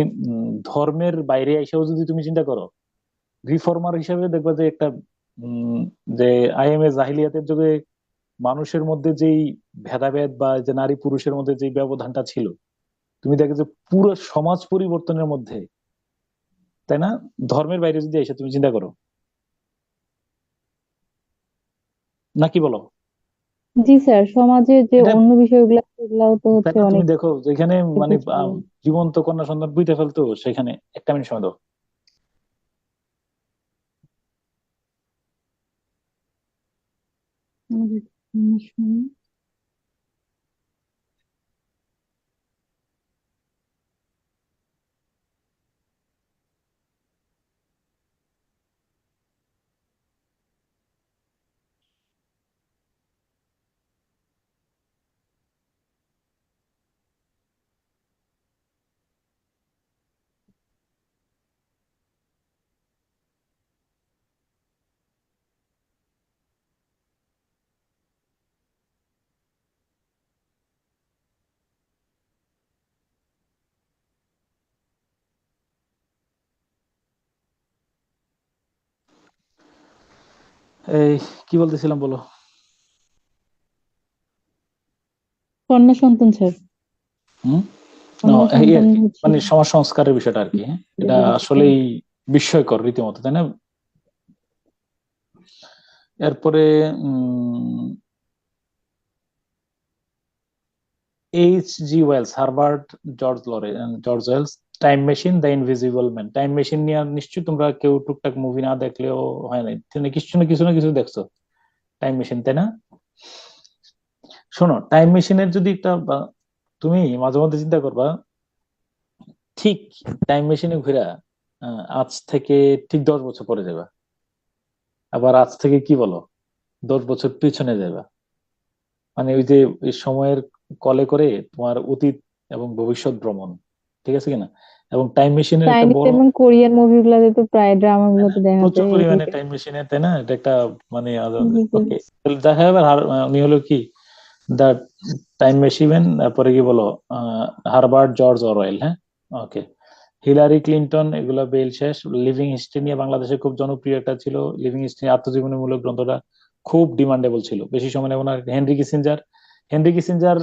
ধর্মের বাইরে এসেও যদি তুমি চিন্তা করো, রিফর্মার হিসাবে দেখবা যে একটা উম, যে আইএমএ জাহিলিয়াতের যুগে মানুষের মধ্যে যেই ভেদাভেদ বা যে নারী পুরুষের মধ্যে যে ব্যবধানটা ছিল, তুমি দেখো যে পুরো সমাজ পরিবর্তনের মধ্যে, তাই না? ধর্মের বাইরে যদি এসে তুমি চিন্তা করো, নাকি বলো? জি স্যার, সমাজের যে এটা, অন্য বিষয়গুলো সেগুলাও তো তাই হচ্ছে না? তুমি অনেক দেখো যেখানে মানে কিছু ছিল। জীবন্ত কন্যা সন্তান বুঝতে ফেলতো, সেখানে একটা মিনিট সময় দাও। আমাদের সময় এই কি বলতেছিলাম বলো? কন্যা সন্তান স্যার, হম, কন্যা এই আর সন্তান কি, হচ্ছে মানে সমাজ সংস্কারের বিষয়টা আর কি, হ্যাঁ, এটা আসলেই বিস্ময়কর রীতিমতো, তাই না? এরপরে H.G. Wells, Herbert George Wells, time machine, the invisible man. Time machine নিয়ে নিশ্চয়ই তোমরা কেউ টুকটাক মুভি না দেখলেও হয় নাই, তুমি কিছু না কিছু দেখছো টাইম মেশিন, তাই না? শোনো, টাইম মেশিনের যদি তুমি মাঝে মধ্যে চিন্তা করবা, ঠিক টাইম মেশিনে ঘুরা আজ থেকে ঠিক 10 বছর পরে যাবা, আবার আজ থেকে কি বলো 10 বছর পিছনে যাবা, মানে ওই যে ওই সময়ের কলে করে তোমার অতীত এবং ভবিষ্যৎ ভ্রমণ, ঠিক আছে কিনা? এবং টাইম মেশিনের একটা চাইনিজ বড় এবং কোরিয়ান মুভিগুলোতে তো প্রায় ড্রামাগুলোতে দেখা প্রচুর যায় পরিমাণে এগুলোকে। টাইম মেশিনের, তাই না? এটা একটা মানে জি, জি। ওকে, দেখা যাবে। উনি হলো কি দ্য টাইম মেশিন, তারপরে কি বলো হারবার্ট জর্জ অরওয়েল, হ্যাঁ ওকে। হিলারি ক্লিনটন, এগুলা বেল শেষ। লিভিং হিস্ট্রি নিয়ে বাংলাদেশে খুব জনপ্রিয় একটা ছিল, লিভিং হিস্ট্রি আত্মজীবনীমূলক গ্রন্থটা খুব ডিমান্ডেবল ছিল বেশি সময় নেব না। হেনরি কিসিঞ্জার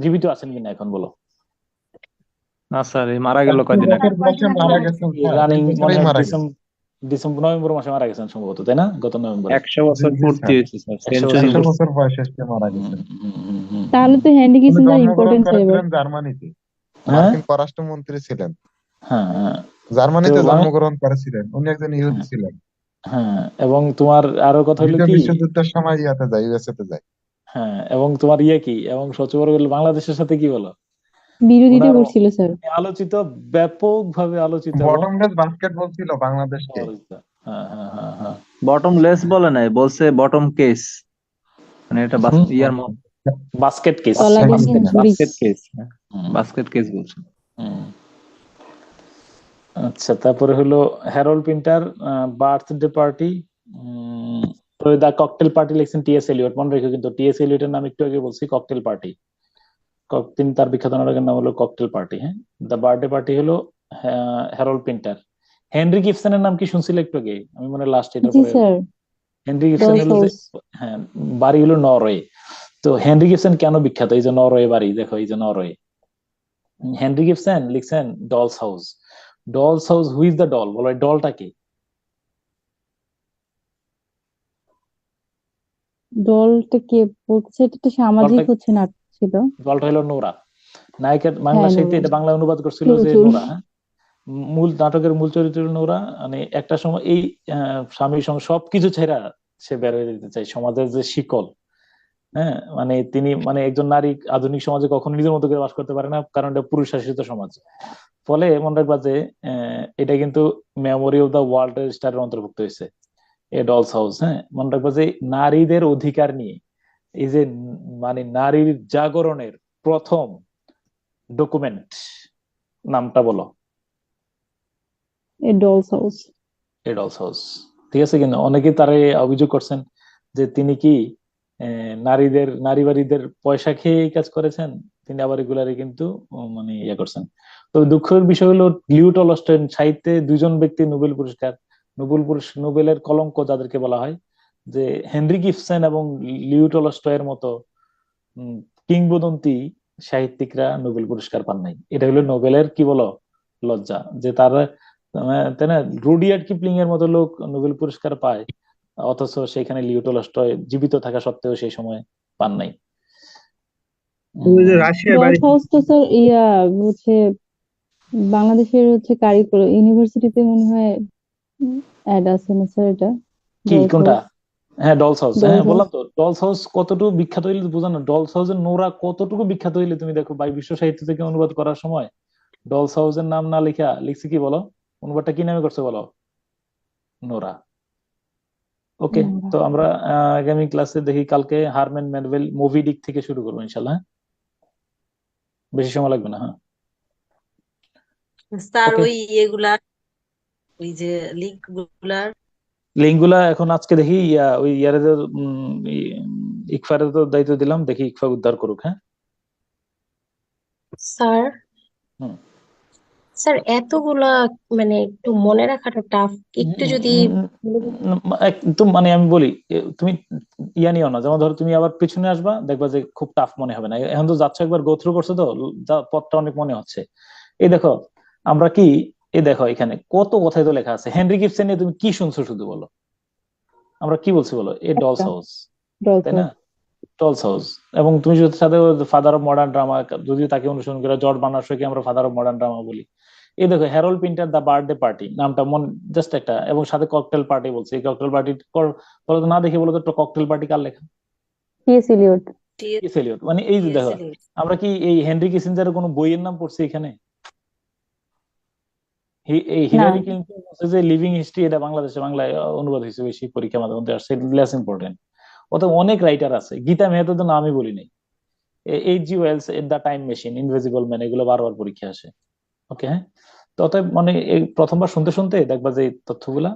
জীবিত আছেন কিনা এখন বলো? না স্যার, এই মারা গেল কয়দিন আগে। মারা গেছেন স্যার, রানিং এই মনে বছরেই হয় মারা গেছেন। নভেম্বর মাসে মারা গেছেন সম্ভবত, তাই না? গত নভেম্বরে 100 বছর জি পূর্তি স্যার, হয়েছে স্যার, 100 সেঞ্চুরি একশো বছর। বছর বয়সে এসে মারা গেছেন। তাহলে তো হেনরি উনি কিসিঞ্জার জন্মগ্রহণ ইম্পর্টেন্স হয়ে করেছিলেন যাবে। জার্মানিতে, হ্যাঁ মার্কিন পররাষ্ট্রমন্ত্রী ছিলেন, হ্যাঁ হ্যাঁ। তো জার্মানিতে মানে জন্মগ্রহণ করেছিলেন, উনি একজন ইহুদি হ্যাঁ ছিলেন। হ্যাঁ, এবং তোমার আরো কথা হলো দ্বিতীয় কি, বিশ্বযুদ্ধের সময় ইয়াতে যায়, ইউএসএ তে যায়। হ্যাঁ এবং তোমার কি, এবং সবচেয়ে বড় হলো বাংলাদেশের সাথে কি বলো, বিরোধিতা ওনার করছিল স্যার। আলোচিত, ব্যাপকভাবে আলোচিত এবং বটমলেস বাস্কেটবল ছিল বাংলাদেশকে। আলোচিত। হ্যাঁ হ্যাঁ হ্যাঁ হ্যাঁ। বটম লেস বলে নাই, বলছে বটম কেস, মানে এটা ইয়ার মত বাস্কেট কেস, তলাবিহীন বাস্কেট ঝুড়ি। বাস্কেট কেস, বাস্কেট কেস বলছে। আচ্ছা, তারপরে হলো হ্যারল্ড পিন্টার, বার্থডে পার্টি, দা ককটেল পার্টি লিখছেন টি এস এলিয়ট, মনে রেখো কিন্তু টি এস এলিয়টের নাম একটু আগে বলছি, ককটেল পার্টি। তিনি তার বিখ্যাত নাটকের নাম হলো ককটেল পার্টি, হ্যাঁ। দ্য বার্থডে পার্টি হলো হ্যারল্ড পিন্টার। হেনরি গিবসনের নাম কি শুনছিলে একটু আগে? আমি মনে লাস্ট এটা জি পরে স্যার, হেনরি গিবসন ডলস হলো যে, হাউস। হ্যাঁ, বাড়ি হলো নরওয়ে। তো হেনরি গিবসন কেন বিখ্যাত? এই যে নরওয়ে বাড়ি, দেখো এই যে নরওয়ে। হেনরি গিবসন লিখছেন dolls house. Dolls house, who is the doll, বলো এই ডলটা কি? ডলটা কে বলছে? এটা তো সামাজিক ডলটা হচ্ছে নাটক ছিল। ডলটা হলো নোরা। নায়িকার বাংলা হ্যাঁ, সাহিত্যে নোরা। এটা বাংলা অনুবাদ করছিল যে চুল। নোরা, হ্যাঁ। মূল নাটকের মূল চরিত্র হলো নোরা, মানে একটা সময় এই স্বামীর সঙ্গে সবকিছু ছেড়া সে বের হয়ে যেতে চায়, সমাজের যে শিকল, হ্যাঁ, মানে তিনি মানে একজন নারী আধুনিক সমাজে কখনো নিজের মতো করে বাস করতে পারে না, কারণ এটা পুরুষ শাসিত সমাজ। ফলে মনে রাখবা যে এটা কিন্তু মেমোরি অফ দ্য ওয়ার্ল্ড রেজিস্টারের অন্তর্ভুক্ত হয়েছে এ ডলস হাউস, হ্যাঁ। মনে রাখবা যে নারীদের অধিকার নিয়ে এই যে মানে নারীর জাগরণের প্রথম ডকুমেন্ট, নামটা বলো। এ ডলস হাউস। এ ডলস হাউস, ঠিক আছে। কিন্তু অনেকে তারে অভিযোগ করছেন যে তিনি কি নারীবাদীদের পয়সা খেয়ে এই কাজ করেছেন, তিনি আবার এগুলারে কিন্তু মানে ইয়ে করছেন। তো দুঃখের বিষয় হলো লিও টলস্টয়, সাহিত্যে দুজন ব্যক্তি নোবেলের কলঙ্ক যাদেরকে বলা হয়, যে হেনরি গিবসন এবং লিও টলস্টয়ের মতো কিংবদন্তি সাহিত্যিকরা নোবেল পুরস্কার পান নাই। এটা হলো নোবেলের কি বলো লজ্জা, যে তারা, তাই না, রুডিয়ার্ড কিপলিং এর মতো লোক নোবেল পুরস্কার পায়, অথচ সেখানে লিও টলস্টয় জীবিত থাকা সত্ত্বেও সেই সময় পান নাই। ডলস হাউস তো স্যার হচ্ছে বাংলাদেশের হচ্ছে কারিকুলাম ইউনিভার্সিটিতে মনে হয় অ্যাড আছে না স্যার এটা? কি ডলস কোনটা? হাউস। হ্যাঁ, ডলস হাউস, হ্যাঁ ডলস বললাম হাউস। তো। ডলস হাউস কতটুকু বিখ্যাত হইলে বোঝা না, ডলস হাউসের নোরা কতটুকু বিখ্যাত হইলে তুমি দেখো, বিশ্ব সাহিত্য থেকে অনুবাদ করার সময় ডলস হাউসের নাম না লিখছে কি বলো, অনুবাদটা কি নামে করছে বলো? নোরা। ওকে, নোরা। তো আমরা আগামী ক্লাসে দেখি কালকে হারম্যান ম্যানভেল মুভি ডিক থেকে শুরু করবো ইনশাল্লাহ, হ্যাঁ? বেশি সময় লাগবে না, হ্যাঁ। স্যার ওকে, ওই ইয়েগুলা, ওই যে লিঙ্ক লিঙ্কগুলা এখন আজকে দেখি ওই ইয়ারে তো ইকফারে তো দায়িত্ব দিলাম, দেখি ইকফা উদ্ধার করুক, হ্যাঁ। স্যার হুম। স্যার এতগুলা মানে একটু মনে রাখাটা টাফ, একটু যদি একদম মানে আমি বলি তুমি ইয়া নিও না, যেমন ধরো তুমি আবার পিছনে আসবা, দেখবা যে খুব টাফ মনে হবে না। এখন তো যাচ্ছ, একবার গো থ্রু করছো তো, পথটা অনেক মনে হচ্ছে। এই দেখো আমরা কি, এই দেখো এখানে কত কথাই তো লেখা আছে। হেনরি গিবসন নিয়ে তুমি কি শুনছো শুধু বলো, আমরা কি বলছি বলো? এ ডলস একটা হাউস, ডলস তাই না? হাউস। টলস হাউস। এবং তুমি যদি সাথে ফাদার অফ মডার্ন ড্রামা, যদি তাকে অনুসরণ করে জর্জ বার্নার্ড শোকে আমরা ফাদার অফ মডার্ন ড্রামা বলি। এই দেখো Harold Pinter the birthday party নামটা জাস্ট একটা, এবং সাথে ককটেল পার্টি বলছে। এই ককটেল পার্টি বলো তো, না দেখে বলো তো ককটেল পার্টি কার লেখা? টি.এস. এলিয়ট। টি.এস. এলিয়ট। মানে এই যে দেখো, আমরা কি এই হেনরি কিসিঞ্জারের কোনো বইয়ের নাম পড়ছি এখানে? এই হিলারি ক্লিন্টন বলছে যে লিভিং হিস্ট্রি, এটা বাংলাদেশে বাংলায় অনুবাদ হয়েছে, বেশি পরীক্ষা মাঝে মধ্যে আসছে, লেস ইম্পর্টেন্ট। অতএব অনেক রাইটার আছে। গীতা মেহতা তো নামই বলি নাই। এইচ.জি. ওয়েলস এর the time machine, invisible man, এগুলো বারবার পরীক্ষা আসে। ওকে, হ্যাঁ। তো অতএব মানে এই প্রথমবার শুনতে শুনতে দেখবা যে এই তথ্যগুলা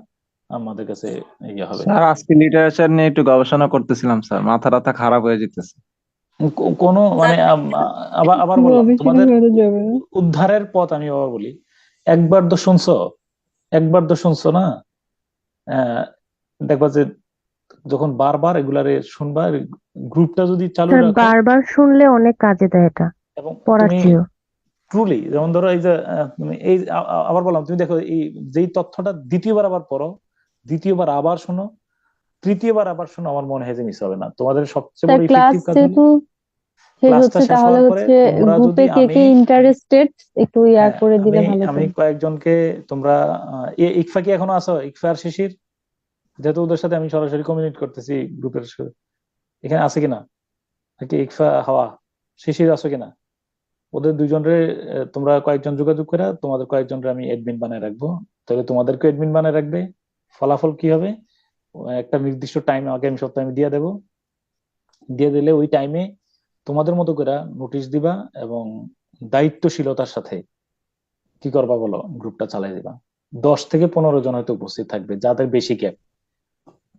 আমাদের কাছে ইয়ে হবে। স্যার আজকে লিটারেচার নিয়ে একটু গবেষণা করতেছিলাম স্যার, মাথা টাথা খারাপ হয়ে যেতেছে। কোনো মানে আবার বললাম তোমাদের উদ্ধারের পথ আমি আবার বলি, একবার তো শুনছো না, দেখবা যে যখন বারবার এগুলারে শুনবা, গ্রুপটা যদি চালু রাখো, বারবার শুনলে অনেক কাজে দেয় এটা, এবং তুমি পড়াচ্ছিও। ট্রুলি, যেমন ধরো এই যে এই আবার বললাম, তুমি দেখো এই যেই তথ্যটা দ্বিতীয়বার আবার পড়ো, দ্বিতীয়বার আবার শোনো, তৃতীয়বার আবার শোনো, আমার মনে হয় যে মিস হবে না। তোমাদের সবচেয়ে বড় ইফেক্টিভ কাজ হলো ক্লাসটা শেষ তাহলে হওয়ার পরে হচ্ছে তোমরা গ্রুপে যদি কে কে ইন্টারেস্টেড একটু করে দিলে ভালো আমি হয়। কয়েকজনকে তোমরা ইকফা কি এখনো আছো? ইকফা আর শিশির, যেহেতু ওদের সাথে আমি সরাসরি কমিউনিকেট করতেছি গ্রুপের, এখানে আছে কিনা? নাকি ইকফা, হাওয়া, শিশির আছো কিনা? ওদের দুইজনের তোমরা কয়েকজন যোগাযোগ করে তোমাদের কয়েকজনের আমি এডমিন বানায় রাখবো। তবে তোমাদেরকে এডমিন বানায় রাখবে। ফলাফল কি হবে, একটা নির্দিষ্ট টাইম আমাকে আমি সপ্তাহে দিয়ে দেবো। দিয়ে দিলে ওই টাইমে তোমাদের মতো করে নোটিশ দিবা এবং দায়িত্বশীলতার সাথে কি করবা বলো, গ্রুপটা চালাই দিবা। 10 থেকে 15 জন হয়তো উপস্থিত থাকবে যাদের বেশি গ্যাপ।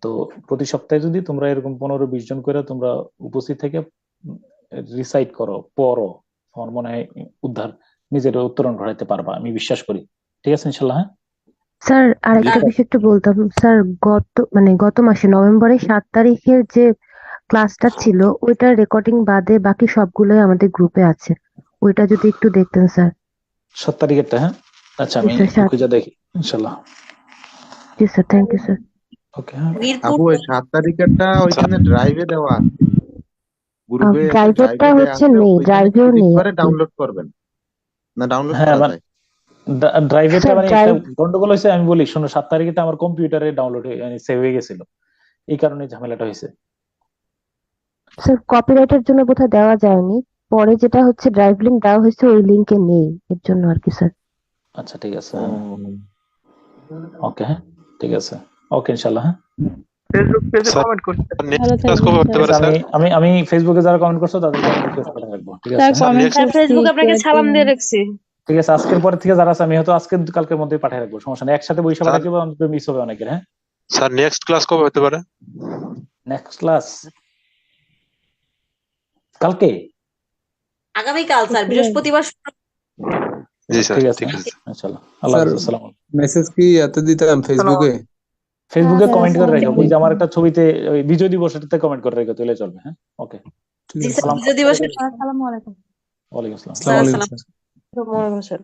তো প্রতি সপ্তাহে যদি তোমরা এরকম 15-20 জন করে তোমরা উপস্থিত থেকে রিসাইট করো, পড়ো, আমার মনে হয় নিজের উত্তরণ ঘটাইতে পারবা, আমি বিশ্বাস করি। ঠিক আছে ইনশাল্লাহ? হ্যাঁ স্যার আরেকটা বিষয় একটু বলতাম স্যার, গত মাসে নভেম্বরের 7 তারিখের যে ক্লাসটা ছিল ওইটার রেকর্ডিং বাদে বাকি সবগুলোই আমাদের গ্রুপে আছে, ওইটা যদি একটু দেখতেন স্যার। 7 তারিখেরটা? হ্যাঁ আচ্ছা, আমি খুঁজে দেখি ইনশাল্লাহ। জি স্যার, থ্যাংক ইউ স্যার। ওকে, আপু ওই 7 তারিখেরটা ওইখানে ড্রাইভে দেওয়া আছে, গ্রুপে ড্রাইভেরটা ড্রাইভে হচ্ছে আছে, নেই, ওইখানে ড্রাইভেও ক্লিক নেই করে ডাউনলোড করবেন না, ডাউনলোড হ্যাঁ করা মানে যায়। ড্রাইভেরটা স্যার মানে একটা গন্ডগোল হয়েছে, আমি বলি শোনো, 7 তারিখেটা আমার কম্পিউটারে ডাউনলোড সেভ হয়ে গেছিল, এই কারণে ঝামেলাটা হয়েছে। স্যার কপিরাইটের জন্য বোধহয় দেওয়া যায়নি, পরে যেটা হচ্ছে ড্রাইভ লিংক দেওয়া হয়েছে ওই লিংকে নেই, এর জন্য আর কি স্যার। আচ্ছা ঠিক আছে, ওকে, হ্যাঁ ঠিক আছে, ওকে ইনশাআল্লাহ। হ্যাঁ ফেসবুক পেজে কমেন্ট করতে আমি ফেসবুকে যারা কমেন্ট করছো তাদেরকে আমি রিকোয়েস্ট করে রাখবো। ঠিক আছে স্যার ফেসবুকে আপনাকে সালাম দিয়ে রাখছি। ঠিক আছে, আজকের পরে থেকে যারা আছে আমি হয়তো আজকে কালকের মধ্যে পাঠিয়ে রাখবো, সমস্যা নেই। একসাথে বইসা পাঠিয়ে দেবো, অন্তত মিস হবে অনেকের। হ্যাঁ স্যার নেক্সট ক্লাস কবে হতে পারে? নেক্সট ক্লাস কালকে, আগামীকাল স্যার, বৃহস্পতিবার। জি স্যার, ঠিক আছে ঠিক আছে ইনশাআল্লাহ। আল্লাহ হাফেজ, আসসালামু আলাইকুম। মেসেজ কি এত দিতাম ফেসবুকে কমেন্ট করে রেখো, ওই যে আমার একটা ছবিতে ওই বিজয় দিবসেতে কমেন্ট করে রেখো, তাহলে চলবে। হ্যাঁ ওকে, জি স্যার, বিজয় দিবসে আসসালামু আলাইকুম। ওয়ালাইকুম আসসালাম। আসসালামু আলাইকুম স্যার।